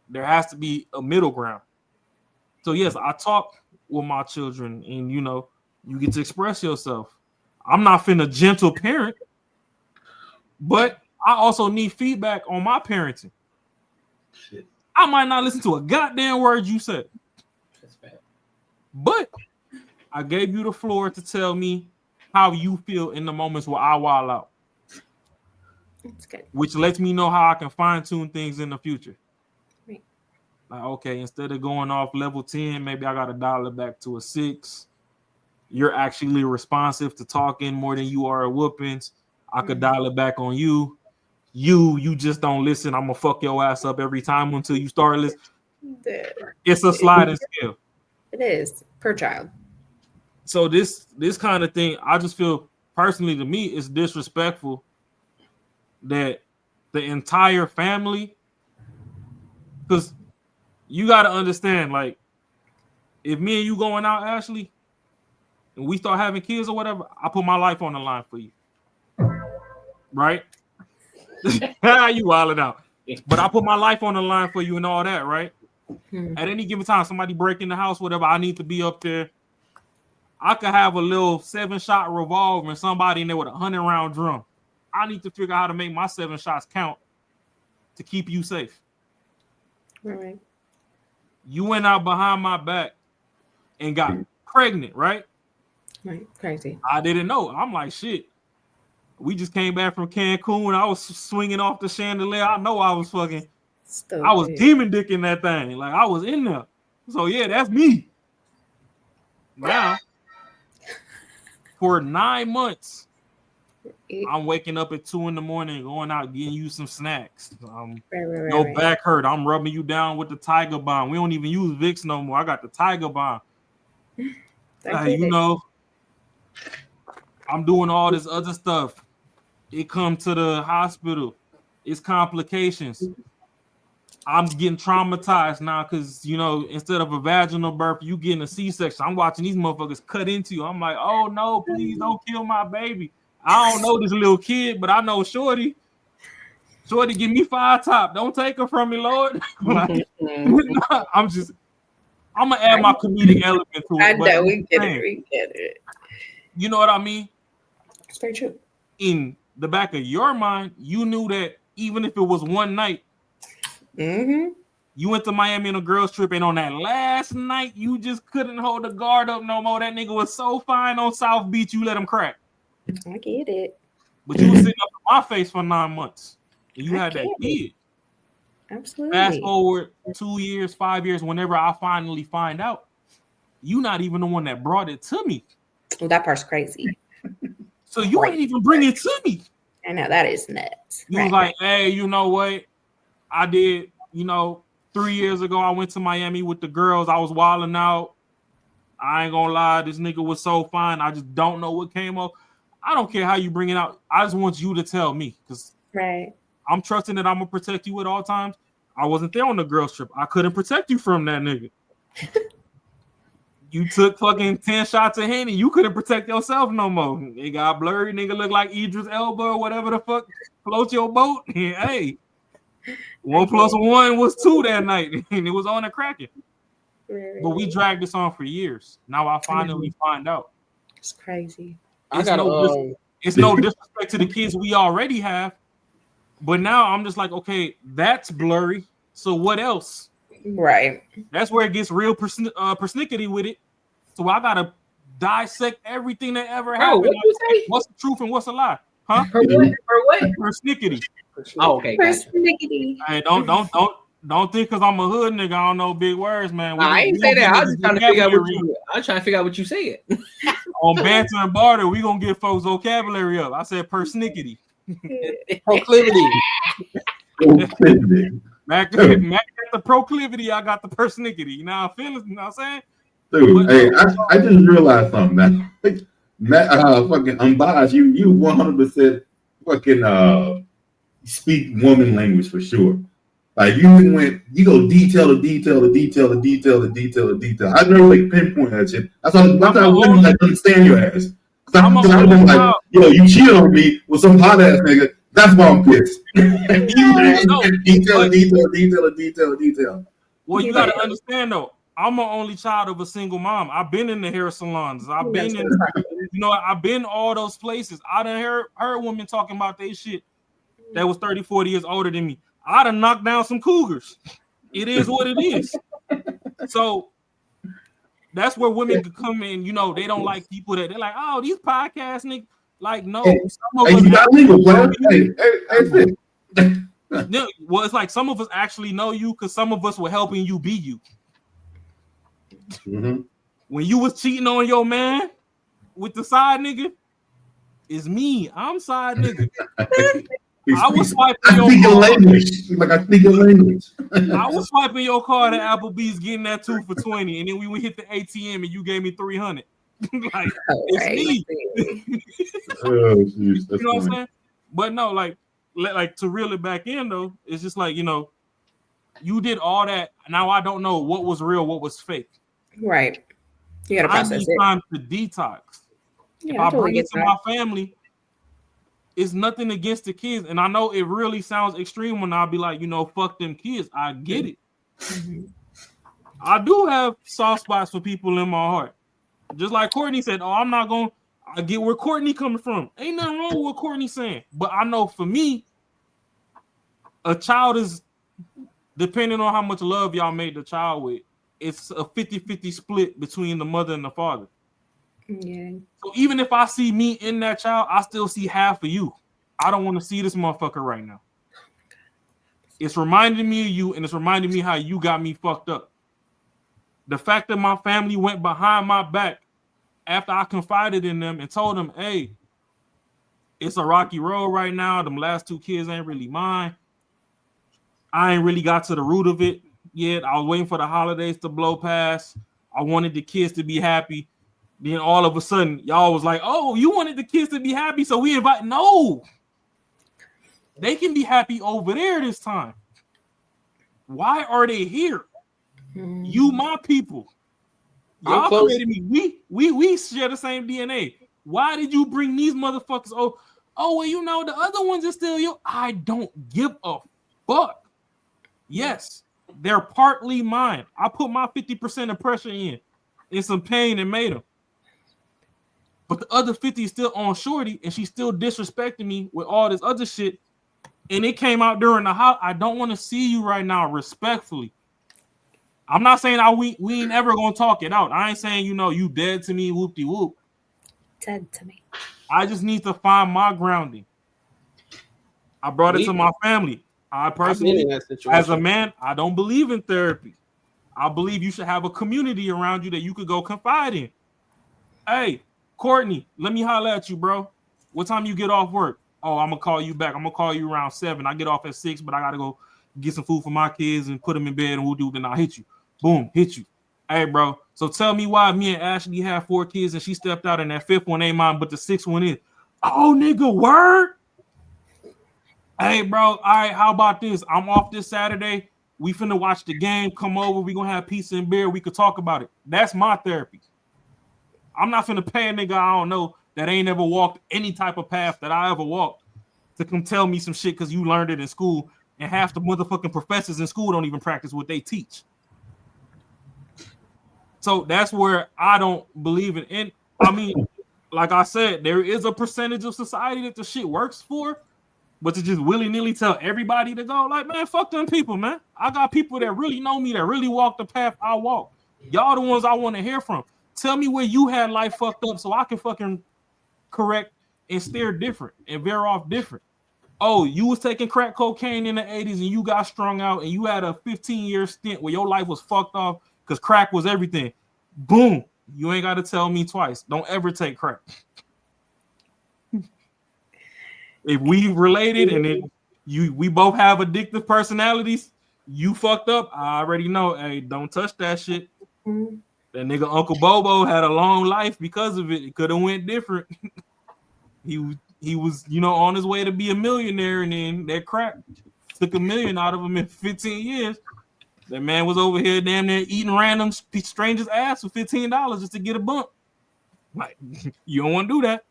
There has to be a middle ground. So yes, I talk with my children, and you know, you get to express yourself. I'm not finna gentle parent, but I also need feedback on my parenting. Shit. I might not listen to a goddamn word you said. That's bad. But I gave you the floor to tell me how you feel in the moments where I wild out. That's good. Which lets me know how I can fine-tune things in the future. Right. Like, okay, instead of going off level 10, maybe I got to dial it back to a 6. You're actually responsive to talking more than you are at whoopings. I could dial it back on you. You just don't listen. I'm going to fuck your ass up every time until you start listening. It's a sliding scale. It is, per child. So this kind of thing, I just feel personally, to me, it's disrespectful that the entire family, because you got to understand, like, if me and you going out, Ashley, and we start having kids or whatever, I put my life on the line for you. Right? You wilding out. But I put my life on the line for you and all that, right? At any given time, somebody break in the house, whatever, I need to be up there. I could have a little 7-shot revolver and somebody in there with a 100-round drum. I need to figure out how to make my 7 shots count to keep you safe. Right. You went out behind my back and got pregnant, right? Right. Crazy. I didn't know. I'm like, shit. We just came back from Cancun. I was swinging off the chandelier. I know I was fucking. I was demon dicking that thing. Like, I was in there. So yeah, that's me. Now, for 9 months, I'm waking up at 2 a.m, going out getting you some snacks. Your back hurt. I'm rubbing you down with the Tiger Balm. We don't even use Vicks no more. I got the Tiger Balm. You know, I'm doing all this other stuff. It come to the hospital. It's complications. I'm getting traumatized now because, you know, instead of a vaginal birth, you getting a C-section. I'm watching these motherfuckers cut into you. I'm like, oh no, please don't kill my baby. I don't know this little kid, but I know Shorty. Shorty, give me 5 top. Don't take her from me, Lord. Like, I'm gonna add my comedic element to it. I know, we get it. You know what I mean? It's very true. In the back of your mind, you knew that even if it was one night, you went to Miami on a girls trip, and on that last night, you just couldn't hold the guard up no more. That nigga was so fine on South Beach, you let him crack. I get it. But you was sitting up in my face for 9 months, and you had that kid. Absolutely. Fast forward 2 years, 5 years, whenever I finally find out, you not even the one that brought it to me. Well, that part's crazy. So you ain't even bring it to me. I know, that is nuts. You was like, hey, you know what? I did, you know, 3 years ago, I went to Miami with the girls. I was wilding out. I ain't gonna lie, this nigga was so fine. I just don't know what came up. I don't care how you bring it out. I just want you to tell me, because I'm trusting that I'm gonna protect you at all times. I wasn't there on the girls trip. I couldn't protect you from that nigga. You took fucking 10 shots of Henny. You couldn't protect yourself no more. It got blurry. Nigga look like Idris Elba or whatever the fuck float your boat. Hey, 1 + 1 was 2 that night, and it was on the cracking. But we dragged this on for years. Now I finally find out. It's crazy. It's no disrespect to the kids we already have, but now I'm just like, okay, that's blurry. So what else? Right. That's where it gets real persnickety with it. So I gotta dissect everything that ever happened. What you say? What's the truth and what's a lie? Huh? For what? Persnickety. Oh, okay. Persnickety. Hey, don't think because I'm a hood nigga, I don't know big words, man. I ain't say that. I was just trying to figure out I'm trying to figure out what you said. On banter and barter, we gonna get folks' vocabulary up. I said persnickety. Proclivity. Mac got the proclivity, I got the persnickety. You know how I feel it, you know what I'm saying? Dude, hey, I just realized something, man. Fucking unbiased, you 100% fucking speak woman language for sure. Like you go detail to detail to detail to detail to detail to detail. I never like pinpoint that shit. That's why I wouldn't like understand your ass. I'm like, yo, you cheated on me with some hot ass nigga. That's why I'm pissed. Detail. Well, you gotta understand though. I'm an only child of a single mom. I've been in the hair salons. I've been in, I've been all those places. I done heard women talking about they shit that was 30, 40 years older than me. I done knocked down some cougars. It is what it is. So that's where women could come in. You know, they don't like people that they're like, oh, these podcast niggas. Like, no. Some of us well, it's like some of us actually know you because some of us were helping you be you. Mm-hmm. When you was cheating on your man with the side nigga, it's me. I'm side nigga. I was swiping your language. Like I speak your language. I was swiping your card at Applebee's, getting that 2 for $20, and then we would hit the ATM and you gave me $300. Like it's me. You know what I'm saying? But no, like to reel it back in though, it's just like, you did all that. Now I don't know what was real, what was fake. Right. You gotta process it. Time to detox. Yeah, if I bring it to my family, it's nothing against the kids. And I know it really sounds extreme when I'll be like, fuck them kids. I get it. Mm-hmm. I do have soft spots for people in my heart. Just like Courtney said, I get where Courtney coming from. Ain't nothing wrong with what Courtney's saying. But I know for me, a child is, depending on how much love y'all made the child with, it's a 50-50 split between the mother and the father. Yeah. So even if I see me in that child, I still see half of you. I don't want to see this motherfucker right now. It's reminding me of you, and it's reminding me how you got me fucked up. The fact that my family went behind my back after I confided in them and told them, hey, it's a rocky road right now. Them last 2 kids ain't really mine. I ain't really got to the root of it yet. I was waiting for the holidays to blow past. I wanted the kids to be happy. Then all of a sudden, y'all was like, oh, you wanted the kids to be happy, so we invite. No. They can be happy over there this time. Why are they here? You my people. Y'all created me. We share the same DNA. Why did you bring these motherfuckers? Oh, well, you know, the other ones are still you. I don't give a fuck. Yes, they're partly mine. I put my 50% of pressure in some pain and made them. But the other 50 is still on Shorty, and she's still disrespecting me with all this other shit. And it came out during the house. I don't want to see you right now, respectfully. I'm not saying we ain't ever gonna talk it out. I ain't saying, you know, you dead to me, whoop de whoop. Dead to me. I just need to find my grounding. I brought it to my family. I personally, as a man, I don't believe in therapy. I believe you should have a community around you that you could go confide in. Hey, Courtney, let me holler at you, bro. What time you get off work? Oh, I'm gonna call you back. I'm gonna call you around 7. I get off at 6, but I gotta go get some food for my kids and put them in bed, and we'll do. Then I'll hit you. Boom, hit you. Hey, bro. So tell me why me and Ashley have 4 kids and she stepped out and that 5th one ain't mine, but the 6th one is. Oh, nigga, word. Hey, bro. All right, how about this? I'm off this Saturday. We finna watch the game. Come over. We gonna have pizza and beer. We could talk about it. That's my therapy. I'm not finna pay a nigga I don't know that ain't ever walked any type of path that I ever walked to come tell me some shit because you learned it in school, and half the motherfucking professors in school don't even practice what they teach. So that's where I don't believe in. And I mean, like I said, there is a percentage of society that the shit works for, but to just willy-nilly tell everybody to go, like, man, fuck them people, man. I got people that really know me, that really walk the path I walk. Y'all the ones I want to hear from. Tell me where you had life fucked up so I can fucking correct and steer different and veer off different. Oh, you was taking crack cocaine in the 80s and you got strung out and you had a 15-year stint where your life was fucked off because crack was everything. Boom. You ain't got to tell me twice. Don't ever take crack. If we related and we both have addictive personalities, you fucked up. I already know. Hey, don't touch that shit. That nigga Uncle Bobo had a long life because of it. It could have went different. He was, you know, on his way to be a millionaire, and then that crack took $1 million out of him in 15 years. That man was over here damn near eating random strangers' ass for $15 just to get a bump. Like, you don't want to do that.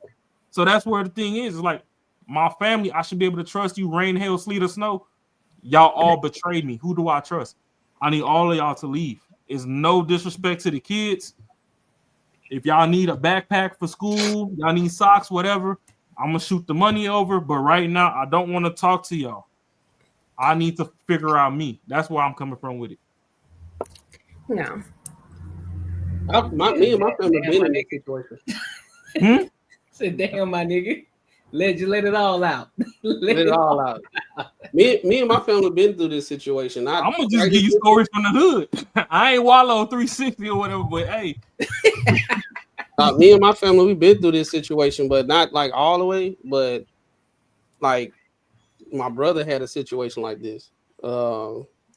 So that's where the thing is. It's like, my family, I should be able to trust you, rain, hail, sleet, or snow. Y'all all betrayed me. Who do I trust? I need all of y'all to leave. It's no disrespect to the kids. If y'all need a backpack for school, y'all need socks, whatever, I'm going to shoot the money over. But right now, I don't want to talk to y'all. I need to figure out me. That's where I'm coming from with it. No. Me and my family been in that situation. Said, damn, my nigga. Let it all out. Let it all out. Me and my family been through this situation. I'm gonna just give you stories from the hood. I ain't wallow 360 or whatever, but hey. Me and my family, we've been through this situation, but not like all the way. But like my brother had a situation like this.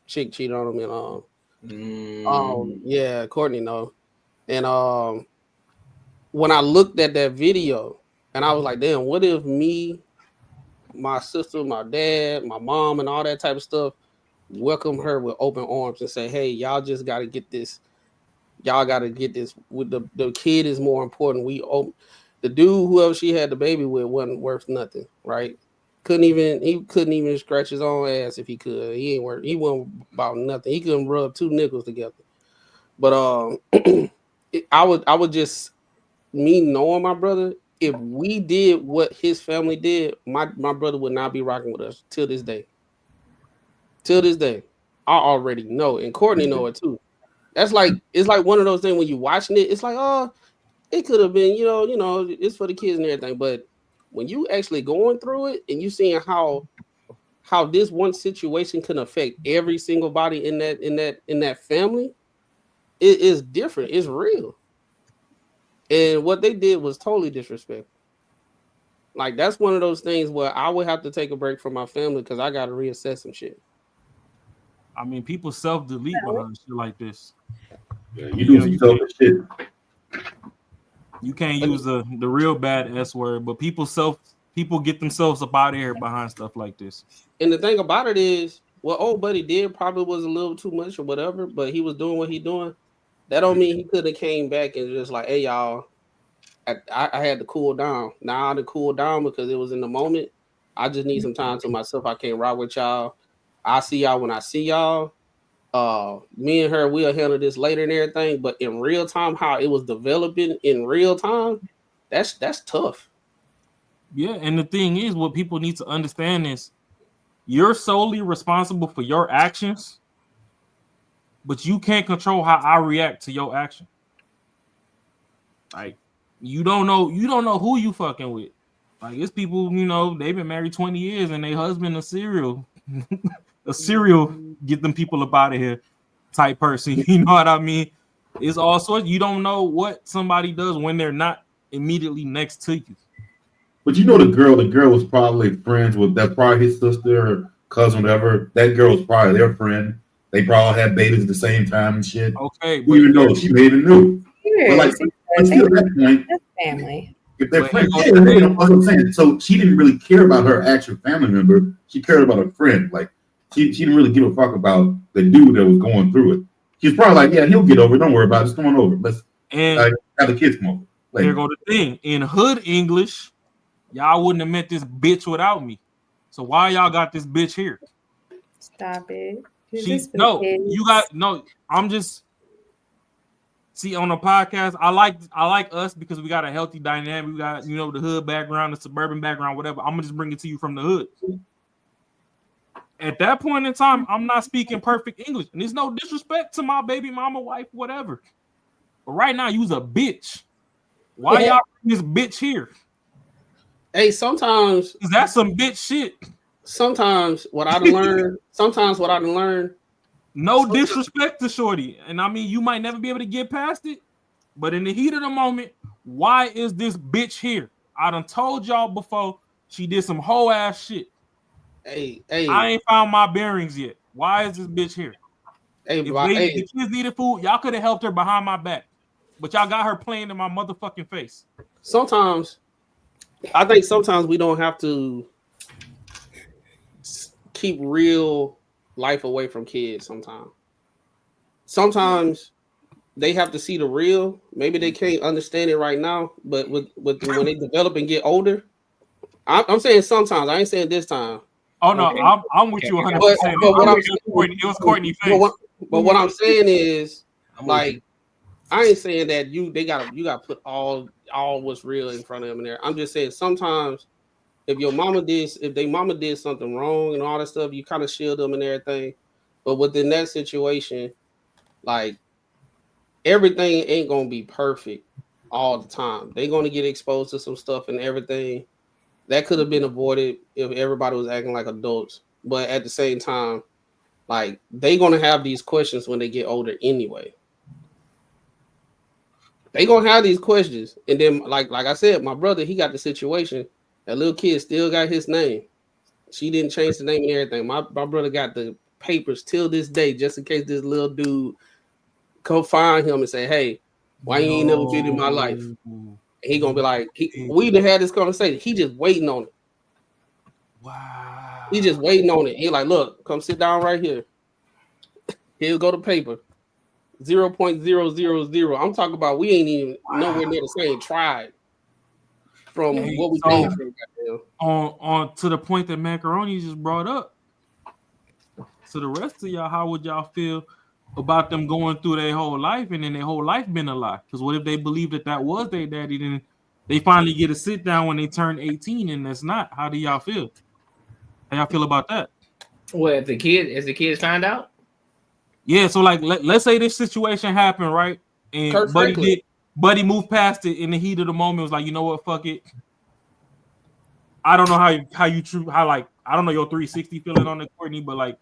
Chick cheated on him, and yeah, Courtney know. And when I looked at that video, and I was like, damn, what if me, my sister, my dad, my mom, and all that type of stuff welcome her with open arms and say, hey, y'all just got to get this. Y'all got to get this. With the kid is more important. The dude, whoever she had the baby with, wasn't worth nothing, right? Couldn't even scratch his own ass if he could. He wasn't about nothing. He couldn't rub 2 nickels together. But I would just, me knowing my brother, if we did what his family did, my brother would not be rocking with us till this day. Till this day. I already know. And Courtney know it too. It's like one of those things when you watching it, it's like, oh, it could have been, you know, it's for the kids and everything. But when you actually going through it and you seeing how this one situation can affect every single body in that family, it is different. It's real. And what they did was totally disrespectful. Like, that's one of those things where I would have to take a break from my family because I got to reassess some shit. I mean, people self-delete behind shit like this. Yeah, you do some selfish shit. You can't use the real bad S word, but people get themselves up out of here behind stuff like this. And the thing about it is, what old buddy did probably was a little too much or whatever, but he was doing what he doing. That don't mean he could have came back and just like, hey y'all, I had to cool down. Now I had to cool down because it was in the moment. I just need some time to myself. I can't rock with y'all. I see y'all when I see y'all. Me and her will handle this later and everything. But in real time, how it was developing in real time, that's tough. Yeah, and the thing is, what people need to understand is you're solely responsible for your actions, but you can't control how I react to your action. Like, you don't know who you fucking with. Like, it's people, they've been married 20 years and their husband a serial get them people up out of here type person. You know what I mean? It's all sorts. You don't know what somebody does when they're not immediately next to you. But the girl was probably friends with, that's probably his sister or cousin, whatever. That girl was probably their friend. They probably had babies at the same time and shit. Okay, but even though she may even knew. But like, until that point, family. If they're friends, that's what I'm saying. So she didn't really care about her actual family member. She cared about her friend. Like, she didn't really give a fuck about the dude that was going through it. She's probably like, yeah, he'll get over it. Don't worry about it. It's going over. Let's have the kids come over. Like, there go the thing. In hood English, y'all wouldn't have met this bitch without me. So why y'all got this bitch here? Stop it. I'm just see on the podcast. I like us because we got a healthy dynamic. We got the hood background, the suburban background, whatever. I'm gonna just bring it to you from the hood. At that point in time, I'm not speaking perfect English, and there's no disrespect to my baby mama, wife, whatever. But right now, you's a bitch. Why y'all bring this bitch here? Hey, sometimes that's some bitch shit. Sometimes what I learned. No disrespect to Shorty, and I mean you might never be able to get past it, but in the heat of the moment, why is this bitch here? I done told y'all before she did some whole ass shit. Hey, I ain't found my bearings yet. Why is this bitch here? If the kids needed food, y'all could have helped her behind my back, but y'all got her playing in my motherfucking face. Sometimes, I think we don't have to keep real life away from kids. Sometimes they have to see the real. Maybe they can't understand it right now, but with when they develop and get older, I'm saying sometimes. I ain't saying this time. Oh no, okay. I'm with you 100%. It was Courtney face. But what I'm saying is, like, I ain't saying that you gotta put all what's real in front of them in there. I'm just saying sometimes if their mama did something wrong and all that stuff, you kind of shield them and everything. But within that situation, like, everything ain't gonna be perfect all the time. They're gonna get exposed to some stuff and everything that could have been avoided if everybody was acting like adults. But at the same time, like, they're gonna have these questions when they get older anyway. They gonna have these questions, and then like I said, my brother, he got the situation. That little kid still got his name. She didn't change the name and everything. My brother got the papers till this day, just in case this little dude come find him and say, "Hey, why you ain't never been in my life?" And he gonna be like, "We done had this conversation. He just waiting on it. Wow. He just waiting on it. He like, look, come sit down right here. Here'll go the paper. 0.000. I'm talking about we ain't even nowhere near the same tribe from what we came from. On to the point that Macaroni just brought up. To the rest of y'all, how would y'all feel about them going through their whole life and then their whole life been a lie? Because what if they believe that was their daddy, then they finally get a sit down when they turn 18 and that's not? How do y'all feel? How y'all feel about that? Well, as the kids find out? Yeah, so like let's say this situation happened, right? And Buddy moved past it in the heat of the moment. Was like, you know what, fuck it. I don't know how I don't know your 360 feeling on it, Courtney, but like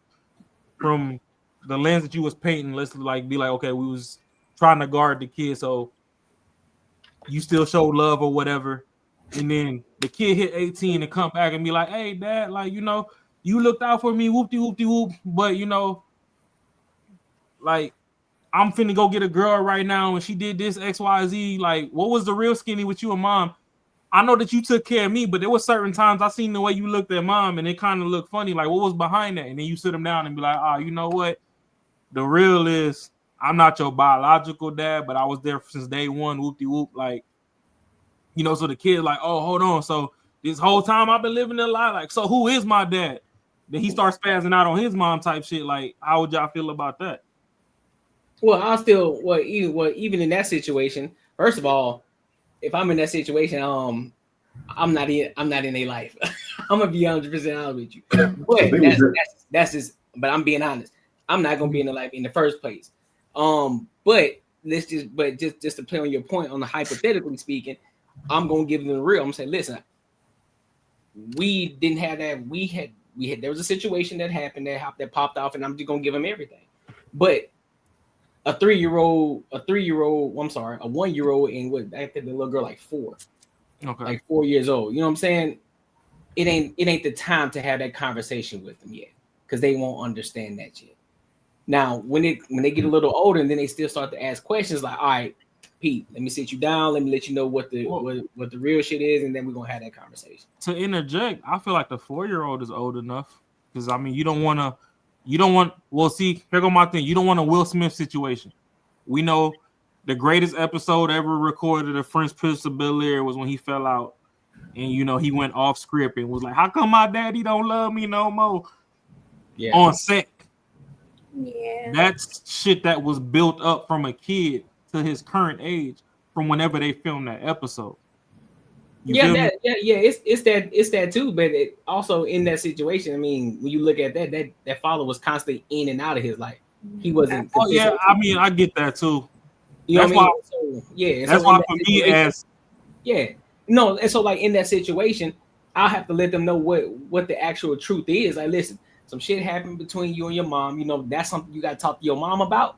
from the lens that you was painting, let's like be like, okay, we was trying to guard the kid, so you still show love or whatever, and then the kid hit 18 and come back and be like, hey, dad, like, you know, you looked out for me, whoop-de-whoop-de-whoop, but, you know, like, I'm finna go get a girl right now and she did this XYZ. Like, what was the real skinny with you and mom? I know that you took care of me, but there were certain times I seen the way you looked at mom and it kind of looked funny. Like, what was behind that? And then you sit them down and be like, you know what? The real is I'm not your biological dad, but I was there since day one, whoop-de-whoop. Like, you know, so the kid like, oh, hold on. So this whole time I've been living a lie. Like, so who is my dad? Then he starts spazzing out on his mom type shit. Like, how would y'all feel about that? Well, even in that situation, first of all, if I'm in that situation, I'm not in their life. I'm gonna be 100% honest with you. But that's just. But I'm being honest. I'm not gonna be in the life in the first place. But just to play on your point on the hypothetically speaking, I'm gonna give them the real. I'm gonna say, listen, we didn't have that. We had. There was a situation that happened that popped off, and I'm just gonna give them everything. But a 1-year-old, and I think the little girl like 4. Okay. Like 4 years old. You know what I'm saying? It ain't the time to have that conversation with them yet, because they won't understand that yet. Now, when they get a little older, and then they still start to ask questions like, all right, Pete, let me sit you down, let me let you know what the real shit is, and then we're gonna have that conversation. To interject, I feel like the 4-year-old is old enough, because I mean, here go my thing. You don't want a Will Smith situation. We know the greatest episode ever recorded of Fresh Prince of Bel-Air was when he fell out, and you know he went off script and was like, "How come my daddy don't love me no more?" Yeah, on set. Yeah, that's shit that was built up from a kid to his current age from whenever they filmed that episode. It's that too. But it also in that situation, I mean, when you look at that father was constantly in and out of his life. He wasn't. Oh yeah, I mean, I get that too. You know what I mean? That's why for me as and so like in that situation, I'll have to let them know what the actual truth is. Like, listen, some shit happened between you and your mom. You know, that's something you got to talk to your mom about.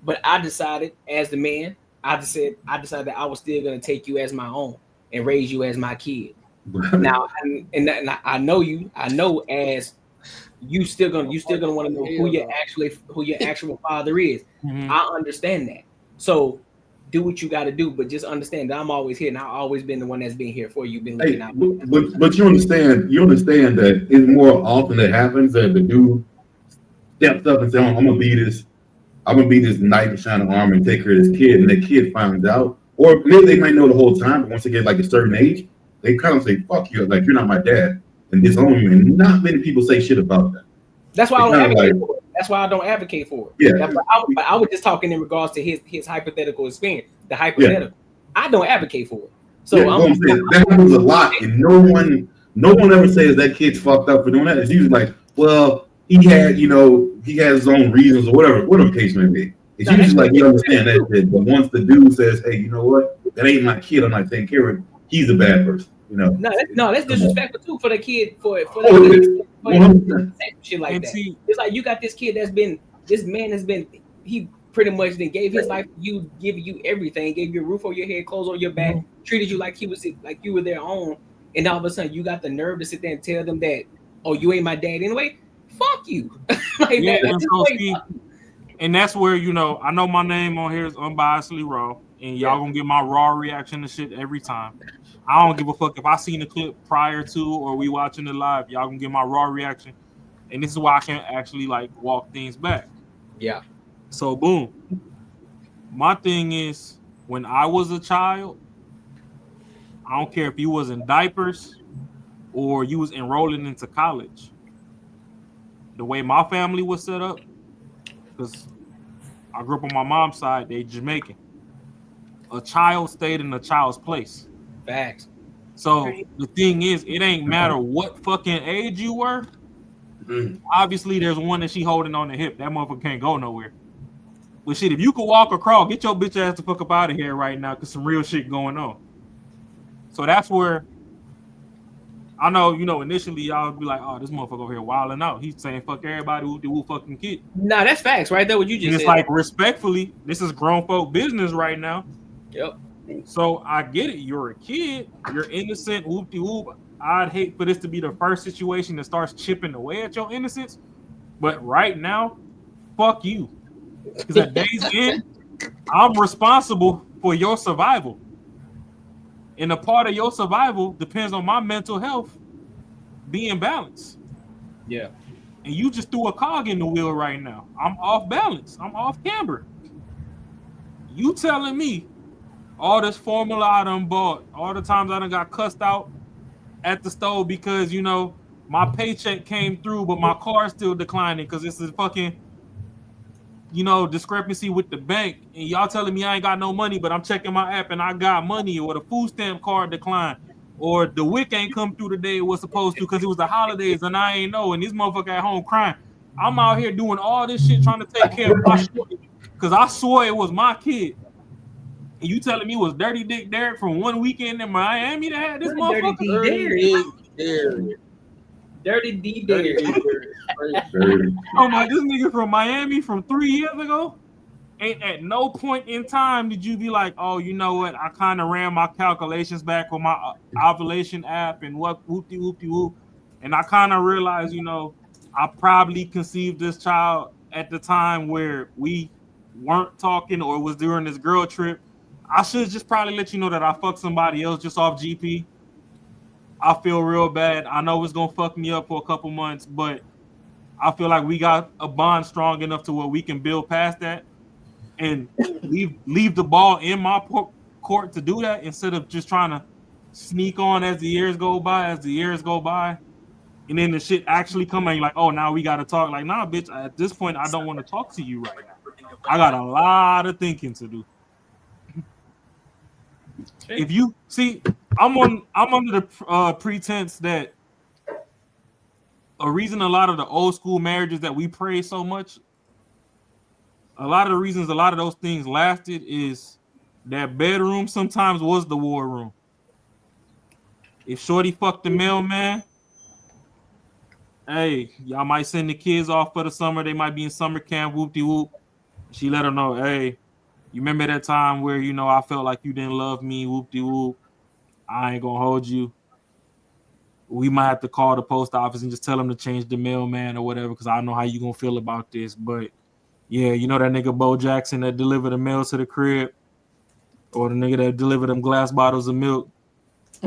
But I decided as the man, I decided that I was still gonna take you as my own and raise you as my kid. Now, and I know you. I know as you still gonna want to know who your actual father is. Mm-hmm. I understand that. So do what you got to do, but just understand that I'm always here, and I've always been the one that's been here for you. Been looking out. But you understand that it's more often that happens that the dude steps up and says, "I'm gonna be this knight in shining armor and take care of this kid," and that kid finds out, or maybe they might know the whole time, but once they get like a certain age, they kind of say, "Fuck you," like you're not my dad, and disown you. And not many people say shit about that. That's why I don't advocate for it. That's why I don't advocate for it. Yeah. But I was just talking in regards to his hypothetical experience. The hypothetical. Yeah. I don't advocate for it. So that happens a lot, and no one ever says that kid's fucked up for doing that. It's usually like, well, he had his own reasons or whatever the case may be. It's usually like you understand that, but once the dude says, "Hey, you know what? That ain't my kid. I'm not taking care of him," he's a bad person. You know. No, that's disrespectful too for the kid for shit like that. It's like you got this kid he pretty much then gave his life to you, give you everything, gave you a roof over your head, clothes on your back, treated you like you were their own, and all of a sudden you got the nerve to sit there and tell them that, "Oh, you ain't my dad anyway." Fuck you. And that's where, you know, I know my name on here is Unbiasedly Raw, and y'all gonna get my raw reaction to shit every time. I don't give a fuck if I seen the clip prior to or we watching it live. Y'all gonna get my raw reaction, and this is why I can't actually like walk things back. Yeah. So boom. My thing is, when I was a child, I don't care if you was in diapers or you was enrolling into college. The way my family was set up, because I grew up on my mom's side, they Jamaican. A child stayed in a child's place. Facts. So the thing is, it ain't matter what fucking age you were. Mm-hmm. Obviously, there's one that she holding on the hip. That motherfucker can't go nowhere. But shit, if you could walk or crawl, get your bitch ass the fuck up out of here right now, because some real shit going on. So that's where I know, you know, initially y'all be like, "Oh, this motherfucker over here wilding out. He's saying fuck everybody who fucking kid." Nah, that's facts right there. What you just said. It's like, respectfully, this is grown folk business right now. Yep. So I get it. You're a kid. You're innocent. Whoop-de-whoop. I'd hate for this to be the first situation that starts chipping away at your innocence. But right now, fuck you. Because at day's end, I'm responsible for your survival. And a part of your survival depends on my mental health being balanced. Yeah. And you just threw a cog in the wheel right now. I'm off balance. I'm off camber. You telling me all this formula I done bought, all the times I done got cussed out at the stove because, you know, my paycheck came through, but my car's still declining because it's a fucking, you know, discrepancy with the bank. And y'all telling me I ain't got no money, but I'm checking my app and I got money, or the food stamp card declined, or the WIC ain't come through the day it was supposed to because it was the holidays and I ain't know. And this motherfucker at home crying. I'm out here doing all this shit trying to take care of my shit because I swore it was my kid. And you telling me it was Dirty Dick Derek from one weekend in Miami that had this motherfucker? Dirty D Derek. Oh my, this nigga from Miami from 3 years ago. And at no point in time did you be like, oh, you know what? I kind of ran my calculations back on my ovulation app and whoop-de-whoop-de-whoop. And I kind of realized, you know, I probably conceived this child at the time where we weren't talking or it was during this girl trip. I should just probably let you know that I fucked somebody else just off GP. I feel real bad. I know it's going to fuck me up for a couple months, but I feel like we got a bond strong enough to where we can build past that and leave the ball in my court to do that instead of just trying to sneak on as the years go by, and then the shit actually come and you're like, oh, now we got to talk. Like, nah, bitch, at this point, I don't want to talk to you right now. I got a lot of thinking to do. If you see, I'm under the pretense that a reason a lot of the old school marriages that we praise so much, a lot of the reasons a lot of those things lasted is that bedroom sometimes was the war room. If Shorty fucked the mailman, hey, y'all might send the kids off for the summer. They might be in summer camp, whoop-de-whoop. She let her know, hey, you remember that time where, you know, I felt like you didn't love me, whoop-de-whoop. I ain't gonna hold you. We might have to call the post office and just tell them to change the mailman or whatever, because I know how you gonna feel about this. But yeah, you know that nigga Bo Jackson that delivered the mail to the crib, or the nigga that delivered them glass bottles of milk.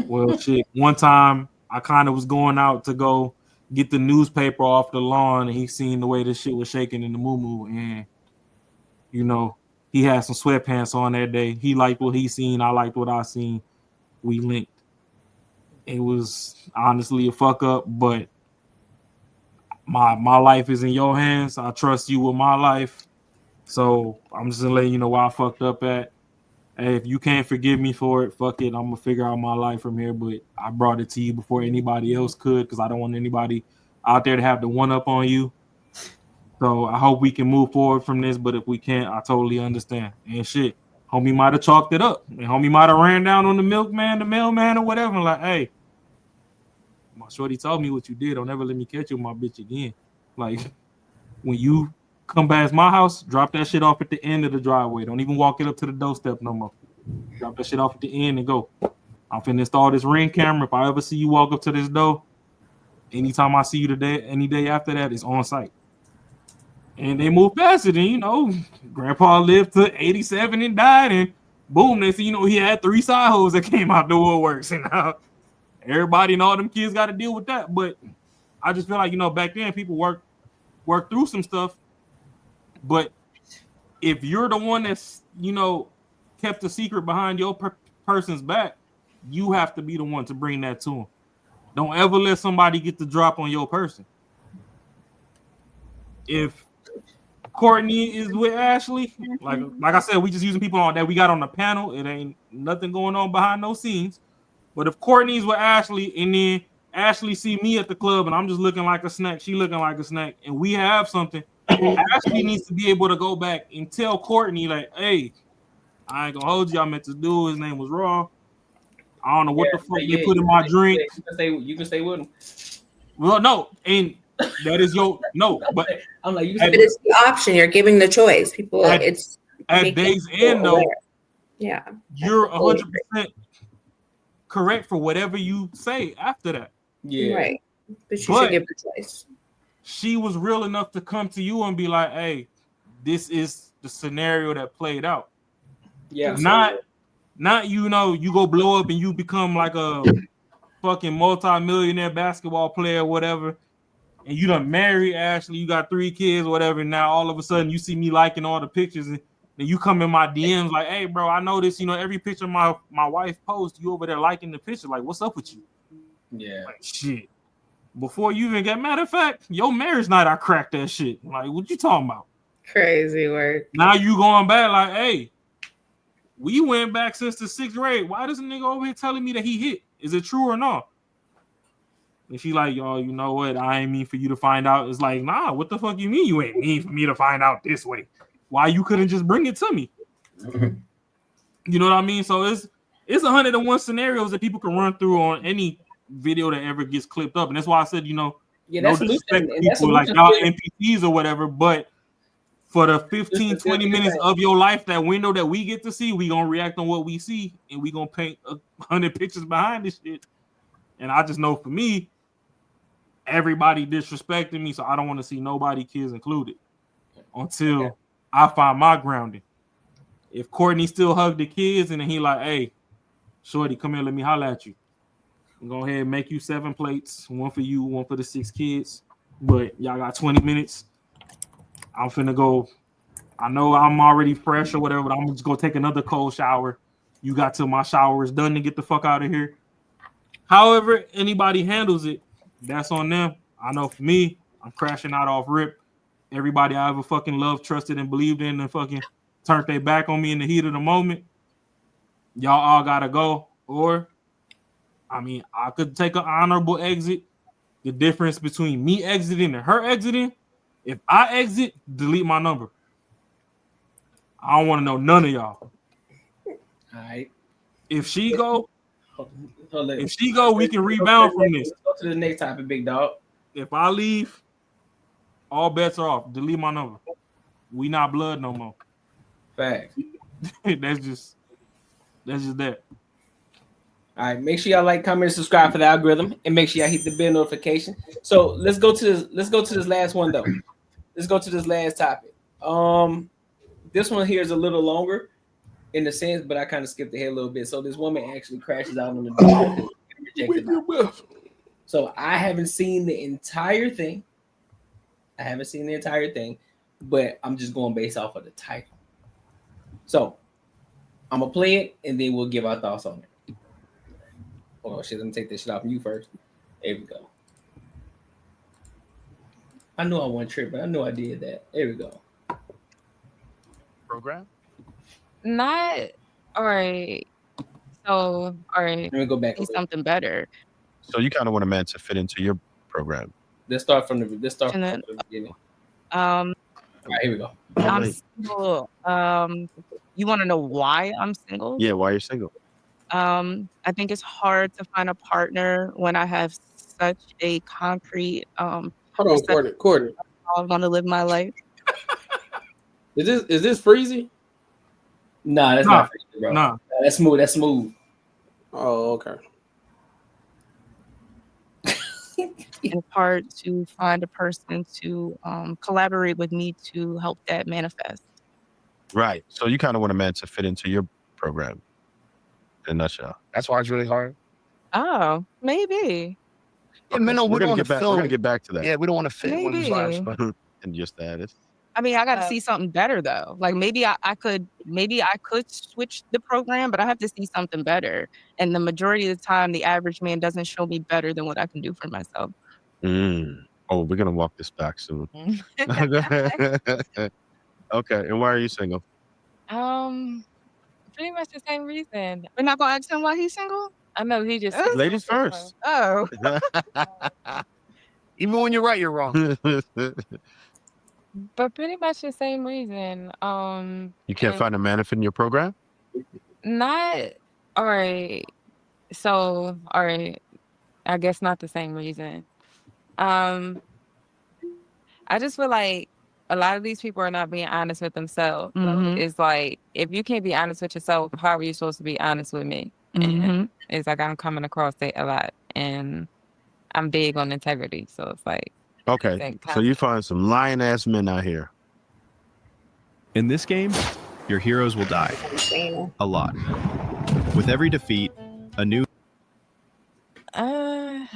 Well, shit, one time I kind of was going out to go get the newspaper off the lawn, and he seen the way this shit was shaking in the moo-moo, and you know, he had some sweatpants on that day. He liked what he seen. I liked what I seen. We linked. It was honestly a fuck up, but my life is in your hands. I trust you with my life. So I'm just gonna let you know where I fucked up at. Hey, if you can't forgive me for it, fuck it. I'm gonna figure out my life from here. But I brought it to you before anybody else could, because I don't want anybody out there to have the one up on you. So I hope we can move forward from this. But if we can't, I totally understand. And shit, homie might have chalked it up. And homie might have ran down on the milkman, the mailman, or whatever. Like, hey, my shorty told me what you did. Don't ever let me catch you with my bitch again. Like, when you come past my house, drop that shit off at the end of the driveway. Don't even walk it up to the doorstep no more. Drop that shit off at the end and go. I'm finna install this Ring camera. If I ever see you walk up to this door, anytime I see you today, any day after that, it's on site. And they moved past it, and you know, Grandpa lived to 87 and died, and boom, they see, you know, he had 3 side hoes that came out the woodworks, and now everybody and all them kids got to deal with that. But I just feel like, you know, back then people work through some stuff. But if you're the one that's, you know, kept a secret behind your person's back, you have to be the one to bring that to them. Don't ever let somebody get the drop on your person. If Courtney is with Ashley, like I said, we just using people on that we got on the panel. It ain't nothing going on behind those scenes. But if Courtney's with Ashley and then Ashley see me at the club and I'm just looking like a snack, she looking like a snack, and we have something, Ashley needs to be able to go back and tell Courtney, like, hey, I ain't gonna hold you. I meant to do. His name was Raw. I don't know what the fuck they put in my drink. You can stay with him. Well, no, and that is your no, but I'm like, but it's the option. You're giving the choice. People, at day's end though. Yeah. You're 100% correct for whatever you say after that. Yeah. Right. But you should give the choice. She was real enough to come to you and be like, hey, this is the scenario that played out. Yeah. Not you know, you go blow up and you become like a fucking multi-millionaire basketball player or whatever, and you done married Ashley, you got 3 kids, whatever. Now all of a sudden you see me liking all the pictures, and then you come in my DMs like, hey, bro, I noticed, you know, every picture my wife posts, you over there liking the picture. Like, what's up with you? Yeah. Like, shit. Before you even get, matter of fact, your marriage night, I cracked that shit. Like, what you talking about? Crazy work. Now you going back like, hey, we went back since the 6th grade. Why does a nigga over here telling me that he hit? Is it true or not? And she like, yo, you know what? I ain't mean for you to find out. It's like, nah, what the fuck you mean you ain't mean for me to find out this way? Why you couldn't just bring it to me? You know what I mean? So it's 101 scenarios that people can run through on any video that ever gets clipped up. And that's why I said, you know, no disrespect to people like y'all NPCs or whatever, but for the 15, 20 minutes of your life, that window that we get to see, we gonna react on what we see, and we gonna paint 100 pictures behind this shit. And I just know for me, everybody disrespecting me, so I don't want to see nobody, kids included, until I find my grounding. If Courtney still hug the kids and then he like, hey, shorty, come here, let me holler at you. Go ahead and make you 7 plates, 1 for you, 1 for the 6 kids. But y'all got 20 minutes. I'm finna go. I know I'm already fresh or whatever, but I'm just gonna take another cold shower. You got till my shower is done to get the fuck out of here. However, anybody handles it, that's on them. I know for me, I'm crashing out off rip. Everybody I ever fucking loved, trusted, and believed in, and fucking turned their back on me in the heat of the moment. Y'all all gotta go. Or, I mean, I could take an honorable exit. The difference between me exiting and her exiting, if I exit, delete my number. I don't want to know none of y'all. All right. If she go, we can rebound from this. Let's go to the next topic, big dog. If I leave, all bets are off. Delete my number. We not blood no more. Facts. That's just that. All right, make sure y'all like, comment, and subscribe for the algorithm, and make sure y'all hit the bell notification. So let's go to this last one though. Let's go to this last topic. This one here is a little longer in the sense, but I kind of skipped ahead a little bit. So this woman actually crashes out on the door. So I haven't seen the entire thing. But I'm just going based off of the title. So I'm gonna play it and then we'll give our thoughts on it. Oh shit, let me take this shit off of you first. There we go. I knew I wasn't tripping. I knew I did that. There we go. Program? Not all right. So all right. Let me go back. Something better. So you kind of want a man to fit into your program. Let's start from the beginning. All right, here we go. I'm single. You want to know why I'm single? Yeah, why you're single? I think it's hard to find a partner when I have such a concrete Hold on, Courtney. I want to live my life. Is this freezy? Nah, that's not freezy, bro. Nah. That's smooth. Oh, okay. It's hard to find a person to collaborate with me to help that manifest. Right. So you kind of want a man to fit into your program. In a nutshell. That's why it's really hard. Oh, maybe. Yeah, man, no, we're gonna get back to that. Yeah, we don't want to fit women's lives, but and your status. I mean, I got to see something better though. Like maybe I could switch the program, but I have to see something better. And the majority of the time, the average man doesn't show me better than what I can do for myself. Oh, we're gonna walk this back soon. Okay, and why are you single? Pretty much the same reason. We're not gonna ask him why he's single. I know he just ladies first. Oh, even when you're right, you're wrong. but pretty much the same reason. You can't find a man to fit in your program? Not all right. So all right. I guess not the same reason. I just feel like a lot of these people are not being honest with themselves. Mhm. It's like, if you can't be honest with yourself, how are you supposed to be honest with me? And it's like I'm coming across it a lot, and I'm big on integrity. So it's like, Okay, so you find some lying ass men out here. In this game, your heroes will die a lot. With every defeat, a new.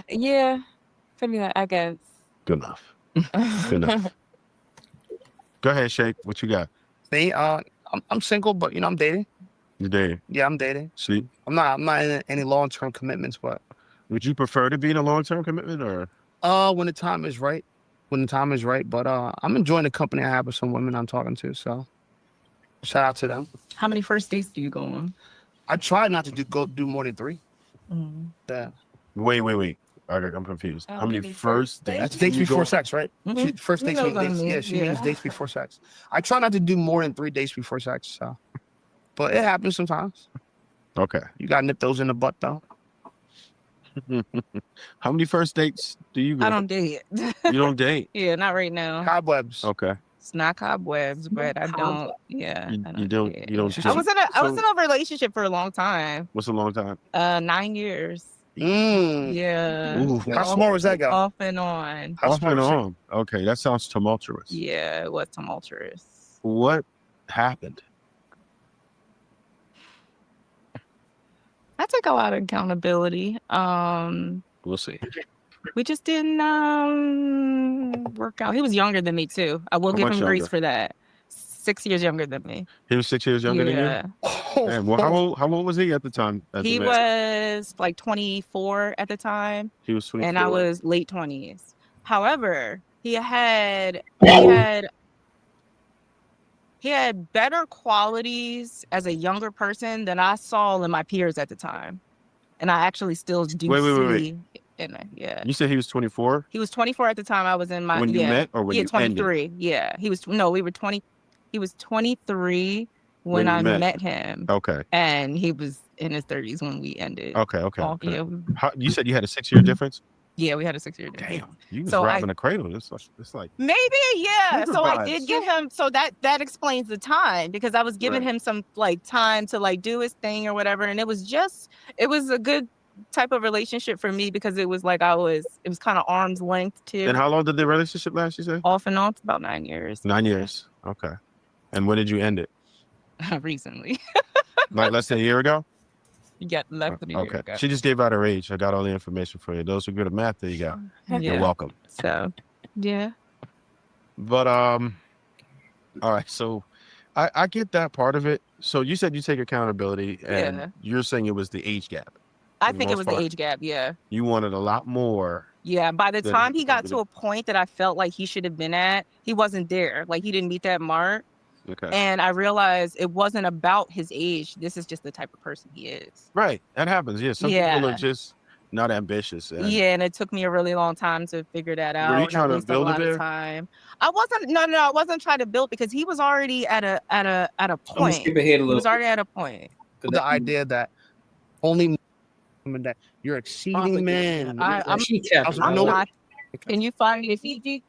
yeah, I guess. Good enough. Good enough. Go ahead, Shake. What you got? Me, I'm single, but I'm dating. You dating? Yeah, I'm dating. See, I'm not in any long-term commitments, but would you prefer to be in a long-term commitment or? when the time is right. When the time is right, but I'm enjoying the company I have with some women I'm talking to. So, shout out to them. How many first dates do you go on? I try not to do more than 3. Yeah. Wait. I'm confused. How many first dates? That's dates before sex, right? Mhm. First You dates know mean what I dates. mean, Yeah, she yeah. means dates before sex. I try not to do more than 3 dates before sex. So, but it happens sometimes. Okay. You gotta nip those in the butt though. How many first dates do you go? I don't date. You don't date? Yeah, not right now. Cobwebs. Okay. It's not cobwebs, but I don't. Yeah, You I don't. date. You don't. I was in a relationship for a long time. What's a long time? 9 years. Yeah. Ooh. How small was that, guy? Off and on. Off and on. Okay, that sounds tumultuous. Yeah, it was tumultuous. What happened? I take a lot of accountability. We'll see. We just didn't work out. He was younger than me too. I will How give much him grace younger? for that. 6 years younger than me. He was 6 years younger Yeah. than you. Man, well, how old was he at the time? He was like 24 at the time. He was 24. And I was late 20s. However, he had better qualities as a younger person than I saw in my peers at the time. And I actually still do Wait. in it. Yeah. You said he was 24 He was 24 at the time I was in my when you met, or when he you had 23. Yeah. He was 20. He was 23 when you I met. met him. Okay. And he was in his 30s when we ended. Okay. Yeah. You said you had a 6-year difference? Yeah, we had a 6-year difference. Damn, you was So robbing a cradle. It's like maybe, yeah. So I Supervise. did give him, so that explains the time, because I was giving him some like time to like do his thing or whatever. And it was a good type of relationship for me, because it was like it was kind of arm's length too. And how long did the relationship last, you say? Off and on, it's about 9 years. 9 years. Okay. And when did you end it? Recently. Like less than a year ago? You got less than a year Okay. ago. She just gave out her age. I got all the information for you. Those who are good at math, there you go. You're Yeah. welcome. So, yeah. But all right. So I get that part of it. So you said you take accountability, and Yeah. you're saying it was the age gap. I for the think it most was the part. age gap. Yeah. You wanted a lot more. Yeah. By the Then time he you got did to a point that I felt like he should have been at, he wasn't there. Like he didn't meet that mark. Okay. And I realized it wasn't about his age. This is just the type of person he is. Right. That happens. Yeah. Some people Yeah. are just not ambitious. And Yeah, and it took me a really long time to figure that out. Were you and I trying to wasted build a it lot there? of time. I wasn't trying to build, because he was already at a point. skip ahead a He little was already at a point. The idea that only women that you're exceeding man. I'm not. Can you find me a Fiji?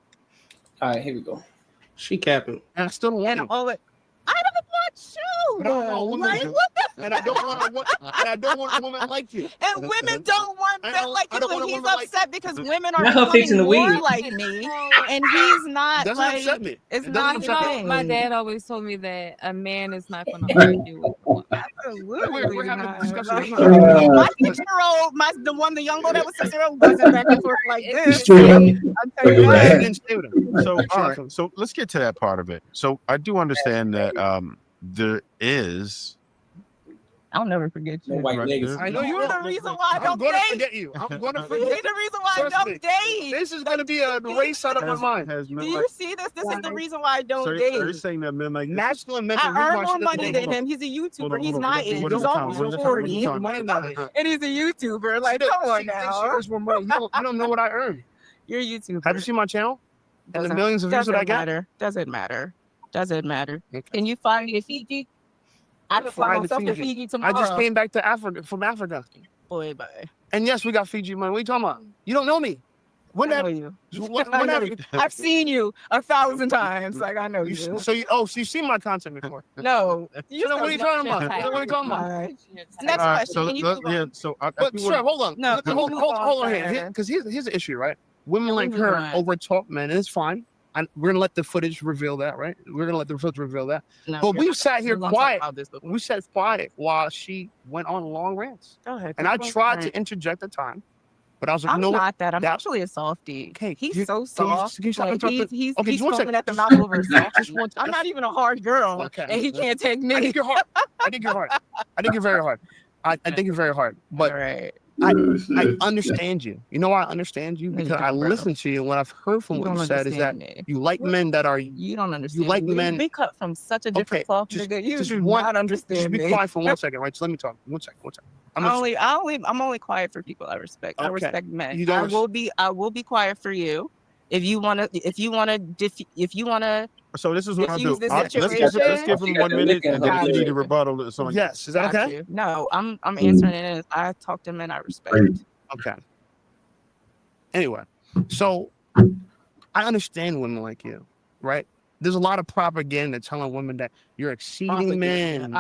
All right, here we go. She capping. And I still don't want And all it. I don't want you. But I don't want a woman Like, to- what the- and I don't want a woman like you. And women don't want men like I you, don't so want a he's woman like upset because women are Not her fixing becoming the more weed. like me, and he's not. Doesn't like, upset me. It's It not doesn't upset me. thing. My dad always told me that a man is not going to argue with a woman. Absolutely We're having a not. discussion. My 6-year-old, the young boy that was 6-year-old, wasn't back and forth like this. Straight up. I'll tell you Like that. that. Didn't stay with him. So all right. So let's get to that part of it. So I do understand that there is. I'll never forget you. white Right, niggas. I know You're the reason why I I'm don't going to date. forget you. I'm going to You're forget. the reason why I Trust don't me. date. This is going to be a race out of my mind. Do you see this? This is the reason why I don't So you're date. saying that men like this? Masculine men. I earn more money than him. He's a YouTuber. He's not. He's almost 40, and he's a YouTuber. Like, come on now. You don't know what I earn. You're a YouTuber. Have you seen my channel? And the millions of views that I got? Doesn't matter. Can you find me a Fiji? I can fly myself to Fiji I tomorrow. just came back to Africa from Africa. Boy, bye. And yes, we got Fiji money. What are you talking about? You don't know me. When I know you. When I know have you. I've seen you 1,000 times. Like I know you. So you've seen my content before? No. So then what are you talking about? What are you talking about? All right. Next question. Can you move on? So But sure, hold on. No, hold move on on, here. sir. Because here's the issue, right? Women Can we like move her on? over talk men, and it's fine. And we're gonna let the footage reveal that, right? We're gonna let the footage reveal that. No, but you're we've not. sat here We're gonna talk quiet. about this before. We sat quiet while she went on long rants. Go ahead. And I keep tried going. to interject at time, but I was like, I'm no, not that. I'm actually a softie. Okay, He's so can you soft. stop Like, interrupting? he's Okay, just one foaming second. at the mouth over his soft. Just one. I'm not even a hard girl, Okay. and he can't take me. I think you're hard. I think you're hard. I think you're very hard. I think you're very hard. But right. I understand you. You know why I understand you? Because I listen to you, and what I've heard from You what you don't said is that understand me. you like men that are. You don't understand. You like me. men. We cut from such a different cloth, nigga. You do not understand Just be me. quiet for 1 second, right? Just let me talk. 1 second. 1 second. I'm only quiet for people I respect. I Okay. respect men. You don't I will be quiet for you. If you wanna So this is what I'll do. diffuse the Let's situation. give him 1 minute, and then if you need a rebuttal, it's on you. Yes, is that Got okay? you. No, I'm answering it as I talk to men I respect. Okay. Anyway, so I understand women like you, right? There's a lot of propaganda telling women that you're exceeding men.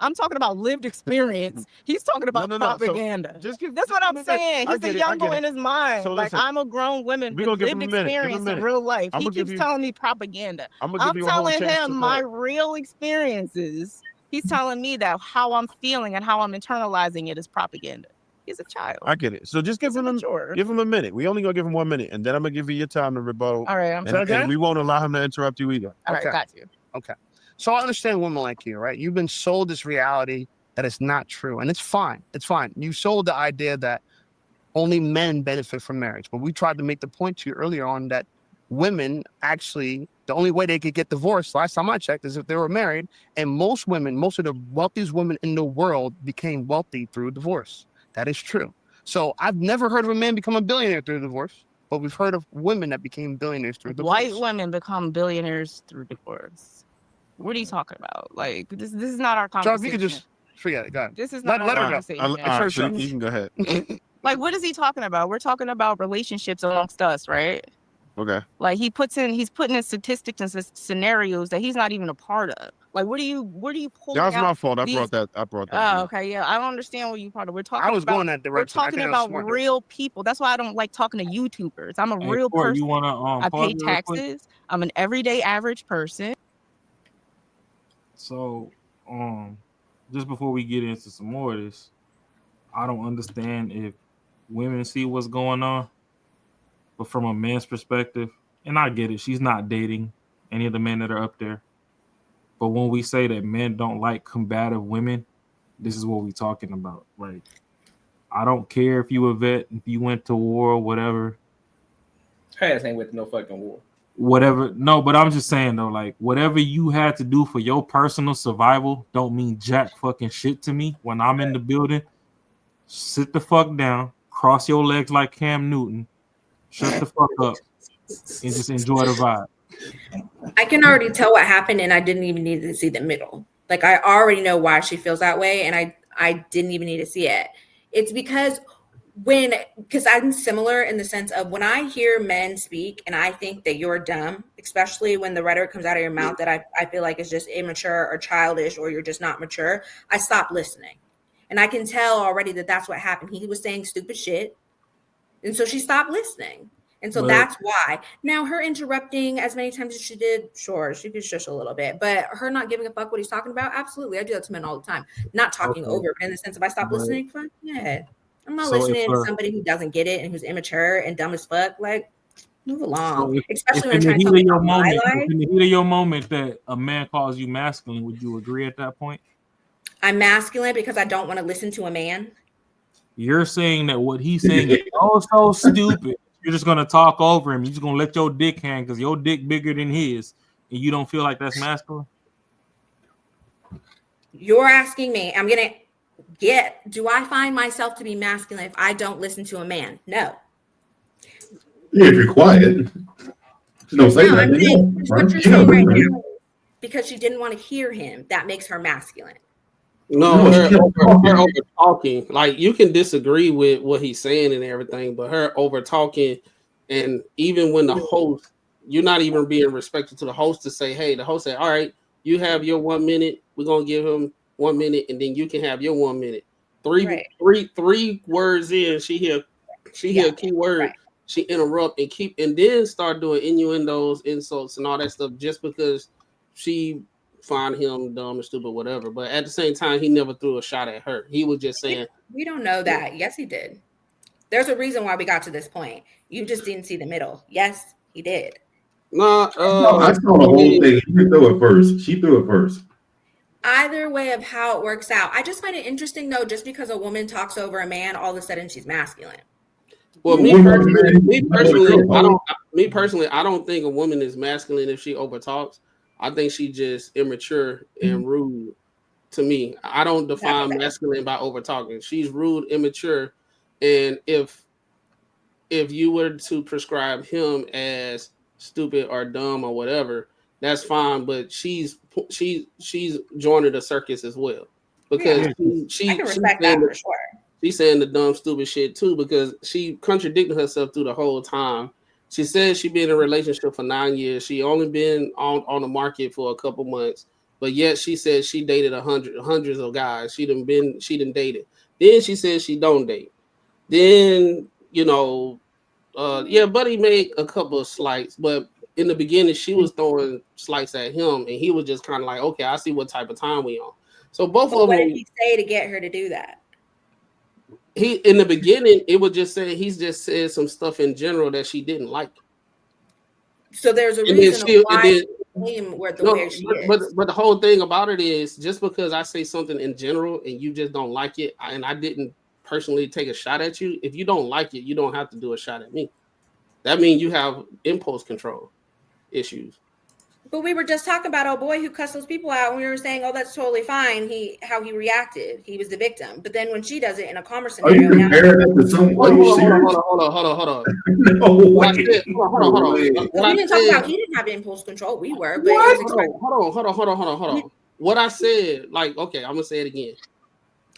I'm talking about lived experience. He's talking about So, propaganda. That's what I'm saying. He's a young boy in his mind. So like listen, I'm a grown woman we with gonna give lived him a minute. Give him a experience in minute. real life. I'm He gonna give keeps you- telling me propaganda. I'm gonna give you a whole telling chance to him my talk. real experiences. He's telling me that how I'm feeling and how I'm internalizing it is propaganda. He's a child. I get it. So just give him a minute. We only gonna give him 1 minute, and then I'm gonna give you your time to rebuttal. All right, I'm and we won't allow him to interrupt you either. All right, got you. Okay. So I understand women like you, right? You've been sold this reality that it's not true, and it's fine. It's fine. You sold the idea that only men benefit from marriage, but we tried to make the point to you earlier on that women actually, the only way they could get divorced, last time I checked, is if they were married, and most women, most of the wealthiest women in the world became wealthy through divorce. That is true. So I've never heard of a man become a billionaire through divorce, but we've heard of women that became billionaires through divorce. White women become billionaires through divorce. What are you talking about? Like this is not our conversation. John, if you could just forget it. Go ahead. This is not let our her go. conversation. It's her So show. you can go ahead. Like, what is he talking about? We're talking about relationships amongst us, right? Okay. Like he's putting in statistics and scenarios that he's not even a part of. Like, what are you pulling That was out my fault. I these- brought that. Oh, okay, yeah. I don't understand what you part of. We're talking. I was about, going that direction. We're I talking think I was about smart. real people. That's why I don't like talking to YouTubers. I'm a Hey, real Court, person. you wanna I pause pay it real quick? taxes. I'm an everyday average person. So, just before we get into some more of this, I don't understand if women see what's going on, but from a man's perspective, and I get it, she's not dating any of the men that are up there. But when we say that men don't like combative women, this is what we're talking about. Like, I don't care if you a vet, if you went to war, whatever. Her ass ain't with no fucking war. Whatever. No, but I'm just saying though, like whatever you had to do for your personal survival don't mean jack fucking shit to me when I'm in the building. Sit the fuck down, cross your legs like Cam Newton, shut the fuck up, and just enjoy the vibe. I can already tell what happened, and I didn't even need to see the middle. Like I already know why she feels that way, and I didn't even need to see it. It's because I'm similar in the sense of when I hear men speak and I think that you're dumb, especially when the rhetoric comes out of your mouth that I feel like is just immature or childish or you're just not mature, I stop listening. And I can tell already that that's what happened. He was saying stupid shit. And so she stopped listening. And so that's why. Now, her interrupting as many times as she did, sure, she could shush a little bit. But her not giving a fuck what he's talking about, absolutely. I do that to men all the time. Not talking over, but in the sense if I stop listening, fuck yeah. I'm not listening to somebody who doesn't get it and who's immature and dumb as fuck. Like, move along. Especially when you're trying to tell me about my life. In the heat of your moment that a man calls you masculine, would you agree at that point? I'm masculine because I don't want to listen to a man. You're saying that what he's saying is so stupid. You're just gonna talk over him. You're just gonna let your dick hang because your dick bigger than his, and you don't feel like that's masculine. You're asking me. I'm gonna do I find myself to be masculine if I don't listen to a man? No. Yeah, if you're quiet. Just don't say I'm nothing. saying, what you're saying right now, because she didn't want to hear him, that makes her masculine. No, her over talking. Like you can disagree with what he's saying and everything, but her over talking And even when the host, you're not even being respectful to the host to say, hey, the host said, all right, you have your 1 minute. We're gonna give him 1 minute, and then you can have your 1 minute. Three words in, she hear a key word. Right. She interrupt and then start doing innuendos, insults, and all that stuff just because she find him dumb or stupid, whatever. But at the same time, he never threw a shot at her. He was just saying, we don't know that. Yes, he did. There's a reason why we got to this point. You just didn't see the middle. Yes, he did. No, I saw the whole thing. She threw it first. She threw it first. Either way of how it works out. I just find it interesting though, just because a woman talks over a man, all of a sudden she's masculine. Well, me personally, I don't think a woman is masculine if she overtalks. I think she just immature and rude. To me, I don't define masculine by overtalking. She's rude, immature, and if you were to prescribe him as stupid or dumb or whatever, that's fine. But she's joining the circus as well because I can respect that for sure. She's saying the dumb, stupid shit too because she contradicted herself through the whole time. She said she been in a relationship for 9 years. She only been on the market for a couple months, but yet she said she dated hundreds of guys. She done dated. Then she said she don't date. Then Buddy made a couple of slights, but in the beginning she was throwing slights at him, and he was just kind of like, okay, I see what type of time we on. So both of them. What did he say to get her to do that? He in the beginning, it was just saying he's just said some stuff in general that she didn't like. So there's a reason why where she is. But the whole thing about it is just because I say something in general and you just don't like it, and I didn't personally take a shot at you. If you don't like it, you don't have to do a shot at me. That means you have impulse control issues. But we were just talking about old boy who cussed those people out, and we were saying, "Oh, that's totally fine." How he reacted, he was the victim. But then when she does it in a calmer scenario, are you comparing that to some? Are you serious? Hold on. No way. Hold on. He didn't have impulse control. We were, but hold on. What I said, okay, I'm gonna say it again.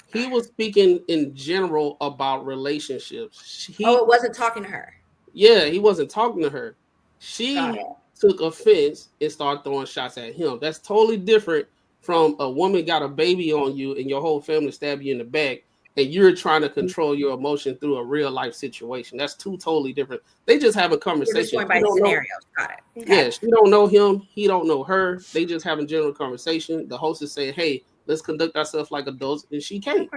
He was speaking in general about relationships. It wasn't talking to her. Yeah, he wasn't talking to her. She took offense and started throwing shots at him. That's totally different from a woman got a baby on you and your whole family stab you in the back and you're trying to control your emotion through a real life situation. That's two totally different. They just have a conversation. Just going by scenarios. Got it. Okay. Yeah, she don't know him. He don't know her. They just having general conversation. The host is saying, hey, let's conduct ourselves like adults, and she can't.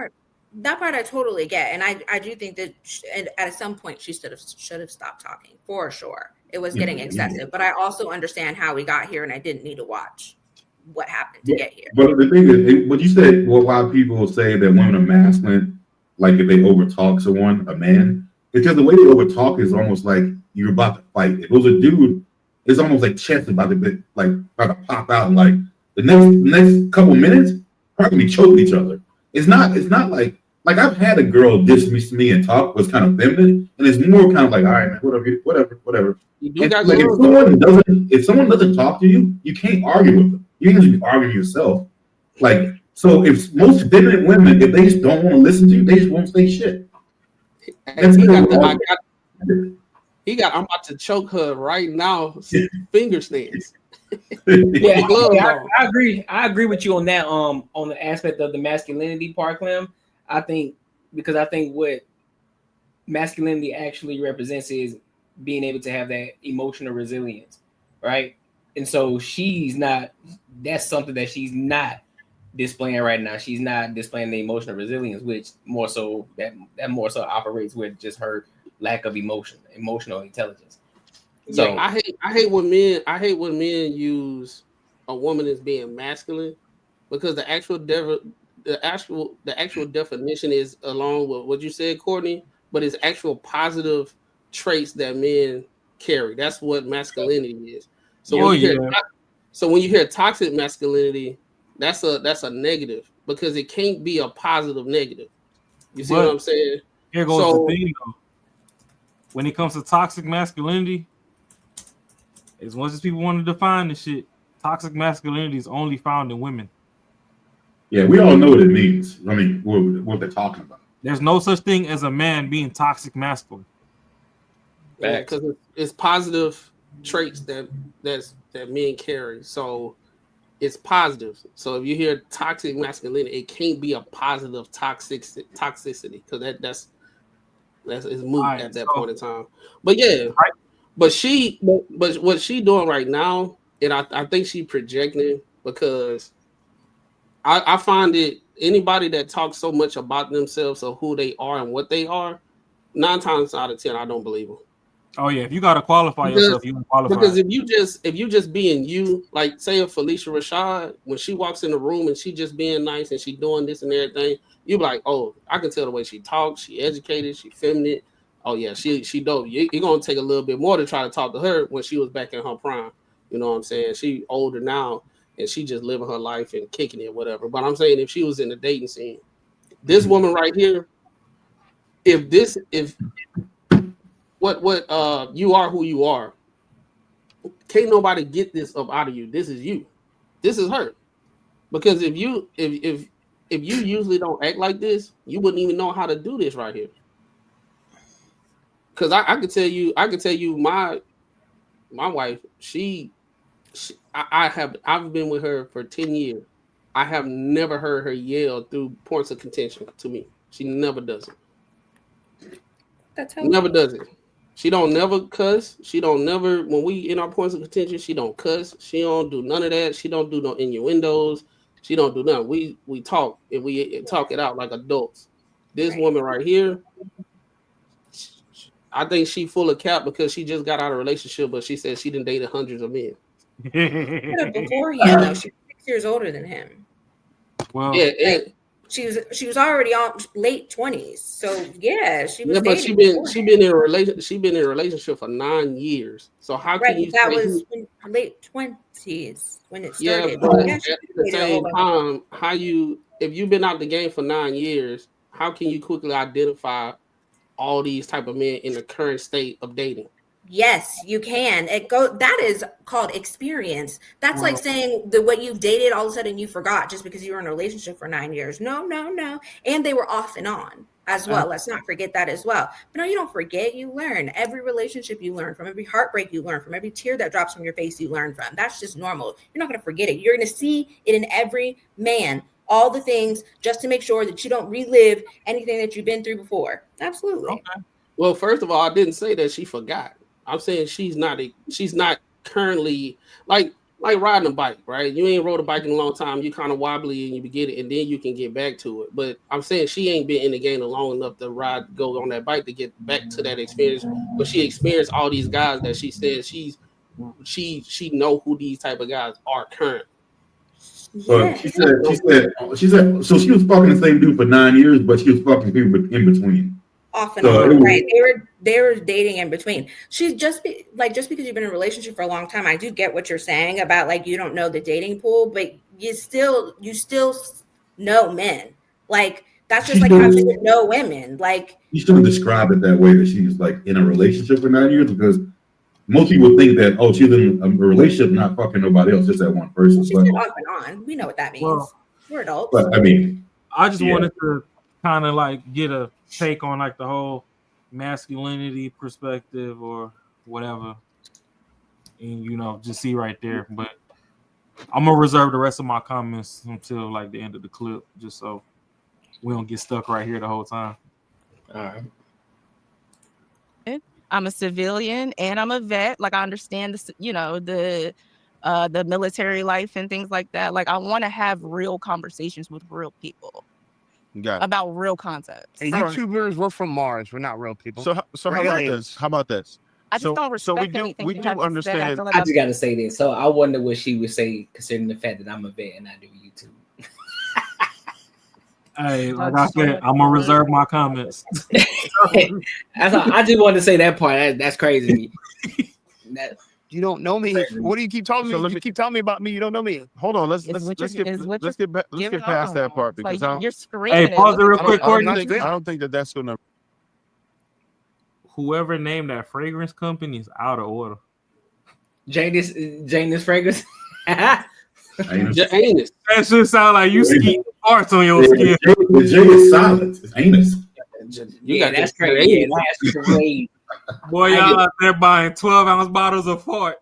That part I totally get, and I do think that at some point she should have stopped talking for sure. It was getting excessive, but I also understand how we got here, and I didn't need to watch what happened to get here. But the thing is, what you said, a lot of people say that women are masculine, like if they overtalk someone, a man, because the way they overtalk is almost like you're about to fight. If it was a dude, it's almost like chest about to pop out, and like the next couple minutes, probably choking each other. It's not like I've had a girl dismiss me and talk was kind of feminine, and it's more kind of like, all right, man, whatever. If someone doesn't talk to you, you can't argue with them. You can just argue with yourself. So if most feminine women, if they just don't want to listen to you, they just won't say shit. I'm about to choke her right now. Finger stance. I agree with you on that. On the aspect of the masculinity part, Clem. I think what masculinity actually represents is being able to have that emotional resilience, right? And so that's something that she's not displaying right now. She's not displaying the emotional resilience, which more so operates with just her lack of emotional intelligence. So yeah, I hate when men use a woman as being masculine, because the actual definition is along with what you said, Courtney, but it's actual positive traits that men carry. That's what masculinity is. So when you hear toxic masculinity, that's a negative, because it can't be a positive negative. You see what I'm saying? Here goes the thing though. When it comes to toxic masculinity, as much as people want to define this shit, toxic masculinity is only found in women. Yeah, we all know what it means. I mean, what they're talking about. There's no such thing as a man being toxic masculine. Yeah, because it's positive traits that men carry. So it's positive. So if you hear toxic masculinity, it can't be a positive toxicity because that's moot Right, at that point in time. But yeah, but what she doing right now, and I think she projecting because I find it anybody that talks so much about themselves or who they are and what they are, 9 times out of 10, I don't believe them. Oh yeah, if you gotta qualify yourself, you qualify. Because if you just being you, like say if Felicia Rashad, when she walks in the room and she just being nice and she doing this and everything, you be like, oh, I can tell the way she talks, she educated, she feminine. Oh yeah, she dope. You're gonna take a little bit more to try to talk to her when she was back in her prime. You know what I'm saying? She older now and she just living her life and kicking it, whatever. But I'm saying if she was in the dating scene, this woman right here, if what you are who you are, can't nobody get this up out of you. This is you. This is her. Because if you usually don't act like this, you wouldn't even know how to do this right here. Because I could tell you my wife, I've been with her for 10 years. I have never heard her yell through points of contention to me. She never does it. Never does it. She don't never cuss. She don't never, when we in our points of contention, she don't cuss. She don't do none of that. She don't do no innuendos. She don't do nothing. We talk and we talk it out like adults. This woman right here, I think she full of cap because she just got out of a relationship, but she said she done dated hundreds of men. Beforehand, though, she's 6 years older than him. Well, yeah, she was already on late 20s. So yeah, she was. Yeah, but dating she been in a relationship for 9 years. So how can you that say was late 20s when it yeah, started? but Yeah, at the same time, if you've been out the game for 9 years, how can you quickly identify all these type of men in the current state of dating? Yes, you can. That is called experience. That's like saying that what you've dated, all of a sudden you forgot just because you were in a relationship for 9 years. No. And they were off and on as well. Let's not forget that as well. But no, you don't forget, you learn. Every relationship you learn from, every heartbreak you learn from, every tear that drops from your face you learn from. That's just normal. You're not going to forget it. You're going to see it in every man, all the things, just to make sure that you don't relive anything that you've been through before. Absolutely. Okay. Well, first of all, I didn't say that she forgot. I'm saying she's not currently like riding a bike, right? You ain't rode a bike in a long time. You kind of wobbly and you get it, and then you can get back to it. But I'm saying she ain't been in the game long enough to go on that bike to get back to that experience. But she experienced all these guys that she said she know who these type of guys are current. But she said so she was fucking the same dude for 9 years, but she was fucking people in between. Off and on, right? They were dating in between. She's just because you've been in a relationship for a long time. I do get what you're saying about like you don't know the dating pool, but you still know men. Like that's just like how you would know women. Like you shouldn't describe it that way that she's like in a relationship for 9 years because most people think that she's in a relationship, not fucking nobody else, just that one person. She's been off and on. We know what that means. We're adults. But I mean, I just wanted to kind of like get a take on like the whole masculinity perspective or whatever, and just see right there. But I'm gonna reserve the rest of my comments until like the end of the clip, just so we don't get stuck right here the whole time. All right. I'm a civilian and I'm a vet. Like I understand the military life and things like that. Like I want to have real conversations with real people about real concepts. And YouTubers, we're from Mars. We're not real people. So how about this? How about this? I just don't respect anything. We do understand. I just got to say this. So I wonder what she would say, considering the fact that I'm a vet and I do YouTube. Hey, like I said, I'm gonna reserve my comments. I just wanted to say that part. That's crazy. You don't know me. What do you keep telling me? You keep telling me about me. You don't know me. Hold on. Let's get past that part because you're screaming. Hey, pause it real quick, Courtney. I don't think that's gonna. Whoever named that fragrance company is out of order. Janus fragrance. Anus. That should sound like you ski parts on your skin. The J is silent. It's anus. Yeah, that's crazy. Boy, y'all out there buying 12-ounce bottles of fart.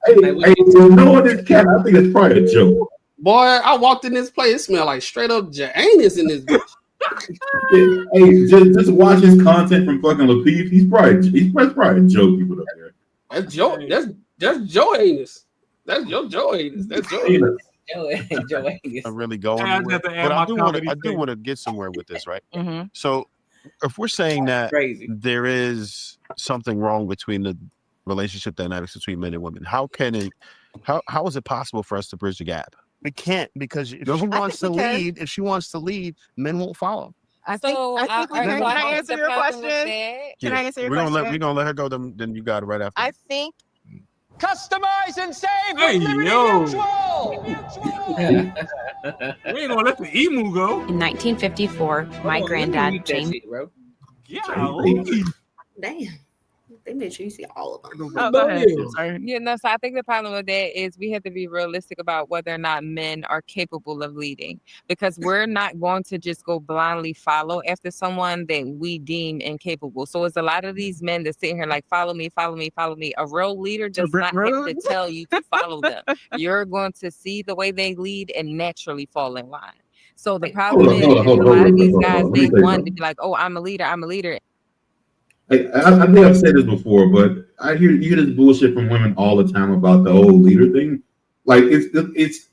Hey, you know what this cat? I think it's probably a joke. Boy, I walked in this place, it smelled like straight up Janus in this bitch. Hey, just watch his content from fucking Lapeef. He's probably a joke. People up there. That's Joe. That's Joe Anus. That's your Joe Anus. That's Joe Anus. Joe Anus. I'm really going Yeah, I nowhere. just have to add But I my do want comedy to get somewhere with this, right? Mhm. So if we're saying that Crazy. there is something wrong between the relationship dynamics between men and women, how is it possible for us to bridge the gap? We can't, because if No, she I wants to think we can. lead, men won't follow. I think we can. I Can I think answer the your problem question? with that- Can I answer your we're question? gonna let her go. Then you got it right after. I think Customize and save Hey, with Liberty yo. Mutual. We ain't gonna let the emu go. In 1954, my granddad, James. Yeah. Damn. They made sure you see all of them. Oh, go ahead. Sorry. Yeah, no, so I think the problem with that is we have to be realistic about whether or not men are capable of leading, because we're not going to just go blindly follow after someone that we deem incapable. So it's a lot of these men that sit here like, follow me, follow me, follow me. A real leader does not have to tell you to follow them. You're going to see the way they lead and naturally fall in line. So the problem is a lot of these guys, they want to be like, oh, I'm a leader, I'm a leader. I think I've said this before, but you hear this bullshit from women all the time about the whole leader thing. Like it's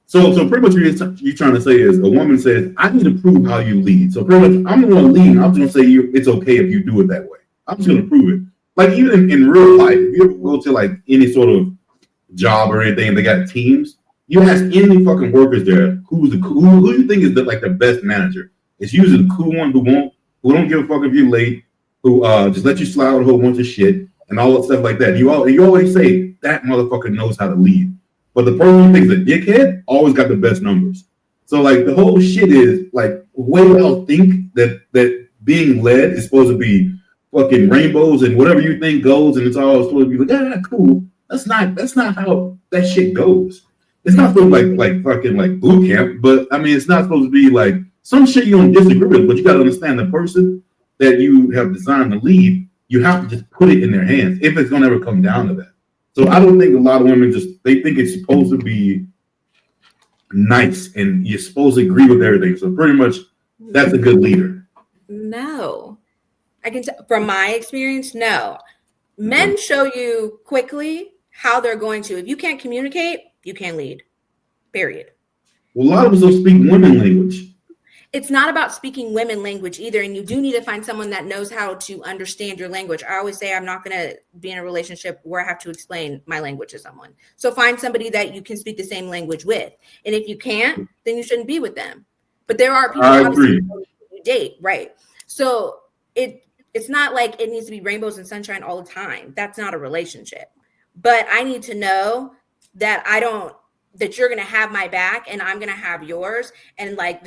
so pretty much what you're trying to say is a woman says, I need to prove how you lead. So pretty much I'm the one leading. I'm just gonna say it's okay if you do it that way. I'm just gonna prove it. Like even in real life, if you ever go to like any sort of job or anything, and they got teams, you ask any fucking workers there who you think is the best manager. It's usually the cool one who don't give a fuck if you're late, who just let you slide a whole bunch of shit and all that stuff like that. You always say that motherfucker knows how to lead, but the person who thinks a dickhead always got the best numbers. So like the whole shit is like way y'all think that being led is supposed to be fucking rainbows and whatever you think goes, and it's all supposed to be like cool. That's not how that shit goes. It's not supposed to be like fucking like boot camp, but I mean it's not supposed to be like some shit you don't disagree with, but you got to understand the person that you have designed to lead, you have to just put it in their hands if it's gonna ever come down to that. So I don't think a lot of women they think it's supposed to be nice and you're supposed to agree with everything. So pretty much that's a good leader. No. I can tell from my experience, no. Men show you quickly how they're going to. If you can't communicate, you can't lead. Period. Well, a lot of us don't speak women language. It's not about speaking women language either. And you do need to find someone that knows how to understand your language. I always say I'm not going to be in a relationship where I have to explain my language to someone. So find somebody that you can speak the same language with. And if you can't, then you shouldn't be with them. But there are people obviously you date, right? So it's not like it needs to be rainbows and sunshine all the time. That's not a relationship. But I need to know that that you're going to have my back and I'm going to have yours. And like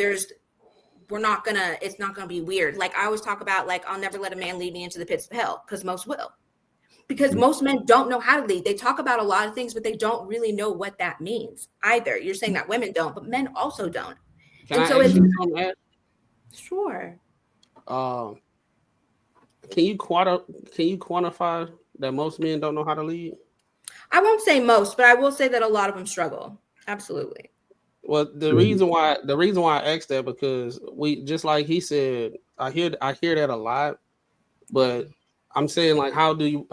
it's not gonna be weird. Like I always talk about, like, I'll never let a man lead me into the pits of hell, because most will. Because most men don't know how to lead. They talk about a lot of things, but they don't really know what that means either. You're saying that women don't, but men also don't. Can I Sure. Can you quantify that most men don't know how to lead? I won't say most, but I will say that a lot of them struggle. Absolutely. Well, the reason why I asked that, because we, just like he said, I hear that a lot, but I'm saying, like, how can we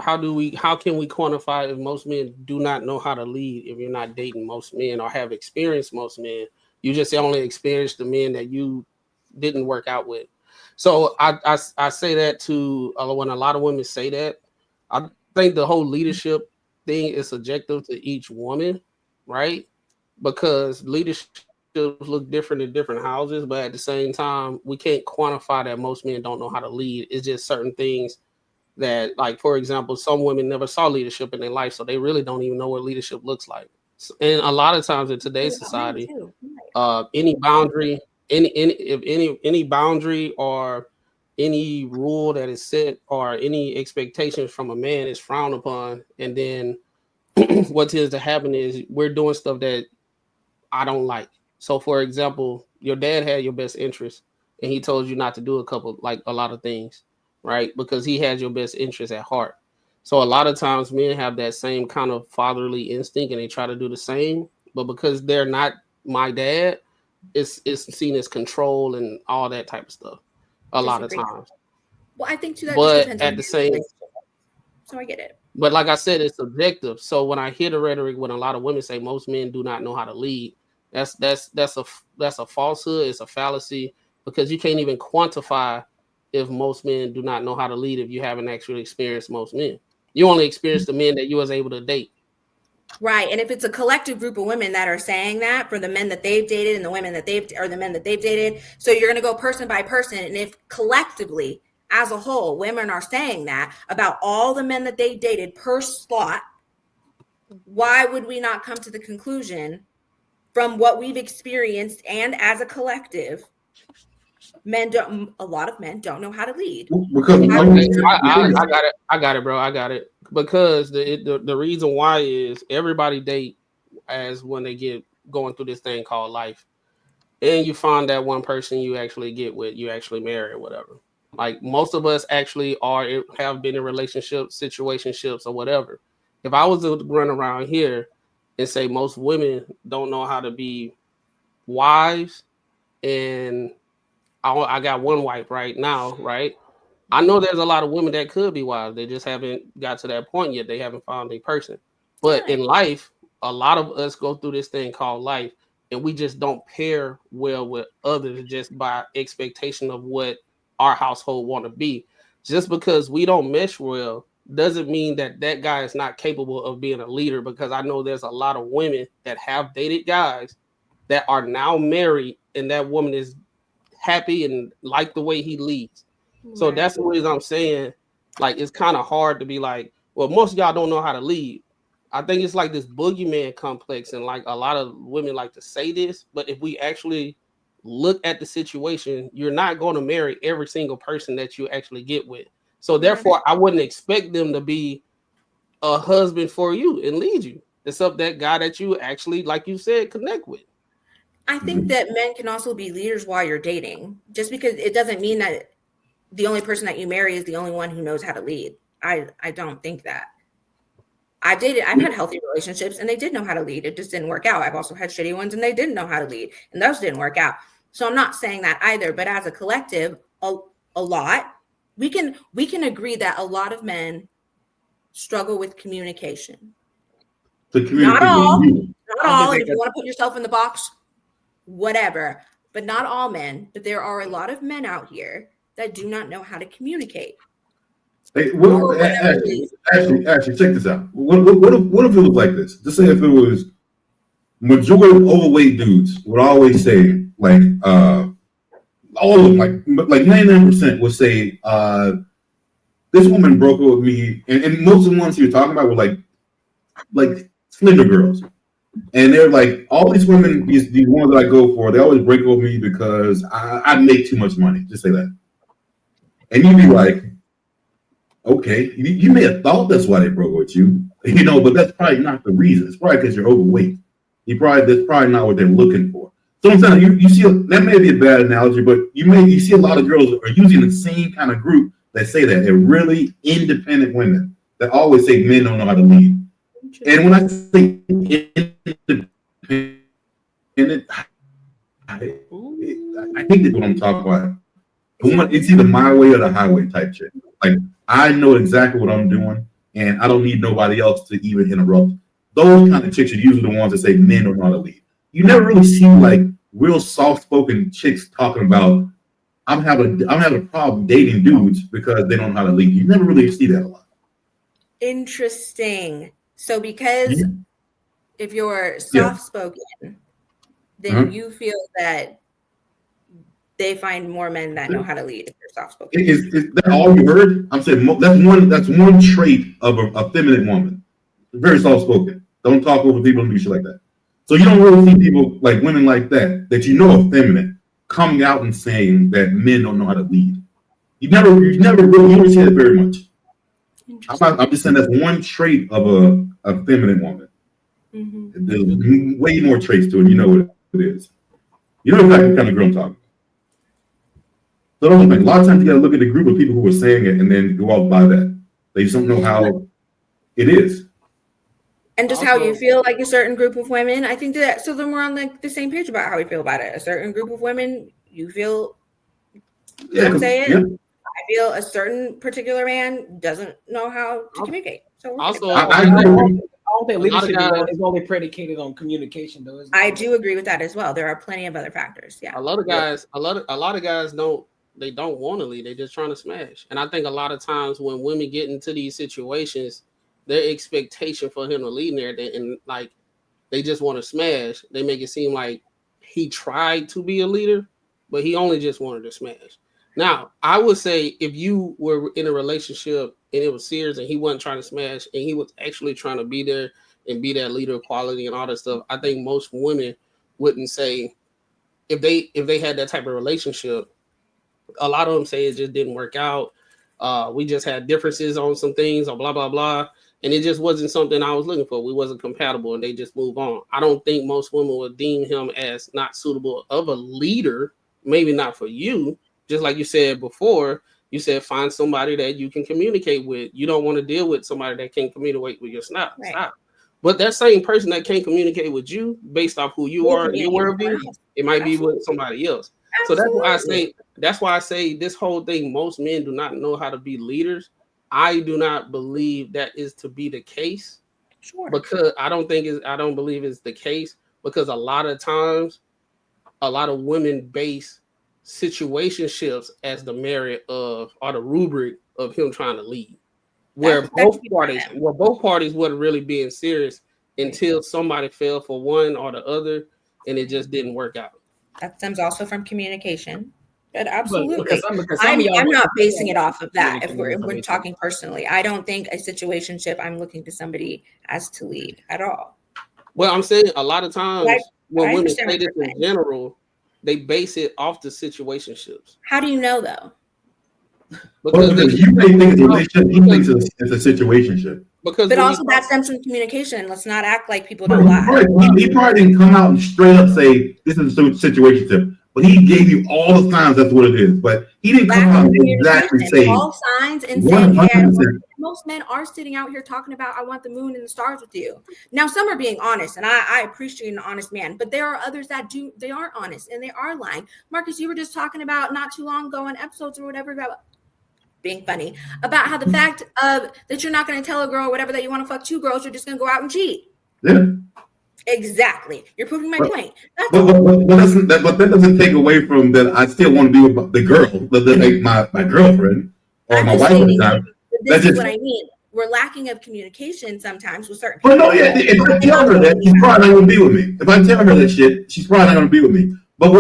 quantify if most men do not know how to lead? If you're not dating most men or have experienced most men, you just only experienced the men that you didn't work out with. So I say that to when a lot of women say that, I think the whole leadership thing is subjective to each woman, right? Because leadership look different in different houses, but at the same time, we can't quantify that most men don't know how to lead. It's just certain things that, like, for example, some women never saw leadership in their life, so they really don't even know what leadership looks like. And a lot of times in today's society, any boundary or any rule that is set or any expectations from a man is frowned upon. And then what tends to happen is we're doing stuff that I don't like. So, for example, your dad had your best interest and he told you not to do a lot of things. right? Because he has your best interest at heart. So a lot of times men have that same kind of fatherly instinct and they try to do the same, but because they're not my dad, it's seen as control and all that type of stuff a lot of times. Well, I think too that just But depends at on the your same, relationship. So I get it. but like I said, it's subjective. So when I hear the rhetoric when a lot of women say most men do not know how to lead, that's a falsehood. It's a fallacy because you can't even quantify if most men do not know how to lead if you haven't actually experienced most men. You only experience the men that you was able to date. Right. And if it's a collective group of women that are saying that for the men that they've dated and the women that the men that they've dated, so you're going to go person by person. And if collectively, as a whole, women are saying that about all the men that they dated per slot, why would we not come to the conclusion from what we've experienced and as a collective, a lot of men don't know how to lead. Because I got it, bro. I got it. Because the reason why is everybody date as when they get going through this thing called life, and you find that one person you actually get with, you actually marry or whatever. Like most of us actually have been in relationships, situationships, or whatever. If I was to run around here and say most women don't know how to be wives, and I got one wife right now, right? I know there's a lot of women that could be wives. They just haven't got to that point yet. They haven't found a person. But in life, a lot of us go through this thing called life, and we just don't pair well with others just by expectation of what our household want to be. Just because we don't mesh well doesn't mean that that guy is not capable of being a leader, because I know there's a lot of women that have dated guys that are now married, and that woman is happy and like the way he leads. So that's the reason I'm saying, like, it's kind of hard to be like, well, most of y'all don't know how to lead. I think it's like this boogeyman complex, and like a lot of women like to say this, but if we actually look at the situation, you're not going to marry every single person that you actually get with. So therefore, I wouldn't expect them to be a husband for you and lead you. It's up that guy that you actually, like you said, connect with. I think that men can also be leaders while you're dating, just because it doesn't mean that the only person that you marry is the only one who knows how to lead. I don't think that. I've had healthy relationships and they did know how to lead. It just didn't work out. I've also had shitty ones and they didn't know how to lead, and those didn't work out. So I'm not saying that either, but as a collective, a lot, we can agree that a lot of men struggle with communication. Not all. If you want to put yourself in the box, whatever, but not all men. But there are a lot of men out here that do not know how to communicate. Hey, actually, check this out. What if it was like this? Just say if it was majority of overweight dudes would always say, like, all of them, like 99% would say, this woman broke up with me, and most of the ones you're talking about were like slender girls. And they're like, all these women, these ones that I go for, they always break up with me because I make too much money. Just say that. And you'd be like, okay, you may have thought that's why they broke up with you, but that's probably not the reason. It's probably because you're overweight. That's probably not what they're looking for. So I'm saying you see that may be a bad analogy, but you see a lot of girls are using the same kind of group that say that. They're really independent women that always say men don't know how to lead. And when I say independent, I think that's what I'm talking about. It's either my way or the highway type shit. Like, I know exactly what I'm doing, and I don't need nobody else to even interrupt. Those kind of chicks are usually the ones that say men don't know how to lead. You never really see like real soft-spoken chicks talking about, I'm having a problem dating dudes because they don't know how to lead. You never really see that a lot. Interesting. So because if you're soft-spoken, then you feel that they find more men that know how to lead if they're soft-spoken. Is that all you heard? I'm saying that's one trait of a feminine woman. Very soft-spoken. Don't talk over people and do shit like that. So you don't really see people like women like that you know are feminine coming out and saying that men don't know how to lead. You never really see it very much. I'm just saying that's one trait of a feminine woman. Mm-hmm. There's way more traits to it. You know what it is. You know exactly what kind of girl I'm talking about. So a lot of times you got to look at the group of people who are saying it and then go out by that. They just don't know how it is. And just how you feel like a certain group of women. I think that, so then we're on like the same page about how we feel about it. A certain group of women, you feel, don't say it. Yeah. I feel a certain particular man doesn't know how to communicate. So I don't think leadership is only predicated on communication, though. I do agree with that as well. There are plenty of other factors. Yeah. A lot of guys don't want to lead. They're just trying to smash. And I think a lot of times when women get into these situations, their expectation for him to lead in there, and like they just want to smash. They make it seem like he tried to be a leader, but he only just wanted to smash. Now, I would say if you were in a relationship and it was serious and he wasn't trying to smash and he was actually trying to be there and be that leader of quality and all that stuff, I think most women wouldn't say, if they had that type of relationship, a lot of them say it just didn't work out. We just had differences on some things or blah, blah, blah. And it just wasn't something I was looking for. We wasn't compatible and they just move on. I don't think most women would deem him as not suitable of a leader, maybe not for you. Just like you said before, you said find somebody that you can communicate with. You don't want to deal with somebody that can't communicate with your snap. Right. But that same person that can't communicate with you based off who you are and your worldview, it might be with somebody else. Absolutely. So that's why I say this whole thing, most men do not know how to be leaders. I do not believe that is to be the case. Sure. Because I don't believe it's the case, because a lot of times a lot of women base situationships as the merit of or the rubric of him trying to lead. Where both parties wasn't really being serious until somebody fell for one or the other and it just didn't work out. That stems also from communication. But absolutely. I'm not basing it off of that. If we're talking personally, I don't think a situationship I'm looking to somebody as to lead at all. Well, I'm saying a lot of times when women say this in general, they base it off the situationships. How do you know though? Because you may think it's a relationship, he thinks it's a situationship. But also that stems from communication. Let's not act like people don't lie. He probably didn't come out and straight up say this is a situationship. But he gave you all the signs that's what it is. But he didn't come out and exactly say all signs and saying, yeah, most men are sitting out here talking about I want the moon and the stars with you. Now, some are being honest, and I appreciate an honest man, but there are others that they aren't honest and they are lying. Marcus, you were just talking about not too long ago on episodes or whatever about being funny about how the fact of that you're not going to tell a girl or whatever that you want to fuck two girls, you're just going to go out and cheat. Yeah. Exactly. You're proving my point. But that doesn't take away from that I still want to be with the girl, my girlfriend or my wife at the time. This is what I mean. We're lacking of communication sometimes with certain people. But no, yeah, if I tell her that, she's probably not going to be with me. If I tell her that shit, she's probably not going to be with me. But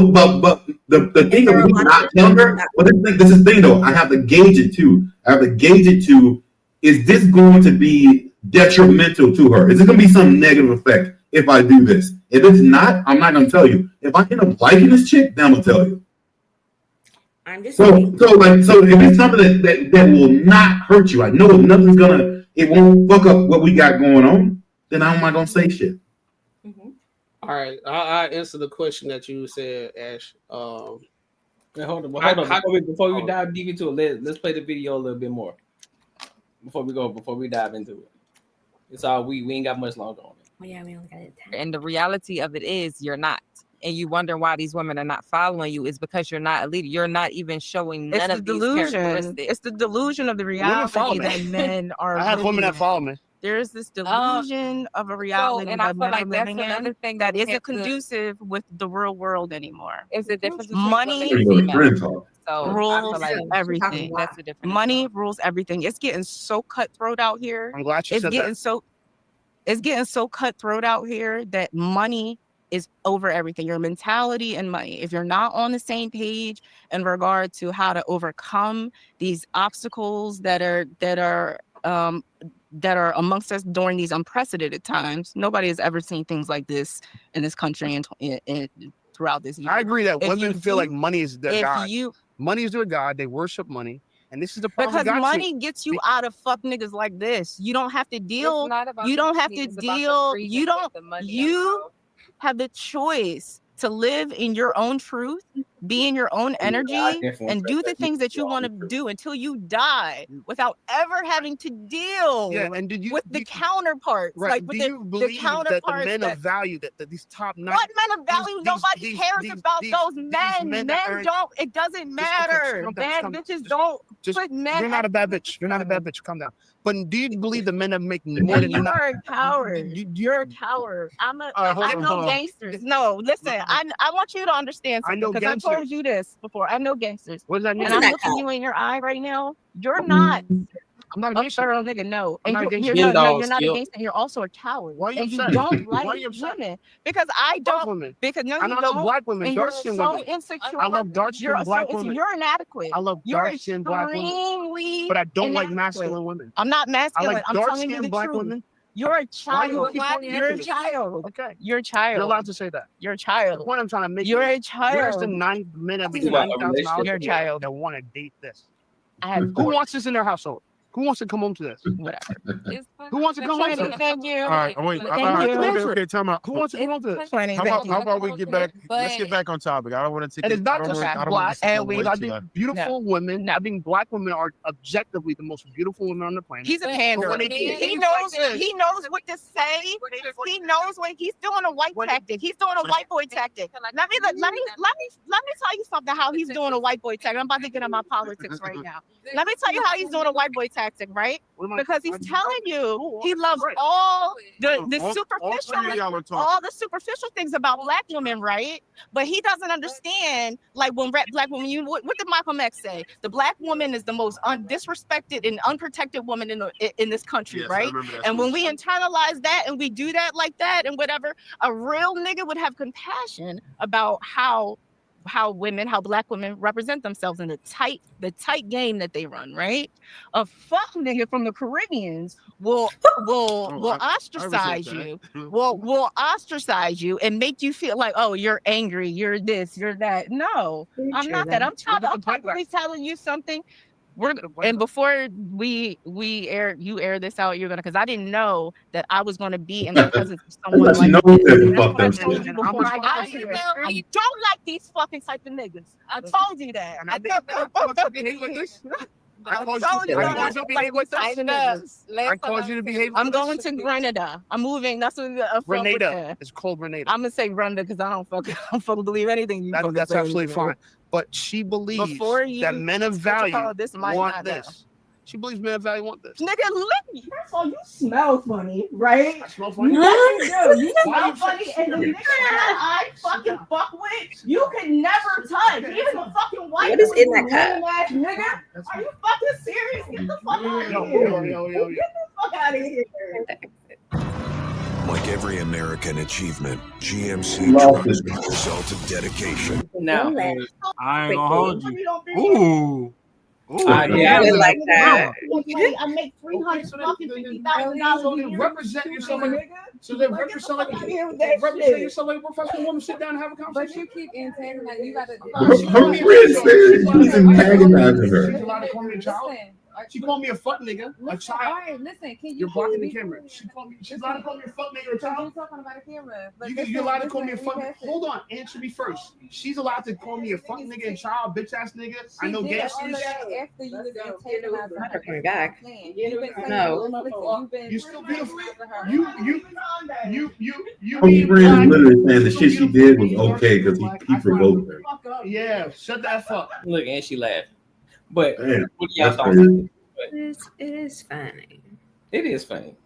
the thing of me not telling her, but this is the thing though, I have to gauge it too. Is this going to be detrimental to her? Is it going to be some negative effect if I do this? If it's not, I'm not going to tell you. If I end up liking this chick, then I'm going to tell you. I'm just so if it's something that will not hurt you, I know it won't fuck up what we got going on, then I'm not going to say shit. All right, I'll answer the question that you said, Ash. Hold on. Before we dive deep into it, let's play the video a little bit more. Before we dive into it. It's all we ain't got much longer on it. Oh yeah, we only got it. And the reality of it is you're not. And you wonder why these women are not following you is because you're not a leader. You're not even showing none of these characteristics. It's the delusion of the reality that men are. I have women that follow me. There's this delusion of a reality and I feel like that's another thing that isn't conducive with the real world anymore. It's the difference between money rules everything. That's the difference. Money rules everything. It's getting so cutthroat out here. I'm glad you said that. It's getting so cutthroat out here that money is over everything. Your mentality and money. If you're not on the same page in regard to how to overcome these obstacles that are amongst us during these unprecedented times. Nobody has ever seen things like this in this country and throughout this year. I agree that women feel like money is their God. Money is their God. They worship money. And this is the problem. Because money gets you out of fuck niggas like this. You don't have to deal. You don't have to deal. You have the choice to live in your own truth, be in your own energy and do the things that you want to too. do until you die without ever having to deal with the counterparts. Right. Like Do with you the believe that counterparts the men that, of value, that these top nine? what men of value? Nobody cares about those men. Men don't. It doesn't matter. Bad bitches don't put men. You're not a bad bitch. You're not a bad bitch. Calm down. But do you believe the men that make more than you are a coward. You're a coward. I know gangsters. No, listen. I want you to understand something because I told you this before. I know gangsters. What does that mean? And I'm looking you in your eye right now. You're not. I'm not a gangster. Thorough nigga, no. I'm And not a you're gangster. not a gangster. You're also a coward. Why are you and upset? you don't Why are like you upset? women because I don't. Women. Because no, I you love don't. black women, And dark you're skinned so women. insecure. I love dark skinned black women. You're inadequate. I love You're dark skinned black women. extremely But I don't like inadequate. masculine women. I'm not masculine. I like I'm dark telling you skinned the black truth. women. You're a child. You're a child. Okay. You're a child. You're allowed to say that. You're a child. The point I'm trying to make. You're is, a child. Where's the 9 men that make You're a $90,000 You're a child. that want to date this? Who wants this in their household? Who wants to come home to this? Whatever. Who wants to come home to this? Thank you. All right, wait. Thank you. Okay, time out. Who wants to come home to this? How about we get back? Let's get back on topic. I don't want to take. And it's not just black. And I think beautiful women. I think black women are objectively the most beautiful women on the planet. He's a panderer. He knows what to say. He knows when he's doing a white tactic. He's doing a white boy tactic. Let me tell you something. How he's doing a white boy tactic. I'm about to get in my politics right now. Let me tell you how he's doing a white boy tactic, right? Because he's telling you he loves all the superficial, all the superficial things about black women, right? But he doesn't understand, like when black women. What did Malcolm X say? The black woman is the most disrespected and unprotected woman in this country, Yes, right? And when we internalize that and we do that like that and whatever, a real nigga would have compassion about how black women represent themselves in the tight game that they run, right? A fuck nigga from the Caribbeans will ostracize you. Will ostricize you and make you feel like, oh, you're angry, you're this, you're that. No, I'm not that. I'm probably telling you something. And before you air this out, you're gonna, because I didn't know that I was gonna be in the presence of someone like this. I don't like these fucking type of niggas. I told you that. I caused you to behave. I'm going to Grenada. I'm moving. That's what Grenada. It's called Grenada. I'm gonna say Grenada because I don't fucking believe anything. That's absolutely fine. But she believes that men of value want this. She believes men of value want this. Nigga, lick me. First of all, you smell funny, right? I smell funny. You smell funny, and the nigga that I fucking fuck with, you can never touch. Even the fucking white. What is in that cup? Ass nigga, are you fucking serious? Get the fuck out of here! Yo. Get the fuck out of here! Like every American achievement, GMC truck is the result of dedication. No, I ain't gonna hold you. Ooh. I like that. I make $350,000. Represent yourself like a so they represent yourself like a professional woman. Sit down and have a conversation. But you keep antagonizing. You gotta. Her friend said she's antagonizing her. She's allowed to call me a child. She called me a fuck nigga, a child. All right, listen. Can You're blocking the camera. She's allowed to call me a fuck nigga or a child. You're talking about a camera. You're allowed to call me a fuck. Hold on, answer me first. She's allowed to call me a fuck nigga and child, bitch ass nigga. I know gangsters. After you was antagonizing I'm coming back. No. You're still beautiful. You. Her friend is literally saying the shit she did was okay because he provoked her. Yeah, shut that fuck. Look, and she laughed. But Damn, what do y'all that's thought? crazy. It is funny. It is funny.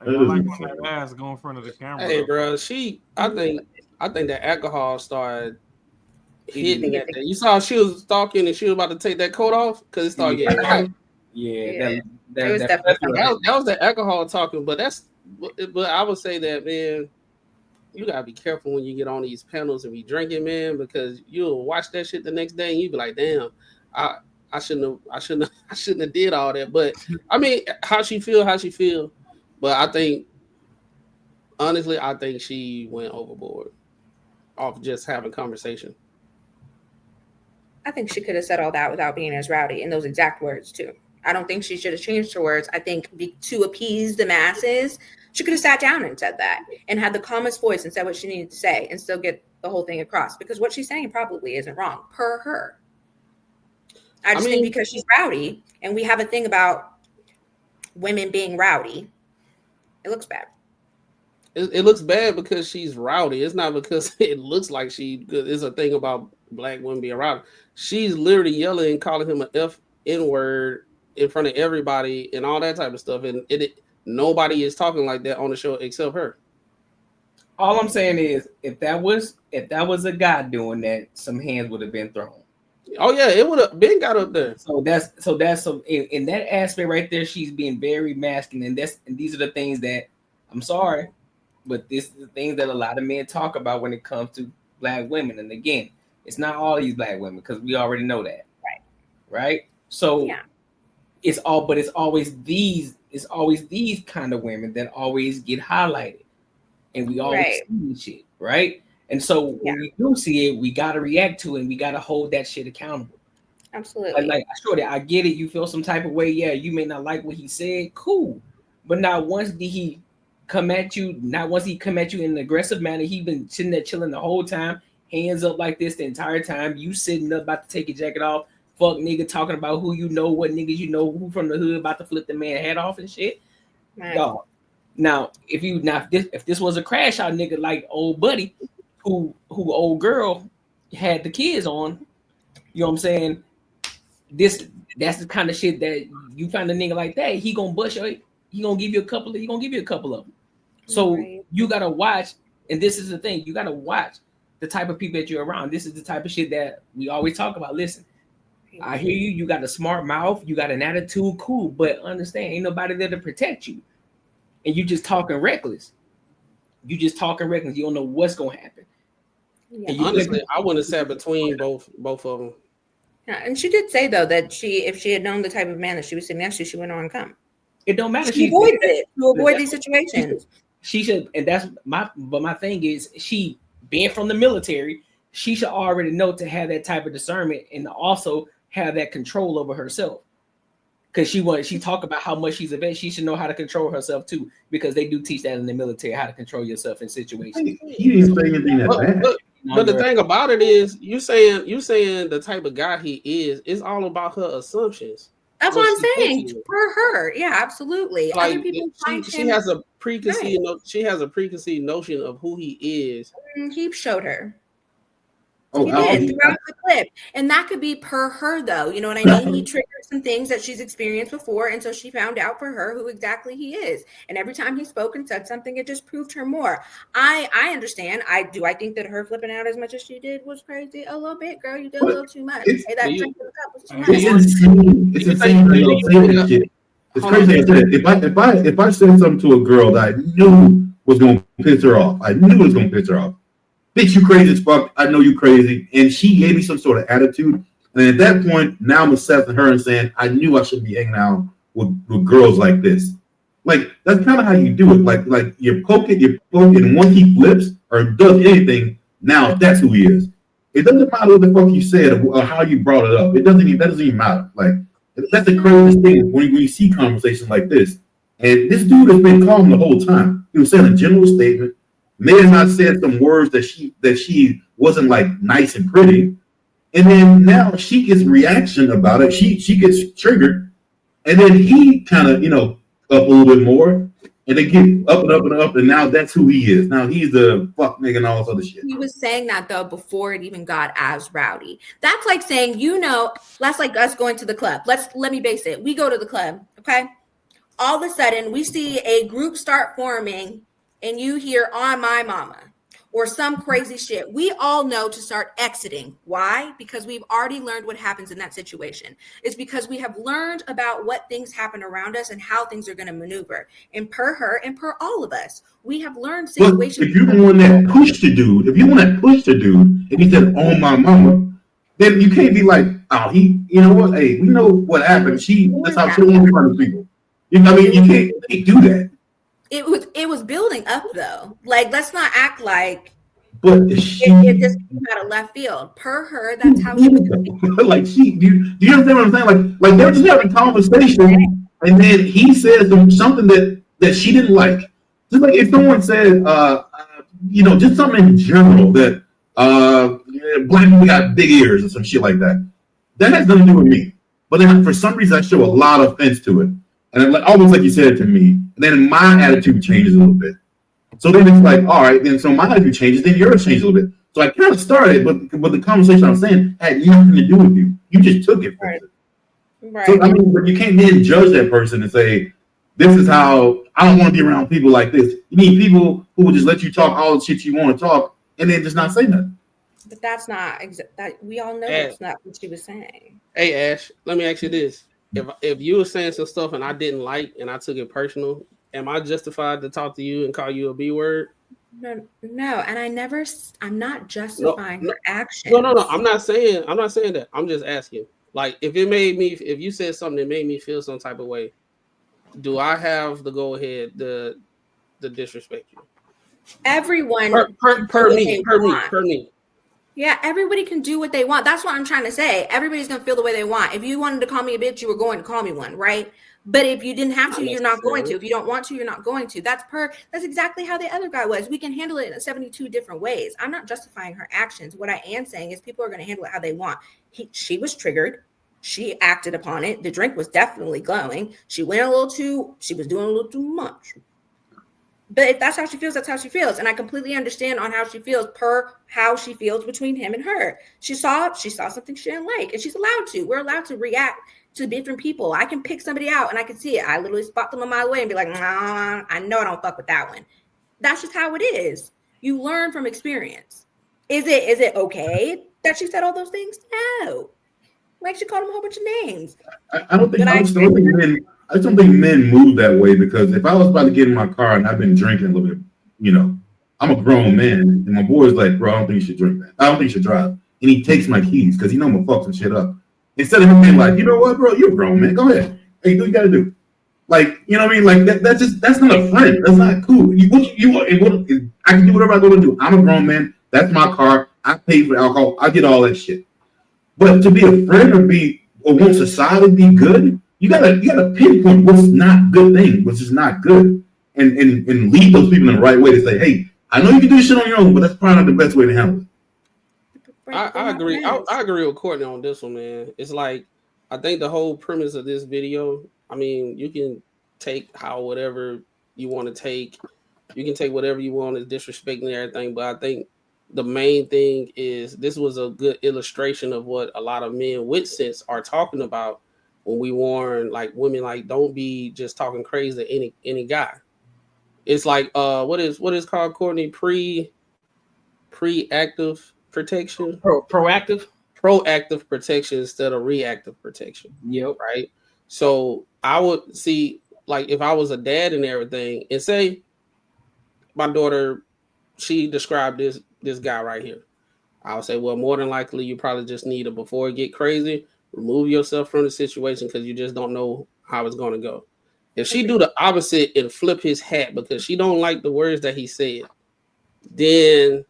I like when that ass go in front of the camera. Hey, bro, I think that alcohol started hitting that day. You saw she was stalking and she was about to take that coat off because it started getting hot. Yeah, that was the alcohol talking. But I would say that, man, you gotta be careful when you get on these panels and be drinking, man, because you'll watch that shit the next day and you be like, damn, I shouldn't have did all that. But I mean, how she feel. But I think, honestly, she went overboard off just having conversation. I think she could have said all that without being as rowdy in those exact words too. I don't think she should have changed her words. I think to appease the masses, she could have sat down and said that and had the calmest voice and said what she needed to say and still get the whole thing across, because what she's saying probably isn't wrong per her. I just think because she's rowdy and we have a thing about women being rowdy, it looks bad. It looks bad because she's rowdy. It's not because it looks like she. It's a thing about black women being rowdy. She's literally yelling and calling him an N-word in front of everybody and all that type of stuff. And nobody is talking like that on the show except her. All I'm saying is, if that was a guy doing that, some hands would have been thrown. Oh yeah, it would have been got up there. So that's in that aspect right there, she's being very masculine. And these are the things that, I'm sorry, but this is the things that a lot of men talk about when it comes to black women. And again, it's not all these black women, because we already know that. Right. So it's always these kind of women that always get highlighted. And we always see shit, right? And so when we do see it, we gotta react to it, and we gotta hold that shit accountable. Absolutely. Like Shorty, I get it. You feel some type of way. Yeah, you may not like what he said. Cool. But not once did he come at you. Not once he come at you in an aggressive manner. He been sitting there chilling the whole time, hands up like this the entire time. You sitting up about to take your jacket off. Fuck nigga talking about who you know, what niggas you know, who from the hood about to flip the man head off and shit. Dog. Now, if this was a crash out nigga like old buddy, who old girl had the kids on, you know what I'm saying? That's the kind of shit that you find a nigga like that, he gonna bust your, he gonna give you a couple of them. So you gotta watch, and this is the thing, you gotta watch the type of people that you're around. This is the type of shit that we always talk about. Listen, I hear you, you got a smart mouth, you got an attitude, cool, but understand, ain't nobody there to protect you. And you just talking reckless. You don't know what's gonna happen. Yeah. Honestly, I wouldn't have sat between both of them. Yeah, and she did say though that if she had known the type of man that she was sitting next to, she wouldn't want to come. It don't matter. She avoids it to avoid these situations. She should, and that's my thing is, she being from the military, she should already know to have that type of discernment and also have that control over herself. Because she talk about how much she's a vet, she should know how to control herself too, because they do teach that in the military, how to control yourself in situations. He didn't say anything that bad. But the thing about it is, you saying the type of guy he is, it's all about her assumptions. That's what I'm saying. For her, yeah, absolutely. Like, Other people she has a preconceived notion of who he is. He showed her. Oh, He did throughout the clip. And that could be per her, though. You know what I mean? He triggered some things that she's experienced before. And so she found out for her who exactly he is. And every time he spoke and said something, it just proved her more. I understand. I think that her flipping out as much as she did was crazy. A little bit, girl. You did a little too much. Hey, that drink in the cup was too much. It's insane that you say that shit. It's crazy. I said, if I said something to a girl that I knew was gonna piss her off, bitch, you crazy as fuck. I know you crazy. And she gave me some sort of attitude. And at that point, now I'm accepting her and saying, I knew I shouldn't be hanging out with girls like this. Like, that's kind of how you do it. Like you poke it, and once he flips or does anything, now that's who he is. It doesn't matter what the fuck you said or how you brought it up. That doesn't even matter. Like, that's the craziest thing when you see conversations like this. And this dude has been calm the whole time. He was saying a general statement. May have not said some words that she wasn't like nice and pretty, and then now she gets reaction about it. She gets triggered, and then he kind of up a little bit more, and they get up and up and up, and now that's who he is. Now he's the fuck nigga and all this other shit. He was saying that though before it even got as rowdy. That's like saying, that's like us going to the club. Let me base it. We go to the club, okay? All of a sudden, we see a group start forming. And you hear on my mama or some crazy shit, we all know to start exiting. Why? Because we've already learned what happens in that situation. It's because we have learned about what things happen around us and how things are going to maneuver. And per her and per all of us, we have learned situations. But if you're the one that pushed the dude, and he said, "Oh my mama," then you can't be like, "Oh, you know what? Hey, we know what happened. That's how she wants in front of people." You know what I mean? You can't do that. It was building up though. Like, let's not act like but it just came out of left field. Per her, that's how she was doing. Like, do you understand what I'm saying? Like they're just having conversation, and then he says something that she didn't like. Just like if someone said, just something in general that black people got big ears or some shit like that. That has nothing to do with me. But then for some reason, I show a lot of offense to it. And then, almost like you said to me, and then my attitude changes a little bit. So then it's like, all right, then so my attitude changes, then yours changes a little bit. So I kind of started, but the conversation I'm saying had nothing to do with you. You just took it. Right. So I mean, but you can't then judge that person and say, this is how I don't want to be around people like this. You need people who will just let you talk all the shit you want to talk and then just not say nothing. But that's not that we all know that's not what she was saying. Hey Ash, let me ask you this: if you were saying some stuff and I didn't like and I took it personal, am I justified to talk to you and call you a B word? No, and I'm not justifying her actions. No. I'm not saying that. I'm just asking. Like, if you said something that made me feel some type of way, do I have the go ahead to disrespect you? Everyone per me. Yeah, everybody can do what they want. That's what I'm trying to say. Everybody's gonna feel the way they want. If you wanted to call me a bitch, you were going to call me one, right? But if you didn't have to, you're not going to. If you don't want to, you're not going to. That's exactly how the other guy was. We can handle it in 72 different ways. I'm not justifying her actions. What I am saying is people are going to handle it how they want. She was triggered. She acted upon it. The drink was definitely glowing. She was doing a little too much. But if that's how she feels, that's how she feels. And I completely understand on how she feels per how she feels between him and her. She saw something she didn't like, and she's allowed to. We're allowed to react to different people. I can pick somebody out and I can see it. I literally spot them a mile away and be like, nah, I know I don't fuck with that one. That's just how it is. You learn from experience. Is it okay that she said all those things? No. Like, she called him a whole bunch of names. I don't think men move that way, because if I was about to get in my car and I've been drinking a little bit, I'm a grown man, and my boy's like, bro, I don't think you should drink that. I don't think you should drive. And he takes my keys because I'm gonna fuck some shit up. Instead of him being like, you know what, bro, you're a grown man. Go ahead. Hey, do what you gotta do. Like, you know what I mean? Like that's not a friend. That's not cool. I can do whatever I want to do. I'm a grown man. That's my car. I pay for alcohol. I get all that shit. But to be a friend or want society to be good, you gotta pinpoint what's not good thing, what's just not good, and lead those people in the right way to say, hey, I know you can do this shit on your own, but that's probably not the best way to handle it. I agree. I agree with Courtney on this one, man. It's like, I think the whole premise of this video, I mean, you can take whatever you want to take. You can take whatever you want as disrespecting and everything, but I think the main thing is this was a good illustration of what a lot of men with sense are talking about when we warn like women, like, don't be just talking crazy to any guy. It's like what is called, Courtney, pre-active protection, proactive protection instead of reactive protection. Yep. Right. So I would see, like, if I was a dad and everything, and say my daughter, she described this guy right here, I would say, well, more than likely you probably just need to, before it get crazy, remove yourself from the situation, because you just don't know how it's going to go. If she do the opposite and flip his hat because she don't like the words that he said, then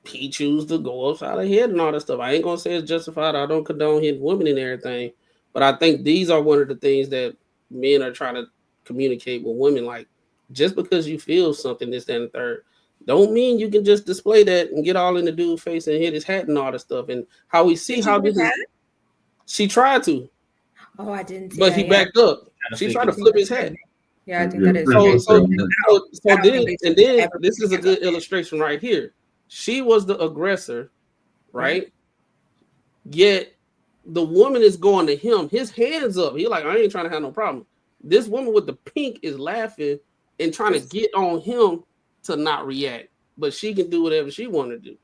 he choose to go upside her head and all that stuff. I ain't gonna say it's justified. I don't condone hitting women and everything, but I think these are one of the things that men are trying to communicate with women. Like, just because you feel something, this, that, and the third, don't mean you can just display that and get all in the dude's face and hit his hat and all that stuff. And how we see how this is, she tried to. Oh, I didn't see but that he yet. backed up. She tried to flip his hat. Yeah, I think that is and then this is a good illustration right here. She was the aggressor, right? Yet the woman is going to him, his hands up. He like, I ain't trying to have no problem. This woman with the pink is laughing and trying to get on him to not react, but she can do whatever she want to do.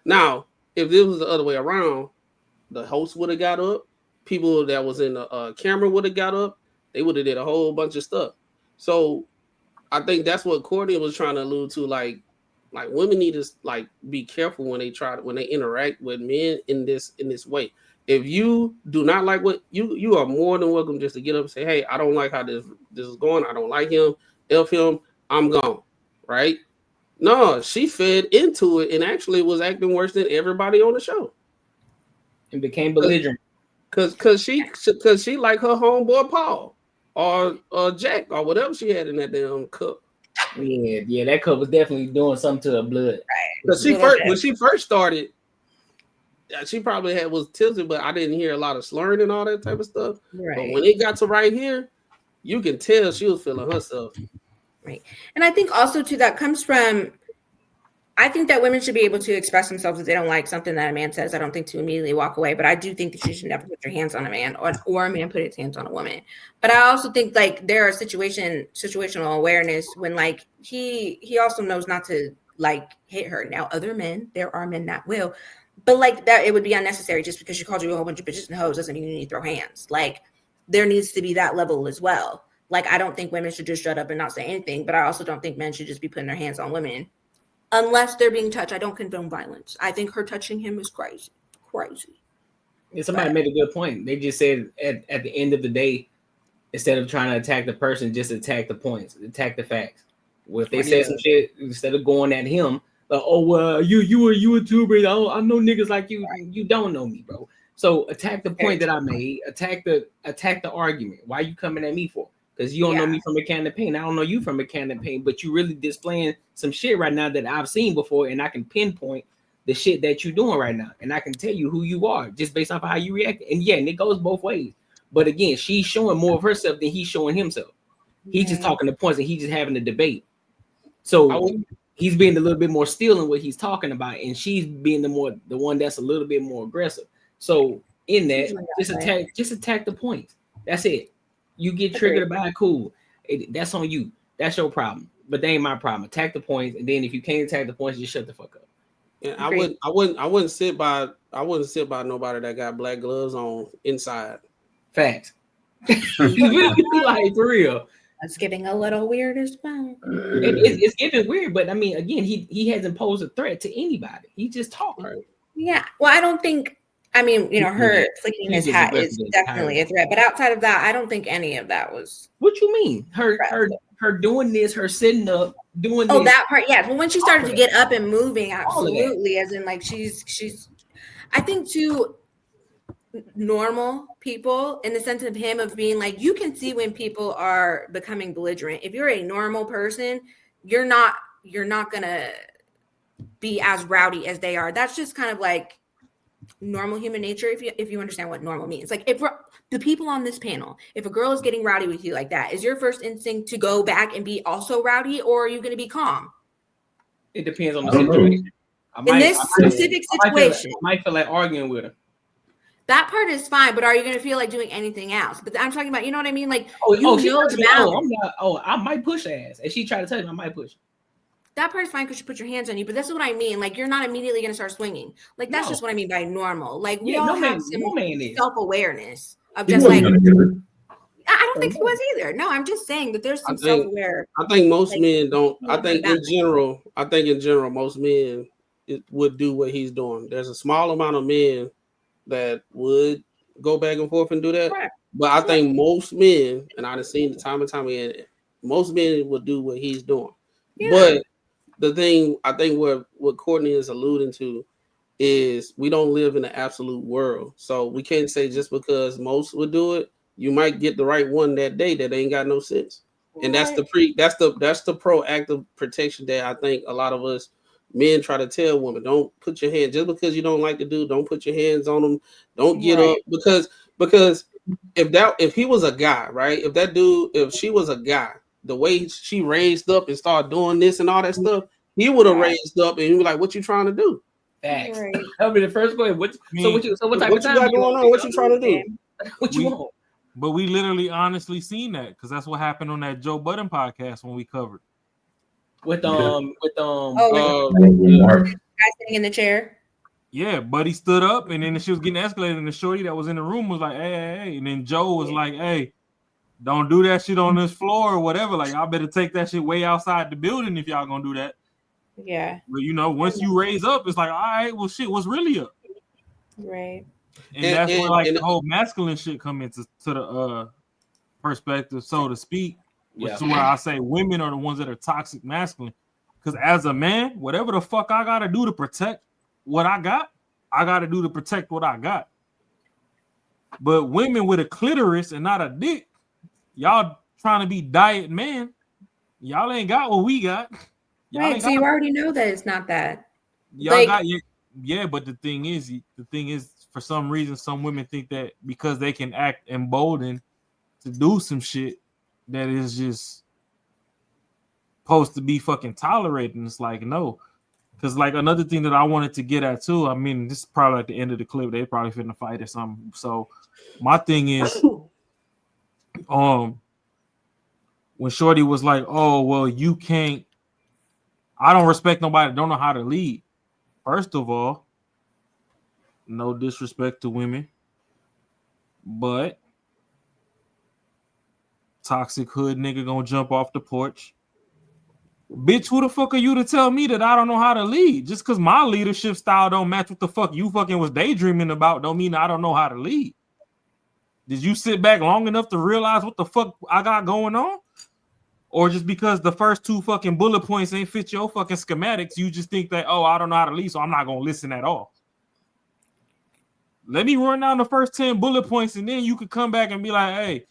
Now, if this was the other way around, the host would have got up. People that was in the camera would have got up. They would have did a whole bunch of stuff. So I think that's what Courtney was trying to allude to. Like women need to like be careful when they interact with men in this way. If you do not like what you are more than welcome just to get up and say, hey, I don't like how this is going. I don't like him. F him. I'm gone. Right? No, she fed into it and actually was acting worse than everybody on the show. And became belligerent. Cause she like her homeboy Paul or Jack or whatever she had in that damn cup. Yeah, that cup was definitely doing something to her blood. Because when she first started, she probably was tilted, but I didn't hear a lot of slurring and all that type of stuff. Right. But when it got to right here, you can tell she was feeling herself. Right. And I think also too that comes from, I think that women should be able to express themselves if they don't like something that a man says. I don't think to immediately walk away, but I do think that you should never put your hands on a man or a man put his hands on a woman. But I also think like there are situational awareness when like he also knows not to like hit her. Now other men, there are men that will, but like that it would be unnecessary just because she called you a whole bunch of bitches and hoes doesn't mean you need to throw hands. Like there needs to be that level as well. Like I don't think women should just shut up and not say anything, but I also don't think men should just be putting their hands on women. Unless they're being touched. I don't condone violence. I think her touching him is crazy. Yeah, somebody made a good point. They just said at the end of the day, instead of trying to attack the person, just attack the points, attack the facts. Well, if they said some shit, instead of going at him, like, oh well, you a YouTuber, I know niggas like you. You don't know me, bro. So attack the point that I made. Attack the argument. Why are you coming at me for? Because you don't know me from a can of paint. I don't know you from a can of paint, but you really displaying some shit right now that I've seen before, and I can pinpoint the shit that you're doing right now, and I can tell you who you are just based off of how you react. And and it goes both ways. But again, she's showing more of herself than he's showing himself. He's just talking the points, and he's just having a debate. So he's being a little bit more still in what he's talking about, and she's being the one that's a little bit more aggressive. So in that, just attack the points. That's it. You get triggered by it, cool. That's on you. That's your problem. But they ain't my problem. Attack the points, and then if you can't attack the points, just shut the fuck up. And I wouldn't sit by nobody that got black gloves on inside. Facts. Like for real. That's getting a little weird as well. It's getting weird, but I mean, again, he hasn't posed a threat to anybody. He just talked. Right. Yeah. Well, I don't think. I mean, her flicking his hat is definitely a threat, but outside of that, I don't think any of that was. What you mean? Her doing this, her sitting up, doing. Oh, that part, yeah. Well, when she started to get up and moving, absolutely, as in like she's. I think too. Normal people, in the sense of him of being like, you can see when people are becoming belligerent. If you're a normal person, you're not gonna be as rowdy as they are. That's just kind of like normal human nature, if you understand what normal means. Like if the people on this panel, if a girl is getting rowdy with you like that, is your first instinct to go back and be also rowdy, or are you going to be calm? It depends on the situation. In this specific situation, I might feel like arguing with her. That part is fine, but are you going to feel like doing anything else? But I'm talking about, you know what I mean? Like, I might push ass. If she try to touch me, I might push. That part is fine because you put your hands on you, but that's what I mean. Like, you're not immediately going to start swinging. Like, that's just what I mean by normal. Like, we all have some self-awareness of just like. I don't think he was either. No, I'm just saying that there's some self-aware. I think most men don't. I think in general, most men would do what he's doing. There's a small amount of men that would go back and forth and do that. Right. But I think most men, and I've seen the time and time again, most men would do what he's doing. Yeah. But the thing, I think what Courtnee is alluding to is we don't live in an absolute world. So we can't say just because most would do it, you might get the right one that day that ain't got no sense. And that's the proactive protection that I think a lot of us men try to tell women, don't put your hand, just because you don't like the dude, don't put your hands on them, don't get up, because if he was a guy, right? If she was a guy, the way she raised up and started doing this and all that stuff, he would have raised up and he was like, what you trying to do? Facts. That'll be the first question. What type of time you got going on? What you trying to do? What you want? But we literally honestly seen that because that's what happened on that Joe Budden podcast when we covered. Guy sitting in the chair. Yeah, Buddy stood up and then she was getting escalated, and the shorty that was in the room was like, hey. And then Joe was like, hey, don't do that shit on this floor or whatever. Like, y'all better take that shit way outside the building if y'all gonna do that. Yeah. But once you raise up, it's like, all right, well shit, what's really up? Right. And that's where the whole masculine shit come into the perspective, so to speak. Which is where I say women are the ones that are toxic masculine. Because as a man, whatever the fuck I gotta do to protect what I gotta do to protect what I got. But women with a clitoris and not a dick, y'all trying to be diet man. Y'all ain't got what we got. Y'all Right. ain't So you got. already know that it's not that. Y'all Like, got yeah, but the thing is, for some reason, some women think that because they can act emboldened to do some shit that is just supposed to be fucking tolerated. And it's like, no. Because like another thing that I wanted to get at too, I mean, this is probably at the end of the clip, they probably finna fight or something. So my thing is, when Shorty was like, oh, well, you can't, I don't respect nobody that don't know how to lead. First of all, no disrespect to women, but toxic hood nigga gonna jump off the porch. Bitch, who the fuck are you to tell me that I don't know how to lead? Just because my leadership style don't match what the fuck you fucking was daydreaming about don't mean I don't know how to lead. Did you sit back long enough to realize what the fuck I got going on? Or just because the first two fucking bullet points ain't fit your fucking schematics, you just think that, oh, I don't know how to lead, so I'm not gonna listen at all. Let me run down the first 10 bullet points, and then you could come back and be like, hey,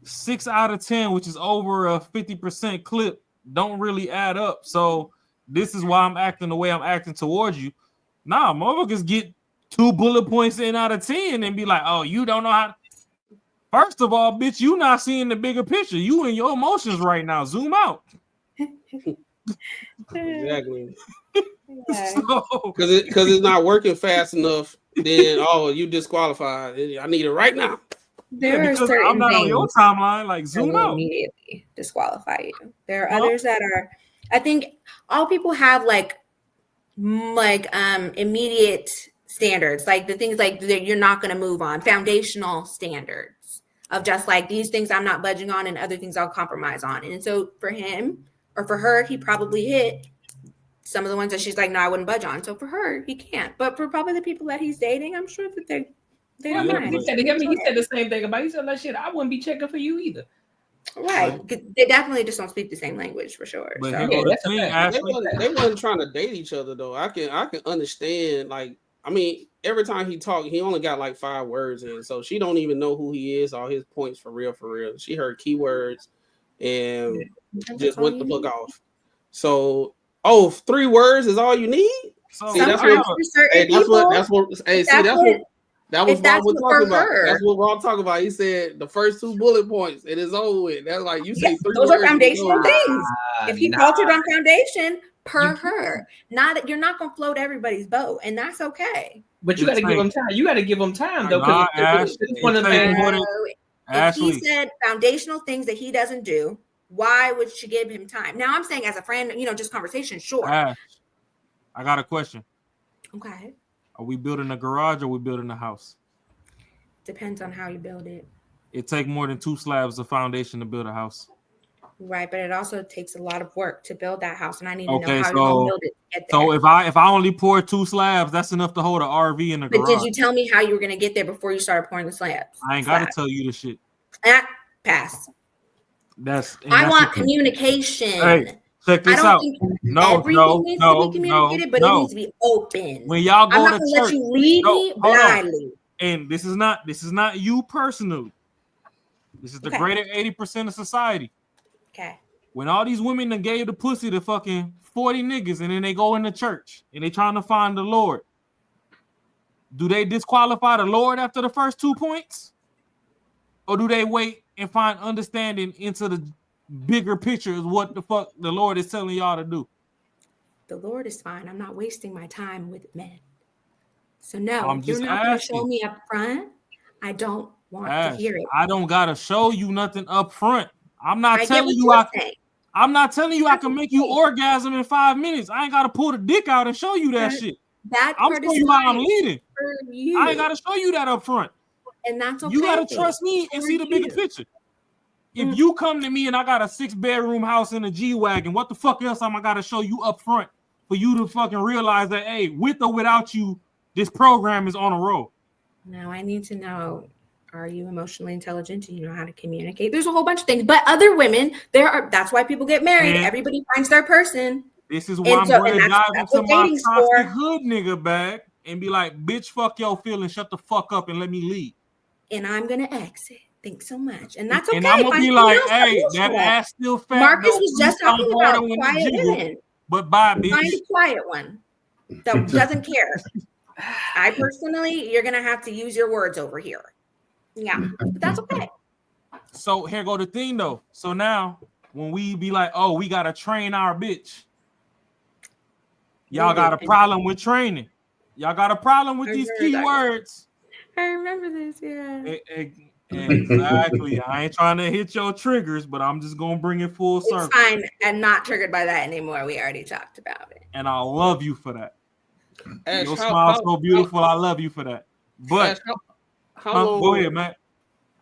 6 out of 10, which is over a 50% clip, don't really add up. So this is why I'm acting the way I'm acting towards you. Nah, motherfuckers get 2 bullet points in out of 10 and be like, oh, you don't know how to... First of all, bitch, you not seeing the bigger picture. You in your emotions right now. Zoom out. Exactly. yeah. Because it's not working fast enough, then you disqualified. I need it right now. There are because certain I'm not on your things timeline. Like that zoom will out. immediately disqualify you. There are Huh? others that are. I think all people have like immediate standards, like the things like that you're not going to move on, foundational standards of just like these things I'm not budging on and other things I'll compromise on. And so for him or for her, he probably hit some of the ones that she's like, no, I wouldn't budge on. So for her, he can't. But for probably the people that he's dating, I'm sure that they don't mind. He said the same thing about. He said that shit. I wouldn't be checking for you either. Right. They definitely just don't speak the same language for sure. But So. here go the thing, They wasn't trying to date each other though. I can understand. Like, I mean, every time he talked, he only got like 5 words in, so she don't even know who he is, all his points for real. She heard keywords and just went the fuck off. So, 3 words is all you need. So see, that's what Rob was talking about. That's what Rob talking about. He said the first 2 bullet points, it is over with. That's like you say 3 those words. are foundational things. If he faltered on foundation, her, not you're not gonna float everybody's boat, and that's okay. But you got to give him time. You got to give him time though, because it's one of the things. If he said foundational things that he doesn't do, why would she give him time? Now I'm saying as a friend, just conversation, sure. Ash, I got a question. Okay. Are we building a garage or are we building a house? Depends on how you build it. It takes more than 2 slabs of foundation to build a house. Right, but it also takes a lot of work to build that house, and I need to know how you're gonna build it to get there. So if I only pour 2 slabs, that's enough to hold an RV in the garage. But did you tell me how you were gonna get there before you started pouring the slabs? I ain't gotta tell you the shit. Pass. I want communication. Hey, check this out. Everything needs to be communicated, but it needs to be open. When y'all go I'm to not gonna church, let you lead me blindly. And this is not you personally. This is the greater 80% of society. Okay. When all these women that gave the pussy to fucking 40 niggas and then they go into church and they trying to find the Lord, do they disqualify the Lord after the first 2 points? Or do they wait and find understanding into the bigger picture of what the fuck the Lord is telling y'all to do? The Lord is fine. I'm not wasting my time with men. So no, I'm you're just not going to asking. show me up front. I don't want to hear it. I don't gotta show you nothing up front. I'm not I telling you I'm not telling you I can make you orgasm in 5 minutes. I ain't gotta pull the dick out and show you that shit. I'm showing you how I'm leading. I ain't gotta show you that up front. And that's okay. You gotta trust me and see the bigger picture. If you come to me and I got a 6-bedroom house in a G-Wagon, what the fuck else am I gotta show you up front for you to fucking realize that, hey, with or without you, this program is on a roll? Now I need to know, are you emotionally intelligent? Do you know how to communicate? There's a whole bunch of things. But other women, that's why people get married. And everybody finds their person. This is why I'm going to dive into my toxic hood nigga bag and be like, bitch, fuck your feelings. Shut the fuck up and let me lead. And I'm going to exit. Thanks so much. And that's okay. And I'm gonna Find be someone like, else to hey, bullshit that with. ass still fat. Marcus though. was just Stomp talking harder about when it quiet jiggle. women. But bye, bitch. Find a quiet one that doesn't care. I personally, you're gonna have to use your words over here. Yeah, but that's okay. So here go the thing though. So now when we be like, oh, we gotta train our bitch. Y'all got a problem with training. Y'all got a problem with these keywords. I remember this, yeah. Exactly. I ain't trying to hit your triggers, but I'm just gonna bring it full circle. It's fine. I'm not triggered by that anymore. We already talked about it. And I love you for that. Ash, Your smile's so beautiful. I love you for that. But Ash, how long? Go ahead, Matt.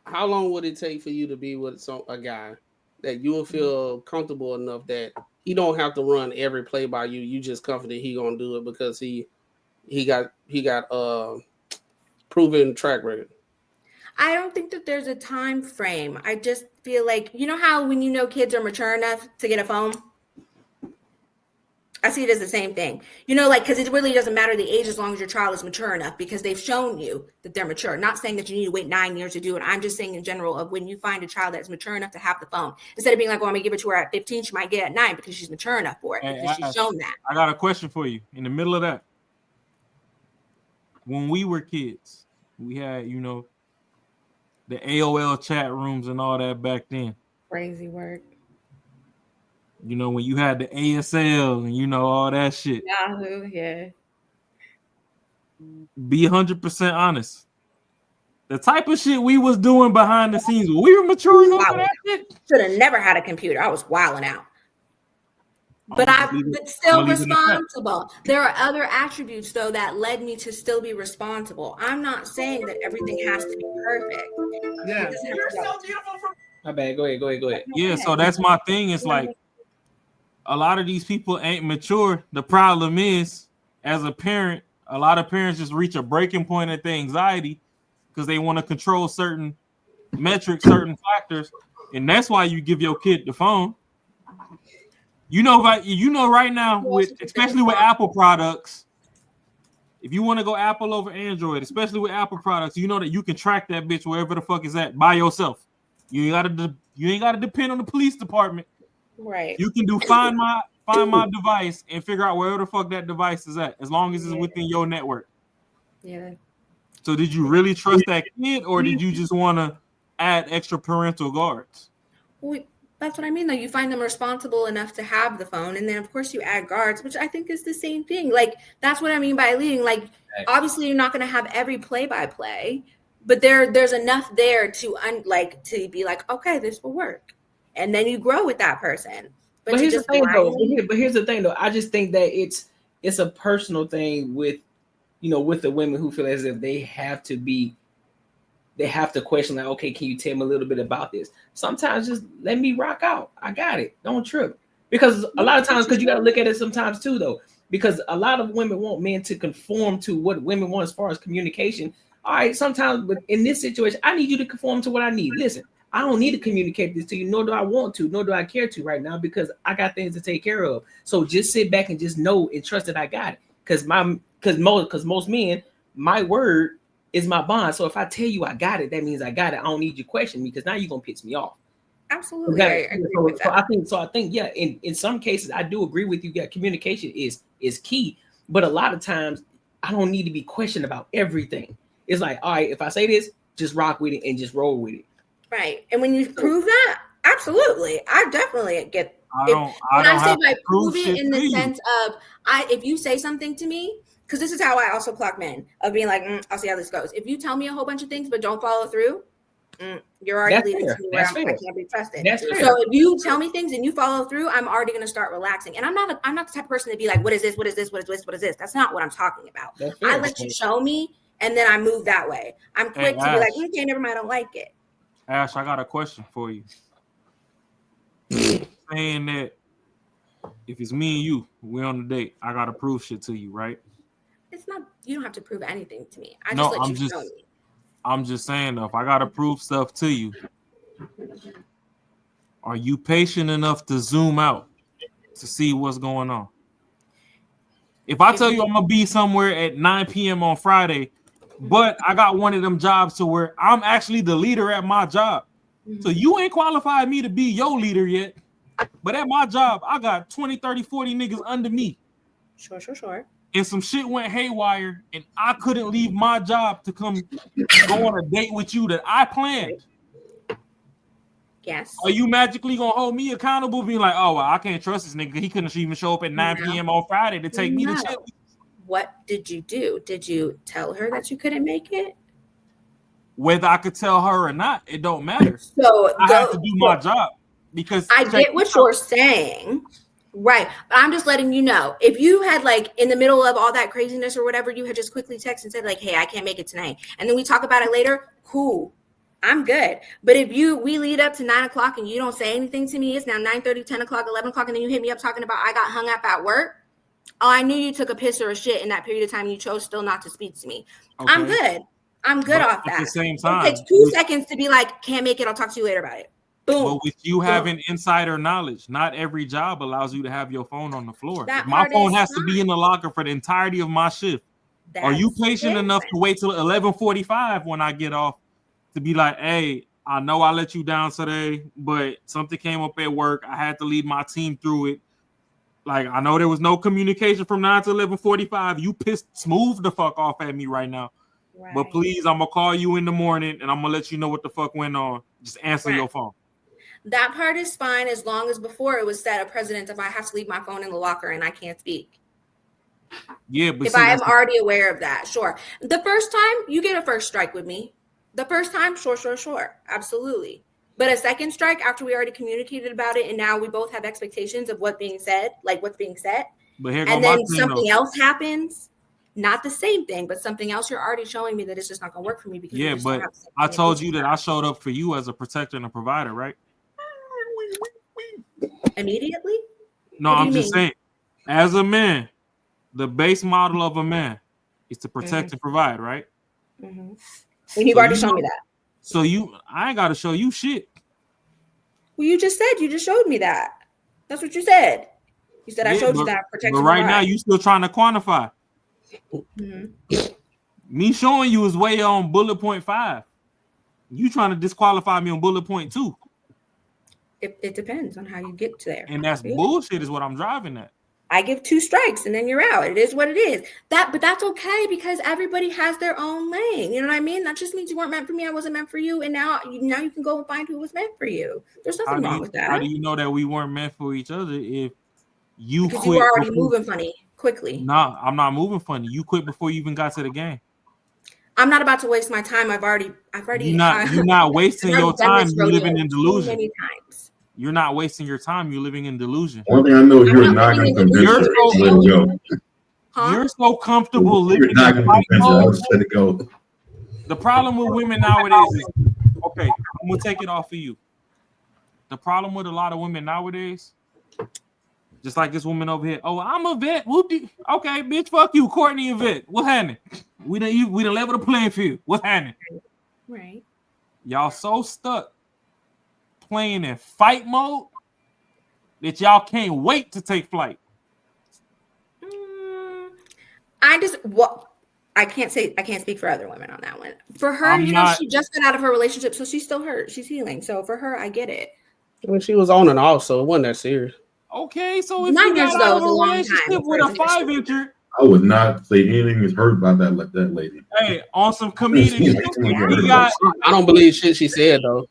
How long would it take for you to be with a guy that you will feel comfortable enough that he don't have to run every play by you? You just confident he gonna do it because he got proven track record. I don't think that there's a time frame. I just feel like, you know how when you know kids are mature enough to get a phone? I see it as the same thing. You know, like, because it really doesn't matter the age as long as your child is mature enough because they've shown you that they're mature. Not saying that you need to wait 9 years to do it. I'm just saying in general of when you find a child that's mature enough to have the phone. Instead of being like, oh, I'm going to give it to her at 15, she might get it at 9 because she's mature enough for it. Because she's shown that. I got a question for you. In the middle of that, when we were kids, we had, you know, the AOL chat rooms and all that back then. Crazy work. You know, when you had the ASL and, you know, all that shit. Yahoo, yeah. Be 100% honest. The type of shit we was doing behind the scenes, we were mature enough for that shit. Should have never had a computer. I was wilding out. But still responsible. There are other attributes, though, that led me to still be responsible. I'm not saying that everything has to be perfect. Yeah. You're so beautiful. My bad. Go ahead. Yeah, so that's my thing. It's like a lot of these people ain't mature. The problem is, as a parent, a lot of parents just reach a breaking point at the anxiety because they want to control certain metrics, certain factors, and that's why you give your kid the phone. You know right now, especially with Apple products, if you want to go Apple over Android, especially with Apple products, you know that you can track that bitch wherever the fuck is at by yourself. You ain't gotta depend on the police department. Right. You can do find my device and figure out wherever the fuck that device is at, as long as it's within your network. Yeah. So did you really trust that kid, or did you just want to add extra parental guards? Well, that's what I mean, though. You find them responsible enough to have the phone, and then of course you add guards, which I think is the same thing. Like, that's what I mean by leading. Like, obviously you're not going to have every play-by-play, but there's enough there to be like, okay, this will work, and then you grow with that person. But here's the thing, though. Here's the thing, though. I just think that it's a personal thing with, you know, with the women who feel as if they have to question, like, okay, can you tell me a little bit about this? Sometimes just let me rock out. I got it. Don't trip. Because a lot of times, because you got to look at it sometimes too, though, because a lot of women want men to conform to what women want as far as communication. All right, sometimes, but in this situation, I need you to conform to what I need. Listen, I don't need to communicate this to you, nor do I want to, nor do I care to right now, because I got things to take care of. So just sit back and just know and trust that I got it. Because most men, my word is my bond. So if I tell you I got it, that means I got it. I don't need you to question me, because now you're gonna piss me off. Absolutely. Okay. I agree with that. So I think yeah, in some cases I do agree with you. Yeah, communication is key, but a lot of times I don't need to be questioned about everything. It's like, all right, if I say this, just rock with it and just roll with it. Right. And when you prove that, absolutely. I definitely get when I say by prove it in the sense of if you say something to me, because this is how I also clock men, of being like, I'll see how this goes. If you tell me a whole bunch of things but don't follow through, you're already leading to me where I can't be trusted. So if you tell me things and you follow through, I'm already going to start relaxing. And I'm not the type of person to be like, what is this? What is this? What is this? What is this? That's not what I'm talking about. I let you show me, and then I move that way. I'm quick to be like, okay, never mind, I don't like it. Ash, I got a question for you. Saying that if it's me and you, we're on the date, I gotta prove shit to you, right? It's not. You don't have to prove anything to me. I just let you show me. I'm just saying though, if I gotta prove stuff to you, are you patient enough to zoom out to see what's going on? If I tell you I'm gonna be somewhere at 9 p.m. on Friday, But I got one of them jobs to where I'm actually the leader at my job. So you ain't qualified me to be your leader yet. But at my job, I got 20, 30, 40 niggas under me. Sure. And some shit went haywire, and I couldn't leave my job to come go on a date with you that I planned. Yes. Are you magically gonna hold me accountable, being like, oh, well, I can't trust this nigga. He couldn't even show up at 9 p.m. on Friday to take me to chill. What did you do? Did you tell her that you couldn't make it? Whether I could tell her or not, it don't matter. So I have to do my job because I get what you're saying. Right. But I'm just letting you know, if you had like in the middle of all that craziness or whatever, you had just quickly texted and said like, hey, I can't make it tonight. And then we talk about it later. Cool. I'm good. But if we lead up to 9 o'clock and you don't say anything to me, it's now 9:30, 10 o'clock, 11 o'clock. And then you hit me up talking about I got hung up at work. Oh, I knew you took a piss or a shit in that period of time. You chose still not to speak to me. Okay. I'm good. I'm good but off that. At the same time, it takes 2 seconds to be like, can't make it. I'll talk to you later about it. Boom. But with you having insider knowledge, not every job allows you to have your phone on the floor. That my phone has fine. to be in the locker for the entirety of my shift. Are you patient enough to wait till 11:45 when I get off to be like, hey, I know I let you down today, but something came up at work. I had to lead my team through it. Like, I know there was no communication from 9 to 11:45. You pissed smooth the fuck off at me right now. Right. But please, I'm going to call you in the morning, and I'm going to let you know what the fuck went on. Just answer your phone. That part is fine as long as before it was set a precedent if I have to leave my phone in the locker and I can't speak. Yeah, but if I am already aware of that, sure. The first time, you get a first strike with me. The first time, sure. Absolutely. But a second strike after we already communicated about it and now we both have expectations of what's being said, But here and then something else happens, not the same thing, but something else, you're already showing me that it's just not going to work for me. Because yeah, but I told you that I showed up for you as a protector and a provider, right? Immediately? No, I'm just saying, as a man, the base model of a man is to protect and provide, right? And you've already shown me that. So I ain't got to show you shit. Well, you just showed me that. That's what you said. You said I showed you that protection. But right now, you still trying to quantify. Me showing you is way on bullet point 5. You trying to disqualify me on bullet point 2. It depends on how you get to there. And that's bullshit is what I'm driving at. I give 2 strikes and then you're out. It is what it is. But that's okay because everybody has their own lane. You know what I mean? That just means you weren't meant for me. I wasn't meant for you. And now you can go and find who was meant for you. There's nothing wrong with that. How do you know that we weren't meant for each other if you because quit? You were already moving funny quickly. Nah, I'm not moving funny. You quit before you even got to the game. I'm not about to waste my time. I've already. You're not wasting your time. You're living in delusion. Many times. You're not wasting your time. You're living in delusion. One thing I know, you're not going to convince her to let it go. You're so comfortable living. You're not going to convince her to let it go. The problem with women nowadays is, okay, I'm going to take it off of you. The problem with a lot of women nowadays, just like this woman over here. Oh, I'm a vet. Okay, bitch, fuck you, Courtney a vet. What happened? We done level the playing field. What happened? Right. Y'all so stuck playing in fight mode that y'all can't wait to take flight. I can't speak for other women on that one. For her, she just got out of her relationship, so she's still hurt. She's healing. So for her, I get it. When she was on and off, so it wasn't that serious. Okay, so if you got out of a relationship with a 5-incher, I would not say anything is hurt about that lady. Hey, on some comedic, I don't believe shit she said though.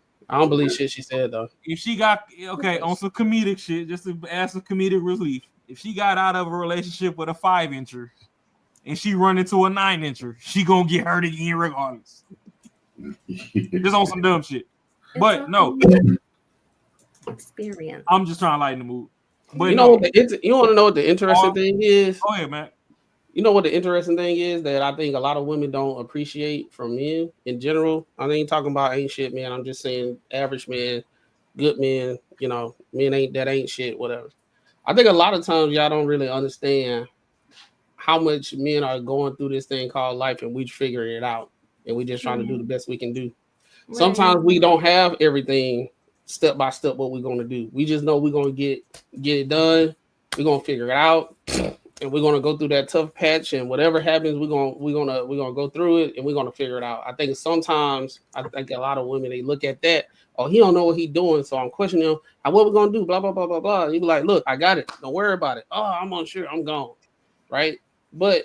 If she got on some comedic shit, just to add some comedic relief. If she got out of a relationship with a 5-incher and she run into a 9-incher, she gonna get hurt again regardless. Just on some dumb shit. But no. Experience. I'm just trying to lighten the mood. But you want to know what the interesting thing is? Go ahead, man. You know what the interesting thing is that I think a lot of women don't appreciate from men in general? I ain't talking about ain't shit, man. I'm just saying average men, good men, men ain't shit, whatever. I think a lot of times y'all don't really understand how much men are going through this thing called life and we figuring it out. And we just trying to do the best we can do. Right. Sometimes we don't have everything step by step what we're going to do. We just know we're going to get it done. We're going to figure it out. and we're gonna go through that tough patch, and whatever happens, we're gonna go through it, and we're gonna figure it out. I think sometimes a lot of women, they look at that, oh, he don't know what he's doing, so I'm questioning him. What we gonna do? Blah blah blah blah blah. You be like, look, I got it. Don't worry about it. Oh, I'm unsure. I'm gone. Right? But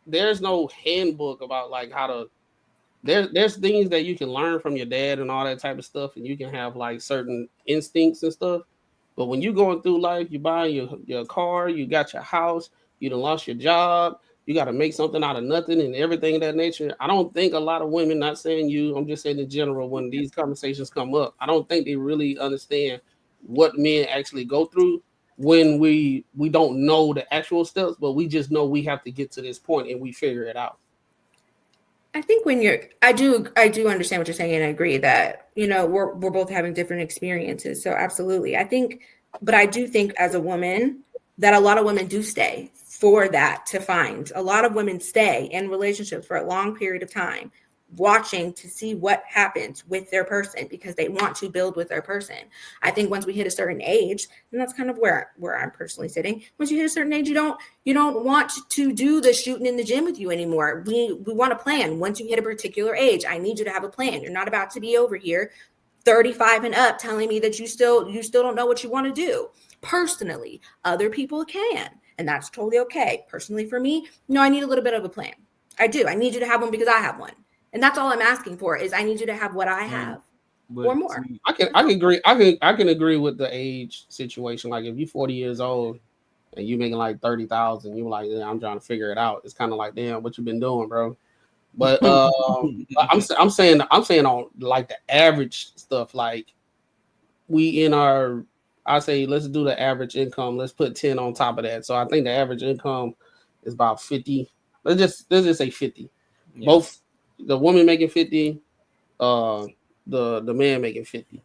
there's no handbook about like how to. There's things that you can learn from your dad and all that type of stuff, and you can have like certain instincts and stuff. But when you're going through life, you buying your car, you got your house, you done lost your job, you got to make something out of nothing and everything of that nature. I don't think a lot of women, not saying you, I'm just saying in general, when these conversations come up, I don't think they really understand what men actually go through when we don't know the actual steps, but we just know we have to get to this point and we figure it out. I think I do understand what you're saying, and I agree that, we're both having different experiences. So absolutely. But I do think as a woman that a lot of women do stay for that to find. A lot of women stay in relationships for a long period of time, watching to see what happens with their person because they want to build with their person. I think once we hit a certain age, and that's kind of where I'm personally sitting, once you hit a certain age, you don't want to do the shooting in the gym with you anymore. We want a plan. Once you hit a particular age, I need you to have a plan. You're not about to be over here 35 and up telling me that you still don't know what you want to do. Personally, other people can, and that's totally okay. Personally, for me, no, I need a little bit of a plan. I do. I need you to have one because I have one. And that's all I'm asking for is I need you to have what I have or more. I can agree. I can agree with the age situation. Like if you're 40 years old and you making like 30,000, you're like, yeah, I'm trying to figure it out. It's kind of like, damn, what you been doing, bro? But I'm saying on like the average stuff, like I say let's do the average income. Let's put 10 on top of that. So I think the average income is about 50. Let's just say 50. Yeah. Both the woman making 50, the man making 50.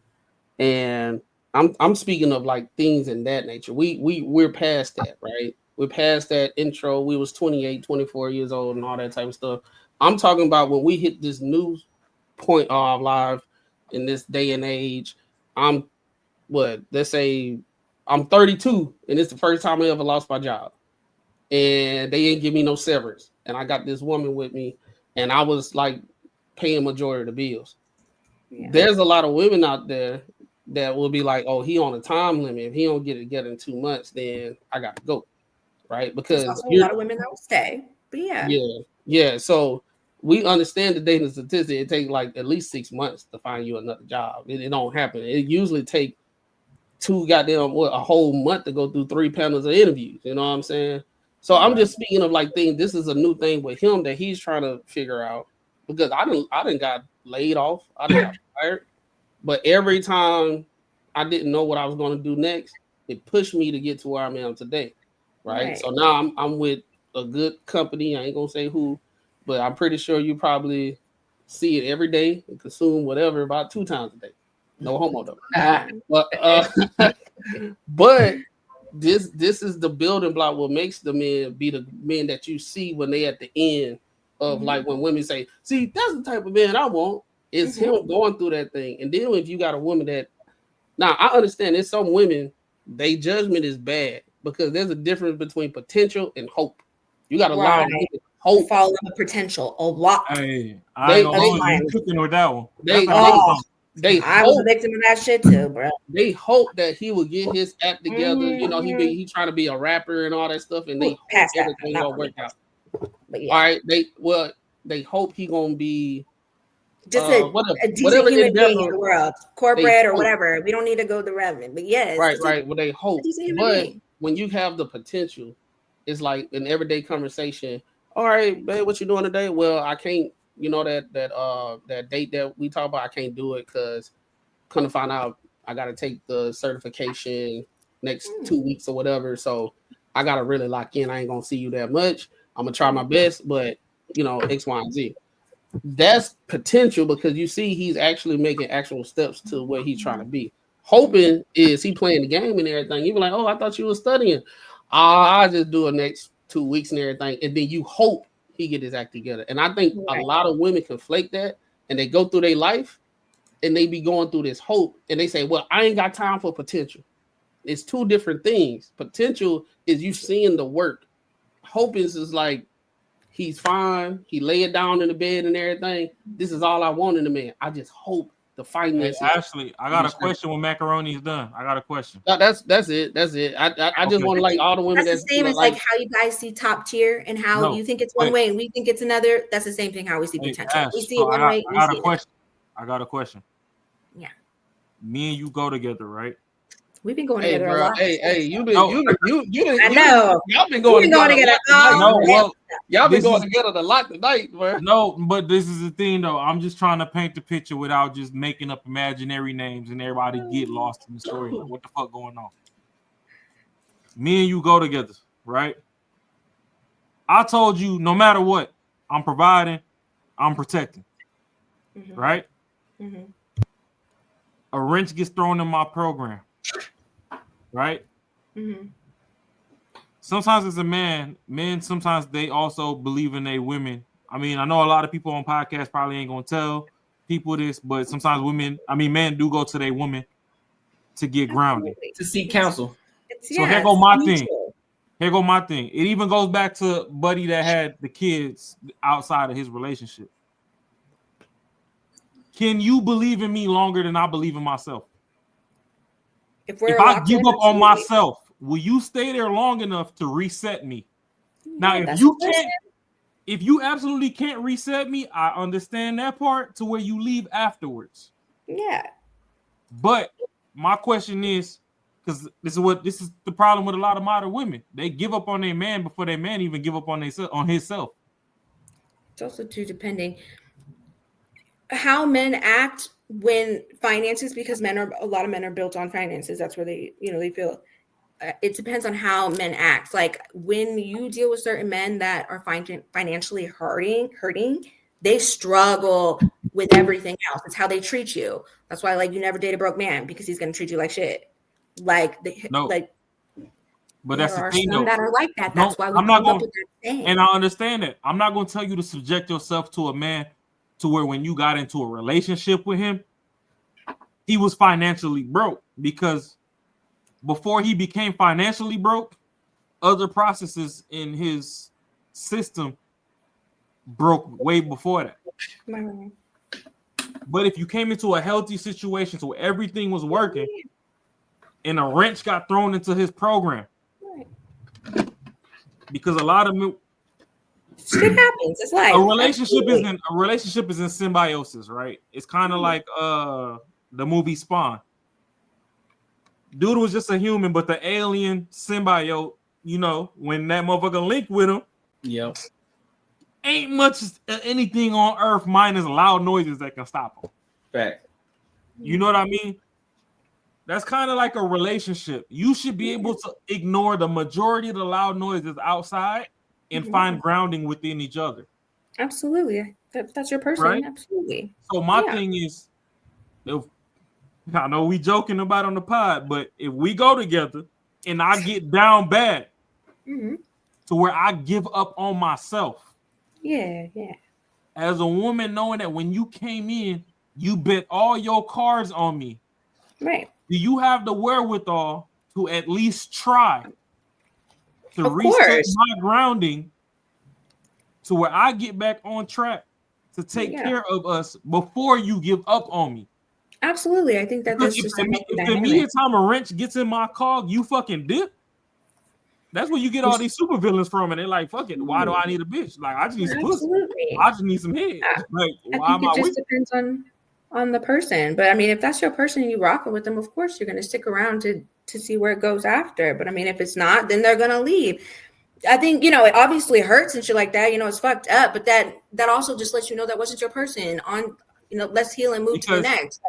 And I'm speaking of like things in that nature. We're past that, right? We're past that intro. We was 28, 24 years old and all that type of stuff. I'm talking about when we hit this new point of our life in this day and age. Let's say I'm 32 and it's the first time I ever lost my job. And they didn't give me no severance. And I got this woman with me and I was like paying majority of the bills. Yeah. There's a lot of women out there that will be like, oh, he on a time limit. If he don't get it together in 2 months, then I got to go. Right? Because there's also a lot of women that will stay. But yeah. Yeah. So we understand the dating statistic. It takes like at least 6 months to find you another job. It don't happen. It usually take a whole month to go through 3 panels of interviews. You know what I'm saying? So I'm just speaking of like things. This is a new thing with him that he's trying to figure out because I didn't got laid off. I didn't got fired. But every time I didn't know what I was going to do next, it pushed me to get to where I am today. Right. So now I'm with a good company. I ain't gonna say who, but I'm pretty sure you probably see it every day and consume whatever about 2 times a day. No homo though. But this is the building block. What makes the men be the men that you see when they at the end of like when women say, "See, that's the type of man I want." It's him going through that thing. And then if you got a woman that now I understand there's some women, they judgment is bad because there's a difference between potential and hope. You got to allow hope. Follow the potential a lot. Hey, I ain't gonna hold you cooking with that one. I was a victim of that shit too, bro. They hope that he will get his act together. You know, he trying to be a rapper and all that stuff, and they hope everything gonna work out. But yeah. All right, they hope he gonna be just a decent human being in the world, corporate or whatever. We don't need to go the revenue, but yes, right. Well, they hope, but when you have the potential, it's like an everyday conversation. All right, babe, what you doing today? Well, I can't. You know that date that we talk about, I can't do it because come to find out I got to take the certification next 2 weeks or whatever. So I got to really lock in. I ain't gonna see you that much. I'm gonna try my best, but X, Y, and Z. That's potential because you see he's actually making actual steps to where he's trying to be. Hoping is he playing the game and everything. You be like, oh, I thought you were studying. I'll just do it next 2 weeks and everything. And then you hope he get his act together. And I think a lot of women conflate that and they go through their life and they be going through this hope and they say, well, I ain't got time for potential. It's 2 different things. Potential is you seeing the work hope is like he's fine. He lay it down in the bed and everything. This is all I want in a man. I just hope the finances. Hey, Ashley, I got a question when macaroni is done. I got a question. No, that's it. That's it. I just want to like all the women that's the same as like how you guys see top tier and how you think it's one way and we think it's another. That's the same thing how we see potential. Ash, we see it one way. I got a question. I got a question. Yeah. Me and you go together, right? We've been going together bro, a lot. Hey, you been I know. Y'all been going together. Y'all been going together a lot tonight, bro. No, but this is the thing though. I'm just trying to paint the picture without just making up imaginary names and everybody get lost in the story. Like, what the fuck going on? Me and you go together, right? I told you no matter what, I'm providing, I'm protecting. Right? Mm-hmm. A wrench gets thrown in my program. Right? Mm-hmm. Sometimes as a man, men sometimes they also believe in their women. I mean, I know a lot of people on podcasts probably ain't gonna tell people this, but sometimes men do go to their women to get grounded, to seek counsel. Here go my thing. Here go my thing. It even goes back to Buddy that had the kids outside of his relationship. Can you believe in me longer than I believe in myself? If I give up on myself, will you stay there long enough to reset me? Now, if you absolutely can't reset me, I understand that part to where you leave afterwards. Yeah. But my question is, because this is the problem with a lot of modern women. They give up on their man before their man even give up on himself. It's also too depending how men act when finances, because a lot of men are built on finances. That's where they feel. It depends on how men act. Like when you deal with certain men that are financially hurting, they struggle with everything else. It's how they treat you. That's why, like, you never date a broke man because he's gonna treat you like shit. But that's the thing, some though. that are like that. That's why we I'm not come up going, with that thing. and I understand that. I'm not going to tell you to subject yourself to a man to where when you got into a relationship with him, he was financially broke, because before he became financially broke, other processes in his system broke way before that. But if you came into a healthy situation so everything was working and a wrench got thrown into his program, because a lot of shit happens. It's like a relationship is in symbiosis, right? It's kind of like the movie Spawn. Dude was just a human, but the alien symbiote, when that motherfucker linked with him, ain't much anything on Earth minus loud noises that can stop him. Fact. You know what I mean? That's kind of like a relationship. You should be able to ignore the majority of the loud noises outside and find grounding within each other. Absolutely. That's your person. Right? Absolutely. So my thing is, I know we joking about on the pod, but if we go together and I get down bad to where I give up on myself. Yeah. As a woman, knowing that when you came in, you bet all your cards on me. Right. Do you have the wherewithal to at least try to reset my grounding to where I get back on track to take care of us before you give up on me? Absolutely. I think that that's just if the immediate time a wrench gets in my cog, you fucking dip. That's where you get all these super villains from, and they're like, "Fuck it, why do I need a bitch? Like, I just need some pussy. I just need some head. Like, why am I just depends on the person. But I mean, if that's your person and you rocking with them, of course you're gonna stick around to see where it goes after. But I mean, if it's not, then they're gonna leave. I think, it obviously hurts and shit like that. It's fucked up, but that also just lets you know that wasn't your person. Let's heal and move to the next.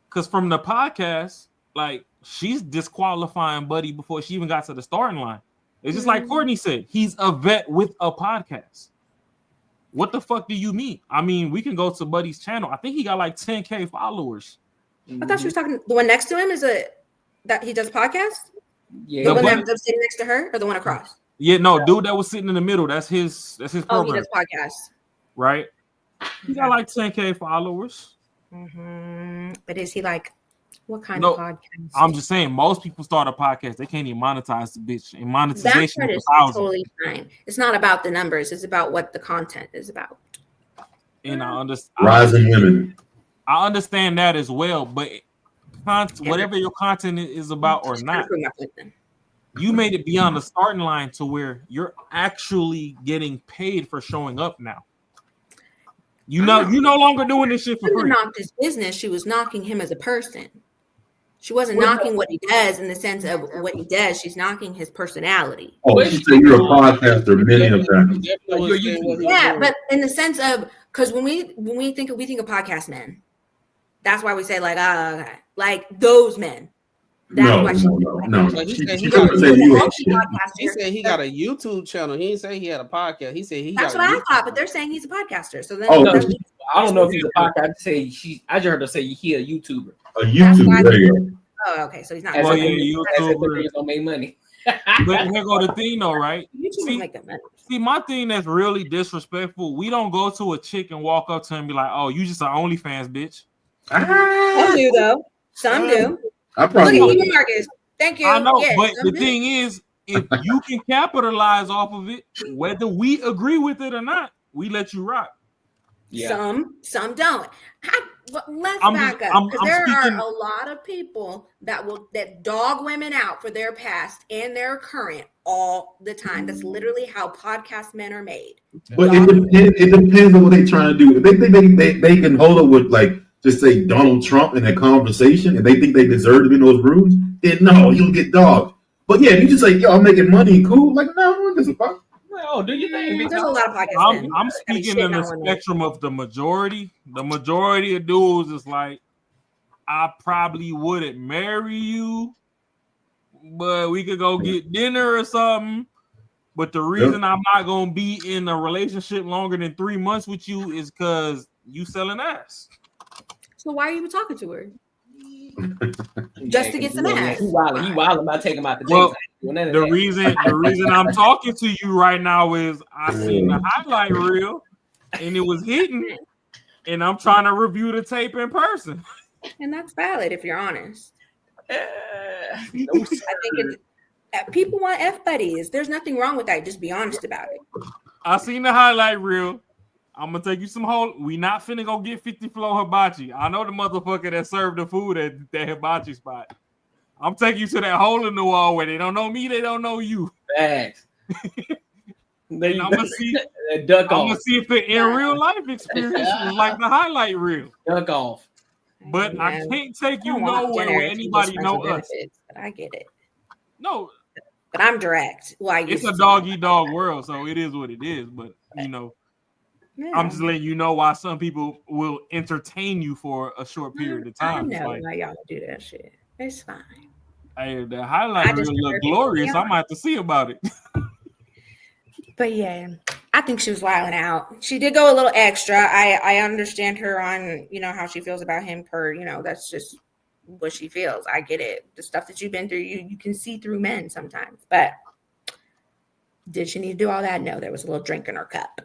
Because from the podcast, like, she's disqualifying Buddy before she even got to the starting line. It's just like Courtney said, he's a vet with a podcast. What the fuck do you mean? I mean, we can go to Buddy's channel. I think he got like 10K followers. I thought she was talking. The one next to him that he does podcast. Yeah, the one that's sitting next to her, or the one across. Yeah, no, dude that was sitting in the middle. That's his program. Oh, he does podcast. Right. He got like 10K followers. But is he like What kind of podcast? I'm just saying, most people start a podcast. They can't even monetize the bitch. And That monetization part is is $1,000. totally fine. It's not about the numbers. It's about what the content is about. And I understand. Rising women. I understand that as well, but whatever your content is about or not, you made it beyond the starting line to where you're actually getting paid for showing up now. You no longer doing this shit for free. Not this business. She was knocking him as a person. She wasn't knocking what he does in the sense of what he does. She's knocking his personality. Oh, she said you're a podcaster many of times. Yeah, but in the sense of, because when we think of podcast men, that's why we say like those men. No. He said he got a YouTube channel. He didn't say he had a podcast. He said that's what I thought, but they're saying he's a podcaster. So then, I don't know if he's a podcaster. I just heard her say he a YouTuber. A YouTuber. There you go. Oh, okay. So he's not. YouTuber don't make money. But here go the thing, though, right? See, my thing that's really disrespectful. We don't go to a chick and walk up to her and be like, "Oh, you just an OnlyFans bitch." Some do though. Some do. I probably look at you, Marcus. Thank you. I know, yes, but the thing is, if you can capitalize off of it, whether we agree with it or not, we let you rock. Yeah. Some don't. Let's back up, because there are a lot of people that dog women out for their past and their current all the time. That's literally how podcast men are made. But it depends on what they're trying to do. If they think they can hold up with just say Donald Trump in a conversation and they think they deserve to be in those rooms, then no, you'll get dogged. But yeah, if you just say, yo, I'm making money, cool, no, it doesn't fuck. No, do you think? There's a lot of podcasts. I'm speaking in the spectrum of the majority. The majority of dudes is like, I probably wouldn't marry you, but we could go get dinner or something. But the reason I'm not gonna be in a relationship longer than 3 months with you is because you selling ass. So why are you even talking to her? Just to get some ass. He wild about taking him out the well, the reason I'm talking to you right now is I seen the highlight reel and it was hitting, and I'm trying to review the tape in person. And that's valid if you're honest. I think people want F buddies. There's nothing wrong with that. Just be honest about it. I seen the highlight reel. I'm gonna take you some whole. We not finna go get 50 Flow Hibachi. I know the motherfucker that served the food at that hibachi spot. I'm taking you to that hole in the wall where they don't know me, they don't know you. Facts. I'm gonna see if the in real life experience was like the highlight reel. Duck off. But yeah. I can't take you nowhere where anybody know us. But I get it. No. But I'm direct. It's a dog-eat-dog world, so it is what it is. But yeah. I'm just letting you know why some people will entertain you for a short period of time. I know why y'all do that shit. It's fine. Hey, the highlight reel look glorious. I might have to see about it. But yeah, I think she was wilding out. She did go a little extra. I understand her on, how she feels about him that's just what she feels. I get it. The stuff that you've been through, you can see through men sometimes. But did she need to do all that? No, there was a little drink in her cup.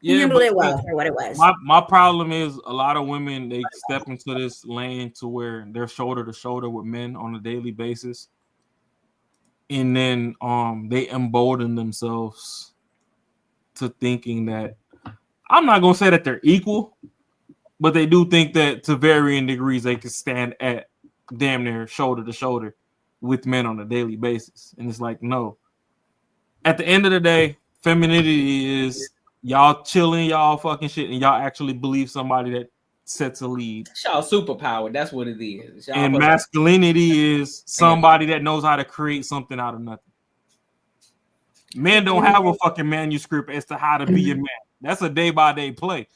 Yeah, handled it well for what it was. My problem is a lot of women, they step into this lane to where they're shoulder to shoulder with men on a daily basis. And then they embolden themselves to thinking that, I'm not gonna say that they're equal, but they do think that to varying degrees they can stand at damn near shoulder to shoulder with men on a daily basis. And it's like, no. At the end of the day, femininity is y'all chilling, y'all fucking shit, and y'all actually believe somebody that sets a lead. It's y'all superpower. That's what it is. And masculinity is somebody that knows how to create something out of nothing. Men don't have a fucking manuscript as to how to be a man. That's a day-by-day play.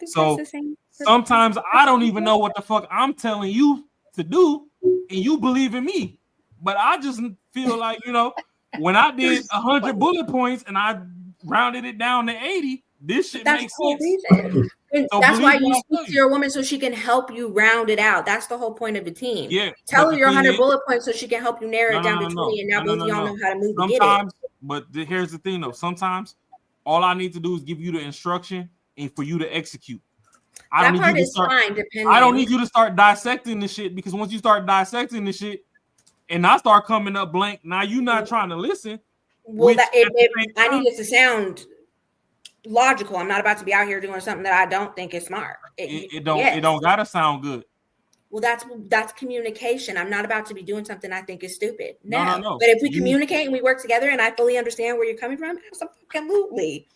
So sometimes I don't even know what the fuck I'm telling you to do, and you believe in me. But I just feel like, when I did 100 bullet points and I rounded it down to 80, this shit makes sense. So that's why you speak to your woman so she can help you round it out. That's the whole point of the team. Yeah. Tell her your 100 bullet points so she can help you narrow it down to 20, and now both of y'all know how to move to get it. But here's the thing, though. Sometimes all I need to do is give you the instruction and for you to execute. I don't That need part you to is start. fine, depending. I don't need you to start dissecting the shit, because once you start dissecting the shit, and I start coming up blank, now you're not trying to listen. Well, I need it to sound logical. I'm not about to be out here doing something that I don't think is smart. It don't gotta sound good. Well, that's communication. I'm not about to be doing something I think is stupid. No. No. But if we communicate and we work together, and I fully understand where you're coming from, absolutely,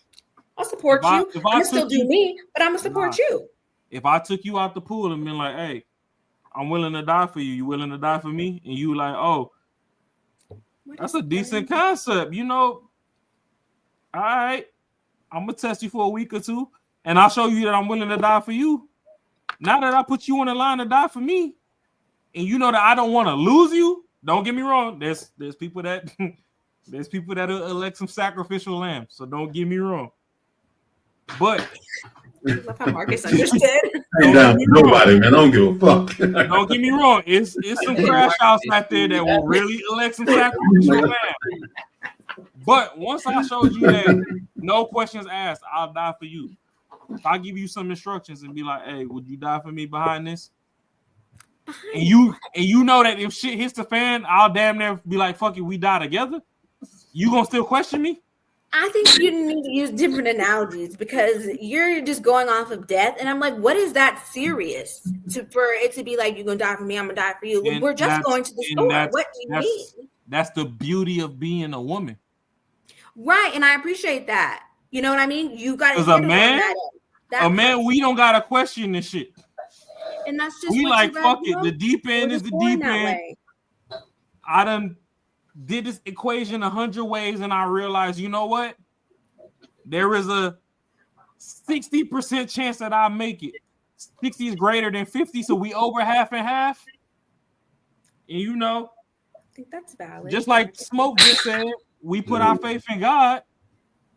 I'll support you. I'm gonna still do me, but I'm gonna support you. If I took you out the pool and been like, "Hey, I'm willing to die for you. You willing to die for me?" And you like, "Oh, that's a decent concept, you know." All right, I'm gonna test you for a week or two, and I'll show you that I'm willing to die for you. Now that I put you on the line to die for me, and you know that I don't want to lose you. Don't get me wrong. There's people that there's people that elect some sacrificial lambs. So don't get me wrong. But love how Marcus understood. Ain't down for nobody, man. I don't give a fuck. Don't get me wrong. It's some crash outs out there that will really elect some sacrificial lambs. But once I showed you that no questions asked, I'll die for you. If I give you some instructions and be like, "Hey, would you die for me behind this?" And you know that if shit hits the fan, I'll damn near be like, "Fuck it, we die together." You gonna still question me? I think you need to use different analogies, because you're just going off of death, and I'm like, what is that serious for it to be like, you're gonna die for me, I'm gonna die for you? And we're just going to the store. What do you mean? That's the beauty of being a woman, right? And I appreciate that. You know what I mean? You got because a man, we don't gotta question this shit. And that's just we like fuck it. Know? The deep end is the deep end. I done did this equation 100 ways, and I realized, you know what? There is a 60% chance that I make it. 60 is greater than 50, so we over half and half. And you know, I think that's valid. Just like Smoke just said, we put our faith in God.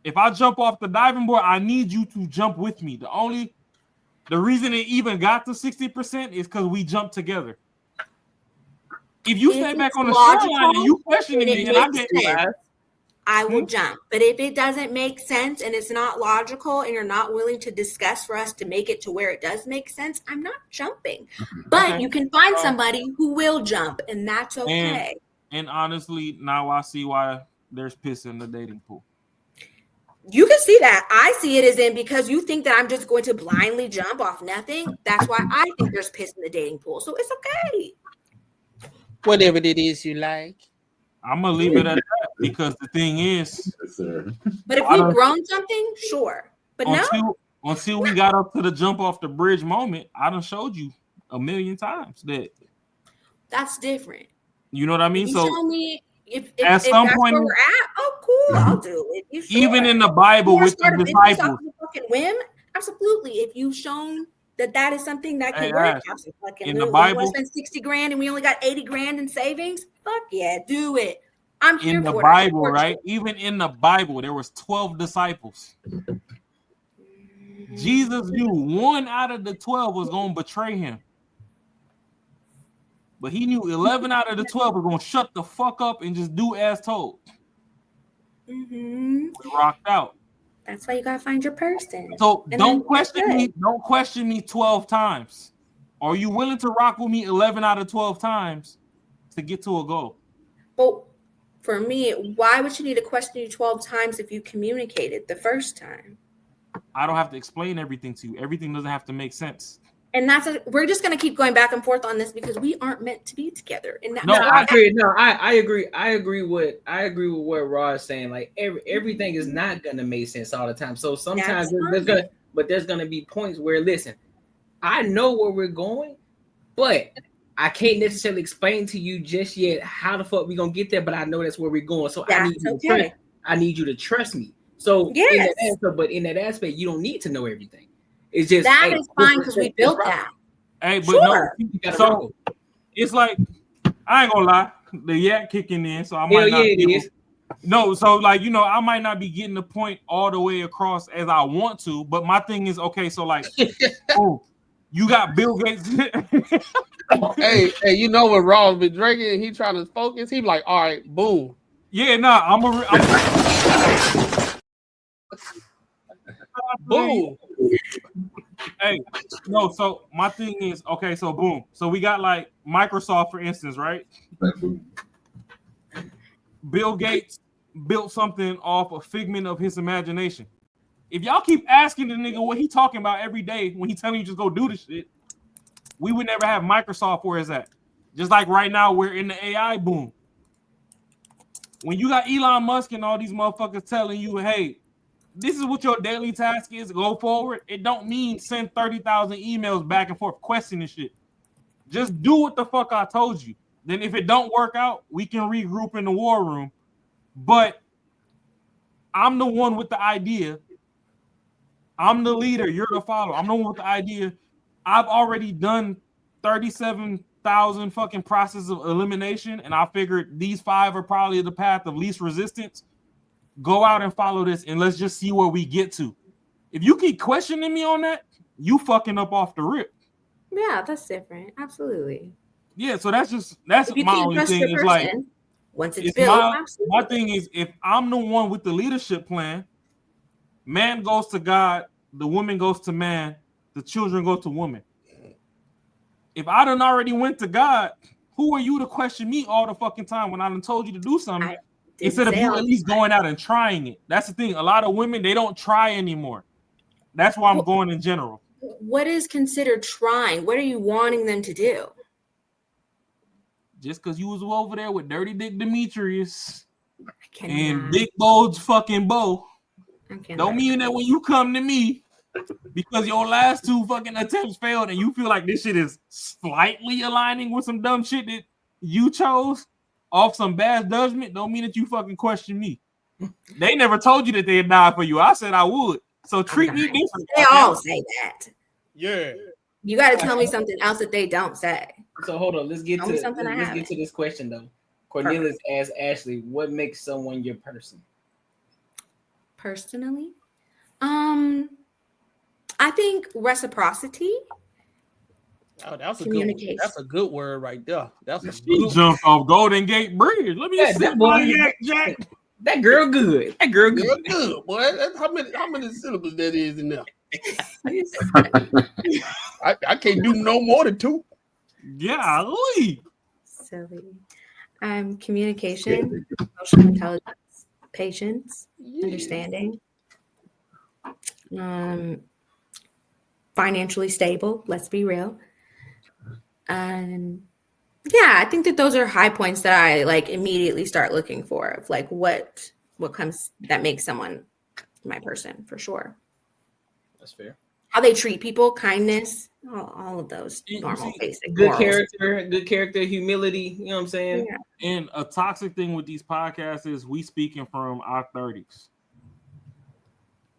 If I jump off the diving board, I need you to jump with me. The reason it even got to 60% is because we jumped together. If you stay back on the shoreline and you questioning me, and I will jump. But if it doesn't make sense and it's not logical, and you're not willing to discuss for us to make it to where it does make sense, I'm not jumping. But you can find somebody who will jump, and that's okay. And honestly, now I see why there's piss in the dating pool. You can see that. I see it as in, because you think that I'm just going to blindly jump off nothing. That's why I think there's piss in the dating pool. So it's okay. Whatever it is you like. I'm gonna leave it at that, because the thing is, but if we've grown something, sure. But until we got up to the jump off the bridge moment, I done showed you 1,000,000 times that that's different. You know what I mean? So show me if at some point where we're at, oh cool, I'll do it. Even in the Bible with the disciples, whim, absolutely. If you've shown that is something that can work, in the Bible, we spend 60 grand and we only got 80 grand in savings. Fuck yeah, do it. I'm here in the for Bible, right? Even in the Bible, there was 12 disciples. Jesus knew 1 out of the 12 was going to betray him. But he knew 11 out of the 12 were going to shut the fuck up and just do as told. We rocked out. That's why you gotta find your person. So don't question me. Don't question me 12 times. Are you willing to rock with me 11 out of 12 times to get to a goal? But for me, why would you need to question you 12 times if you communicated the first time? I don't have to explain everything to you. Everything doesn't have to make sense. And we're just gonna keep going back and forth on this because we aren't meant to be together. And I agree. No, I agree. I agree with what Raw is saying. Like everything is not gonna make sense all the time. So sometimes there's gonna be points where, listen, I know where we're going, but I can't necessarily explain to you just yet how the fuck we gonna get there. But I know that's where we're going. So I need you to trust me. So in that aspect, you don't need to know everything. It's just that is fine because we built that. Hey, but no, so it's like I ain't gonna lie, the yak kicking in, so I might not be no, so like I might not be getting the point all the way across as I want to, but my thing is okay, so like you got Bill Gates. hey, you know what Raw's been drinking? He trying to focus, he like, all right, boom. Yeah, nah, I'm boom. Hey, no. So my thing is okay. So boom. So we got like Microsoft, for instance, right? Bill Gates built something off a figment of his imagination. If y'all keep asking the nigga what he talking about every day when he telling you just go do the shit, we would never have Microsoft where it's at. Just like right now, we're in the AI boom. When you got Elon Musk and all these motherfuckers telling you, hey, this is what your daily task is, go forward, it don't mean send 30,000 emails back and forth questioning shit. Just do what the fuck I told you. Then if it don't work out, we can regroup in the war room. But I'm the one with the idea. I'm the leader. You're the follower. I'm the one with the idea. I've already done 37,000 fucking processes of elimination, and I figured these 5 are probably the path of least resistance. Go out and follow this, and let's just see where we get to. If you keep questioning me on that, you fucking up off the rip. Yeah, that's different. Absolutely. Yeah, so that's my only thing. Is like once it's built, my thing is if I'm the one with the leadership plan, man goes to God, the woman goes to man, the children go to woman. If I done already went to God, who are you to question me all the fucking time when I done told you to do something? Instead of you at least going out and trying it. That's the thing. A lot of women, they don't try anymore. That's why I'm going in general. What is considered trying? What are you wanting them to do? Just because you was over there with Dirty Dick Demetrius and Big Bo's fucking Bo, don't mean that when you come to me, because your last 2 fucking attempts failed and you feel like this shit is slightly aligning with some dumb shit that you chose off some bad judgment, don't mean that you fucking question me. They never told you that they'd die for you. I said I would. So treat me different. They all say that. Yeah. You got to tell me something else that they don't say. So hold on. Let's get Tell me something let's get to this question though. Cornelius asked Ashley, "What makes someone your person?" Personally, I think reciprocity. Oh, that's a Communication. that's a good word right there. That's a She good jumped off Golden Gate Bridge. Let me Yeah, see that my boy- Jack. That girl good. That girl good. good, boy. That's how many syllables that is in there? I can't do no more than 2. Yeah, Silly. Communication, emotional intelligence, patience, understanding. Financially stable. Let's be real. Yeah, I think that those are high points that I like immediately start looking for of like what comes that makes someone my person for sure. That's fair. How they treat people, kindness, all of those normal basic Good morals. character, humility. You know what I'm saying? Yeah. And a toxic thing with these podcasts is we speaking from our 30s.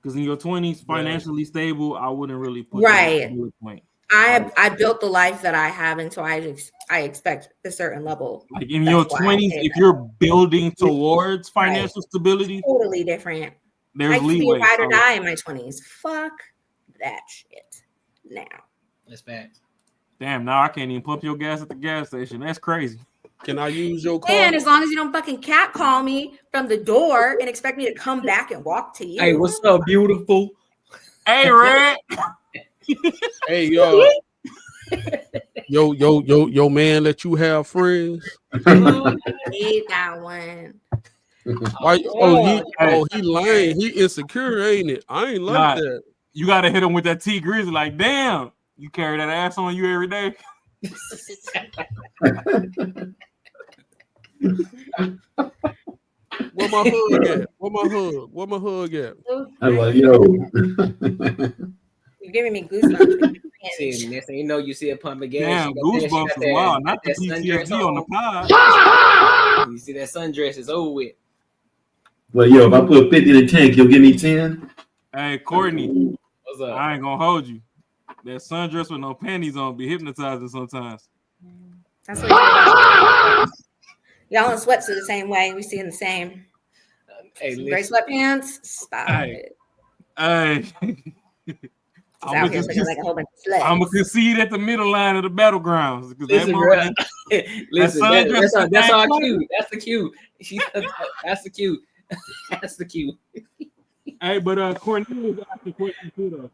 Because in your 20s, financially stable, I wouldn't really put Right. that bullet point. I built the life that I have, and so I expect a certain level. Like in your 20s, if you're building towards financial stability, totally different. there's I could be a leeway. ride or So- die in my 20s. Fuck that shit. Now. That's facts. Damn, now I can't even pump your gas at the gas station. That's crazy. Can I use your car? And as long as you don't fucking cat call me from the door and expect me to come back and walk to you. Hey, what's up, beautiful? Hey, Red. Hey, yo, man, let you have friends. Need that one. Why? He lying. He insecure, ain't it? I ain't like Nah, that. You gotta hit him with that T Grizzly. Like, damn, you carry that ass on you every day. Where my hug at? Where my hug at? I'm like, yo. You're giving me goosebumps. See, next thing you know, you see a pump of gas. Damn, she got goosebumps that- is wild. Not the that sundress PTSD on the pod. You see that sundress is over with. Well, yo, if I put 50 in the tank, you'll give me 10. Hey, Courtney, What's up? I ain't gonna hold you. That sundress with no panties on be hypnotizing sometimes. That's what y'all in sweats are the same way. We see in the same. Hey, Gray sweatpants. Stop Hey. it. Hey. Out here looking like a whole bunch of sluts. I'm gonna concede at the middle line of the battlegrounds. Listen, bro. Listen, that's our cue. That's the cue. That's the cue. That's the cue. Hey, but Courtney was asking questions too, though.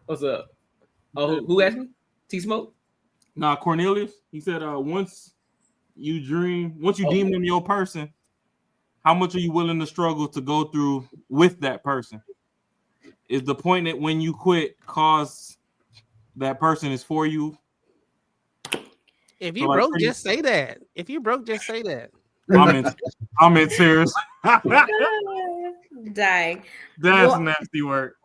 What's up? Oh, who asked me? T Smoke? Nah, Cornelius. He said, once you deem them your person, how much are you willing to struggle to go through with that person? Is the point that when you quit cause that person is for you? If you So, like, broke, just say that. If you broke, just say that. I'm in tears. Dying. That's nasty work.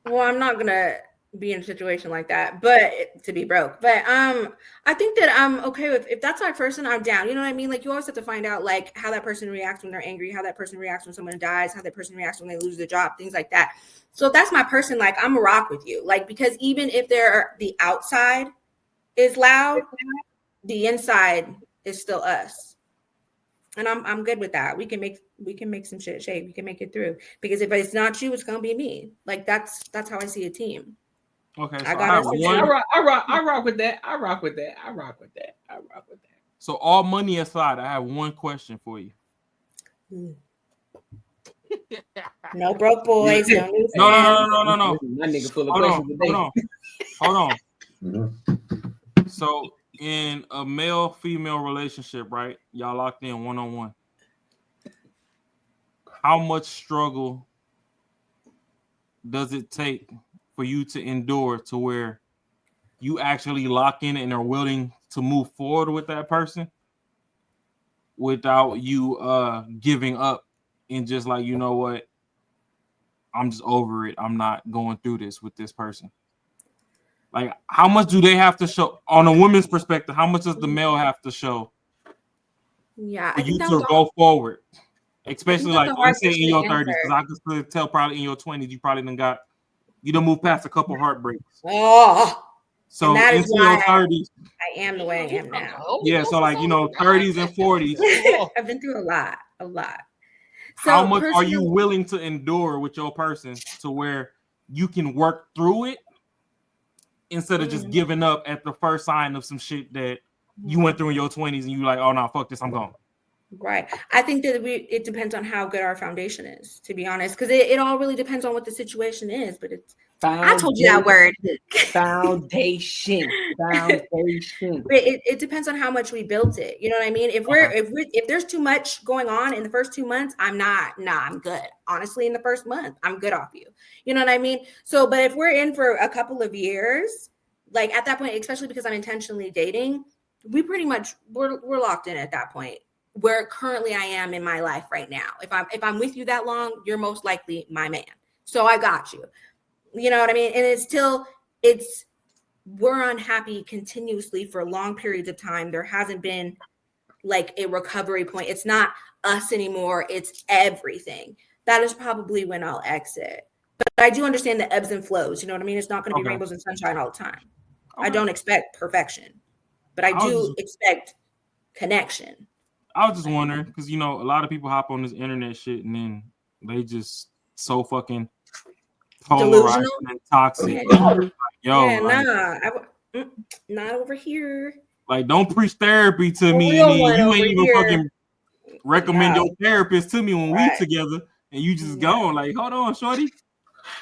Well, I'm not gonna be in a situation like that, but to be broke. But I think that I'm okay with if that's my person, I'm down. You know what I mean? Like you always have to find out like how that person reacts when they're angry, how that person reacts when someone dies, how that person reacts when they lose their job, things like that. So if that's my person, like I'm a rock with you. Like because even if the outside is loud, the inside is still us. And I'm good with that. We can make some shit shake. We can make it through. Because if it's not you, it's gonna be me. Like that's how I see a team. Okay, so I rock with that. I rock with that. So all money aside, I have one question for you. No broke boys. No. My nigga full of questions today. Hold on. So in a male-female relationship, right? Y'all locked in one-on-one. How much struggle does it take for you to endure to where you actually lock in and are willing to move forward with that person without you giving up and just like, you know what? I'm just over it. I'm not going through this with this person. Like, how much do they have to show on a woman's perspective? How much does the male have to show for you to go forward? Especially like, let's say in your 30s, because I can still tell probably in your 20s, you probably done moved past a couple heartbreaks. Oh, so that is into your why 30s, I am the way I am now. yeah. So like 30s and 40s. I've been through a lot. So how much are you willing to endure with your person to where you can work through it instead of just giving up at the first sign of some shit that you went through in your 20s and you like, oh no, fuck this, I'm gone. Right. I think that it depends on how good our foundation is, to be honest, because it all really depends on what the situation is. But I told you that word. Foundation. It depends on how much we built it. You know what I mean? If there's too much going on in the first 2 months, I'm good. Honestly, in the first month, I'm good off you. You know what I mean? So, but if we're in for a couple of years, like at that point, especially because I'm intentionally dating, we pretty much we're locked in at that point. Where currently I am in my life right now. If I'm with you that long, you're most likely my man. So I got you. You know what I mean? And we're unhappy continuously for long periods of time. There hasn't been like a recovery point. It's not us anymore. It's everything. That is probably when I'll exit. But I do understand the ebbs and flows. You know what I mean? It's not going to be rainbows and sunshine all the time. I don't expect perfection, but I do expect connection. I was just wondering because a lot of people hop on this internet shit and then they just so fucking polarized and toxic. Like, not over here. Like, don't preach therapy to me, and then you ain't even fucking recommend your therapist to me when we together, and you just gone. Like, hold on, shorty.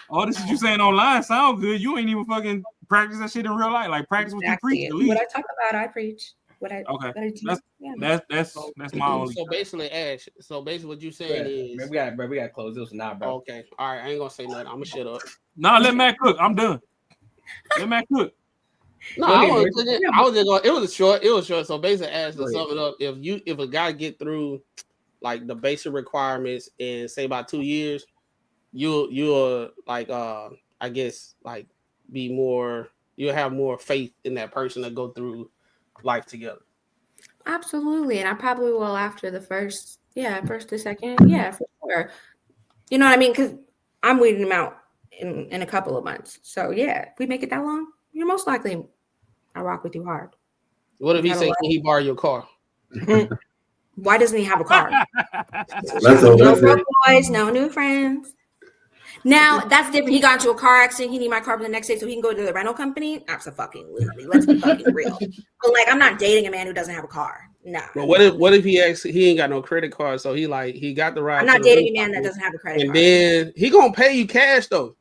All this shit you saying online sound good. You ain't even fucking practice that shit in real life. Like, practice what you preach. At least. What I talk about, I preach. That's my only. So basically, Ash. So basically, what you saying is, we got to close this one now, bro. Okay, all right. I ain't gonna say nothing. I'm gonna shut up. Nah, let Matt cook. I'm done. Let Matt cook. No, I was just going. It was short. So basically, Ash, to sum it up, if a guy get through like the basic requirements in say about 2 years, you'll like I guess like you'll have more faith in that person to go through life together. Absolutely. And I probably will after the first to second. Yeah, for sure. You know what I mean? Because I'm weeding them out in a couple of months. So yeah, if we make it that long, you're most likely I rock with you hard. What if he say, can he borrow your car? Why doesn't he have a car? No broke boys, no new friends. Now that's different. He got into a car accident. He need my car for the next day so he can go to the rental company. Absolutely. Let's be fucking real. But like, I'm not dating a man who doesn't have a car. No. But what if he ain't got no credit card, so he got the ride. I'm not dating a man that doesn't have a credit card. And then he gonna pay you cash though.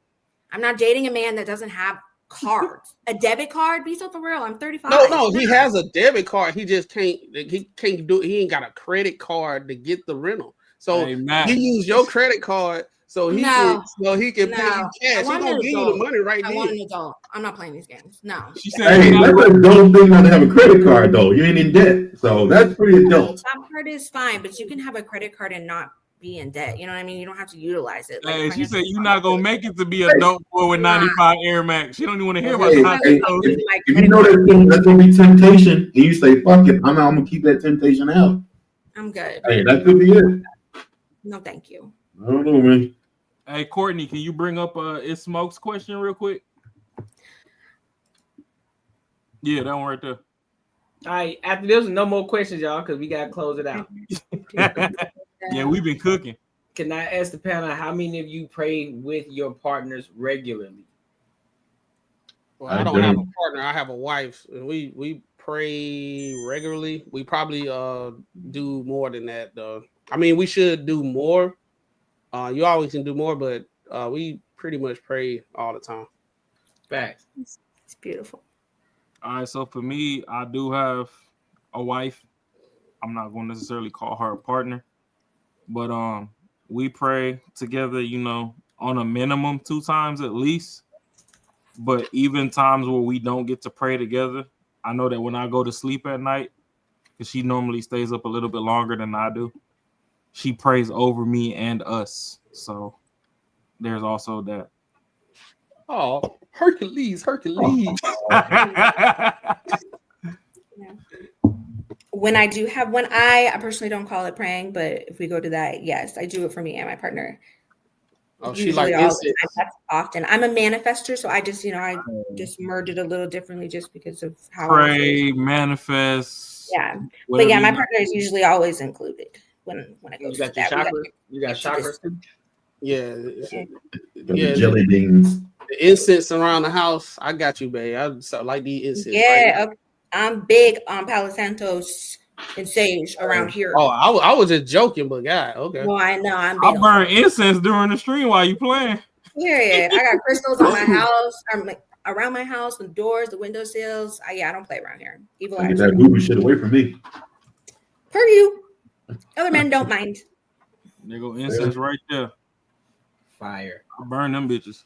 I'm not dating a man that doesn't have cards. A debit card? Be so for real. I'm 35. No, he has a debit card. He just can't. He can't do. He ain't got a credit card to get the rental. So Hey, Matt. you use your credit card so he can pay you I cash. He want gonna an give you the adult. money right I then. want an adult. I'm not playing these games. No. She Hey, that's a adult thing not to have a credit card though. You ain't in debt, so that's pretty adult. That part is fine, but you can have a credit card and not be in debt. You know what I mean? You don't have to utilize it. Hey, she said you're not gonna make it to be a dope boy with 95 Air Max. She don't even want to hear about Hey, the if you know that's gonna be temptation, and you say fuck it, I'm gonna keep that temptation out. I'm good. Hey, that could be it. No, thank you. I don't know, man. Hey, Courtney, can you bring up It Smokes question real quick? Yeah, that one right there. All right, after this, no more questions, y'all, because we gotta close it out. Yeah, we've been cooking. Can I ask the panel how many of you pray with your partners regularly? Well, I don't have a partner. I have a wife. We pray regularly. We probably do more than that though. I mean, we should do more. You always can do more, but we pretty much pray all the time. Facts. It's beautiful. All right, so for me, I do have a wife. I'm not going to necessarily call her a partner, but we pray together, you know, on a minimum 2 times at least. But even times where we don't get to pray together, I know that when I go to sleep at night, because she normally stays up a little bit longer than I do, she prays over me and us. So there's also that. Oh, Hercules. When I do have one, I personally don't call it praying, but if we go to that, yes, I do it for me and my partner. Oh, she Usually like all the incense. time. That's often. I'm a manifester, so I just, I just merge it a little differently just because of how I Pray, manifest. Yeah, but whatever yeah, my you- partner is usually always included when it goes You to got your that. chakra? You got chakras too? Yeah. Jelly beans. The incense around the house. I got you, babe. I so like the incense. Yeah, right? okay. I'm big on Palo Santos and sage around here. Oh, I was just joking, but God, okay. Well, I know I'm I big on burn incense during the stream while you playing. Period. I got crystals on my house, around my house, the doors, the windowsills. I don't play around here. Evil eye. Get that voodoo shit away from me. Per you. Other men don't mind. There go incense right there. Fire. I burn them bitches.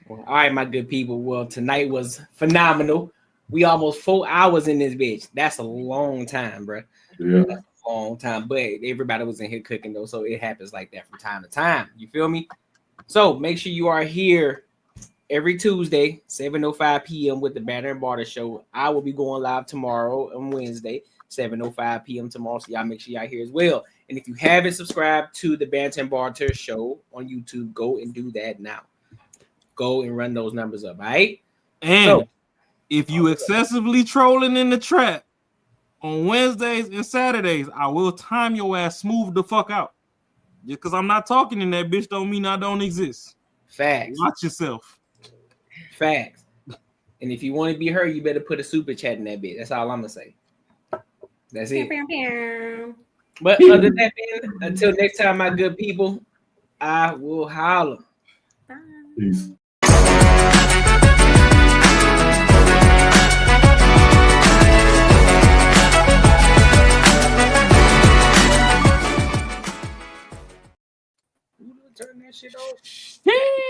All right, my good people. Well, tonight was phenomenal. We almost 4 hours in this bitch. That's a long time, bro. Yeah. That's a long time. But everybody was in here cooking though, so it happens like that from time to time. You feel me? So make sure you are here every Tuesday, 7:05 p.m. with the Banner and Barter Show. I will be going live tomorrow on Wednesday, 7:05 p.m. tomorrow. So y'all make sure y'all here as well. And if you haven't subscribed to the Banter and Barter Show on YouTube, go and do that now. Go and run those numbers up, all right? And if you excessively trolling in the trap on Wednesdays and Saturdays, I will time your ass smooth the fuck out. Just because I'm not talking in that bitch don't mean I don't exist. Facts. Watch yourself. Facts. And if you want to be heard, you better put a super chat in that bit. That's all I'm gonna say. That's it. But other than that, man, until next time, my good people, I will holler. Peace.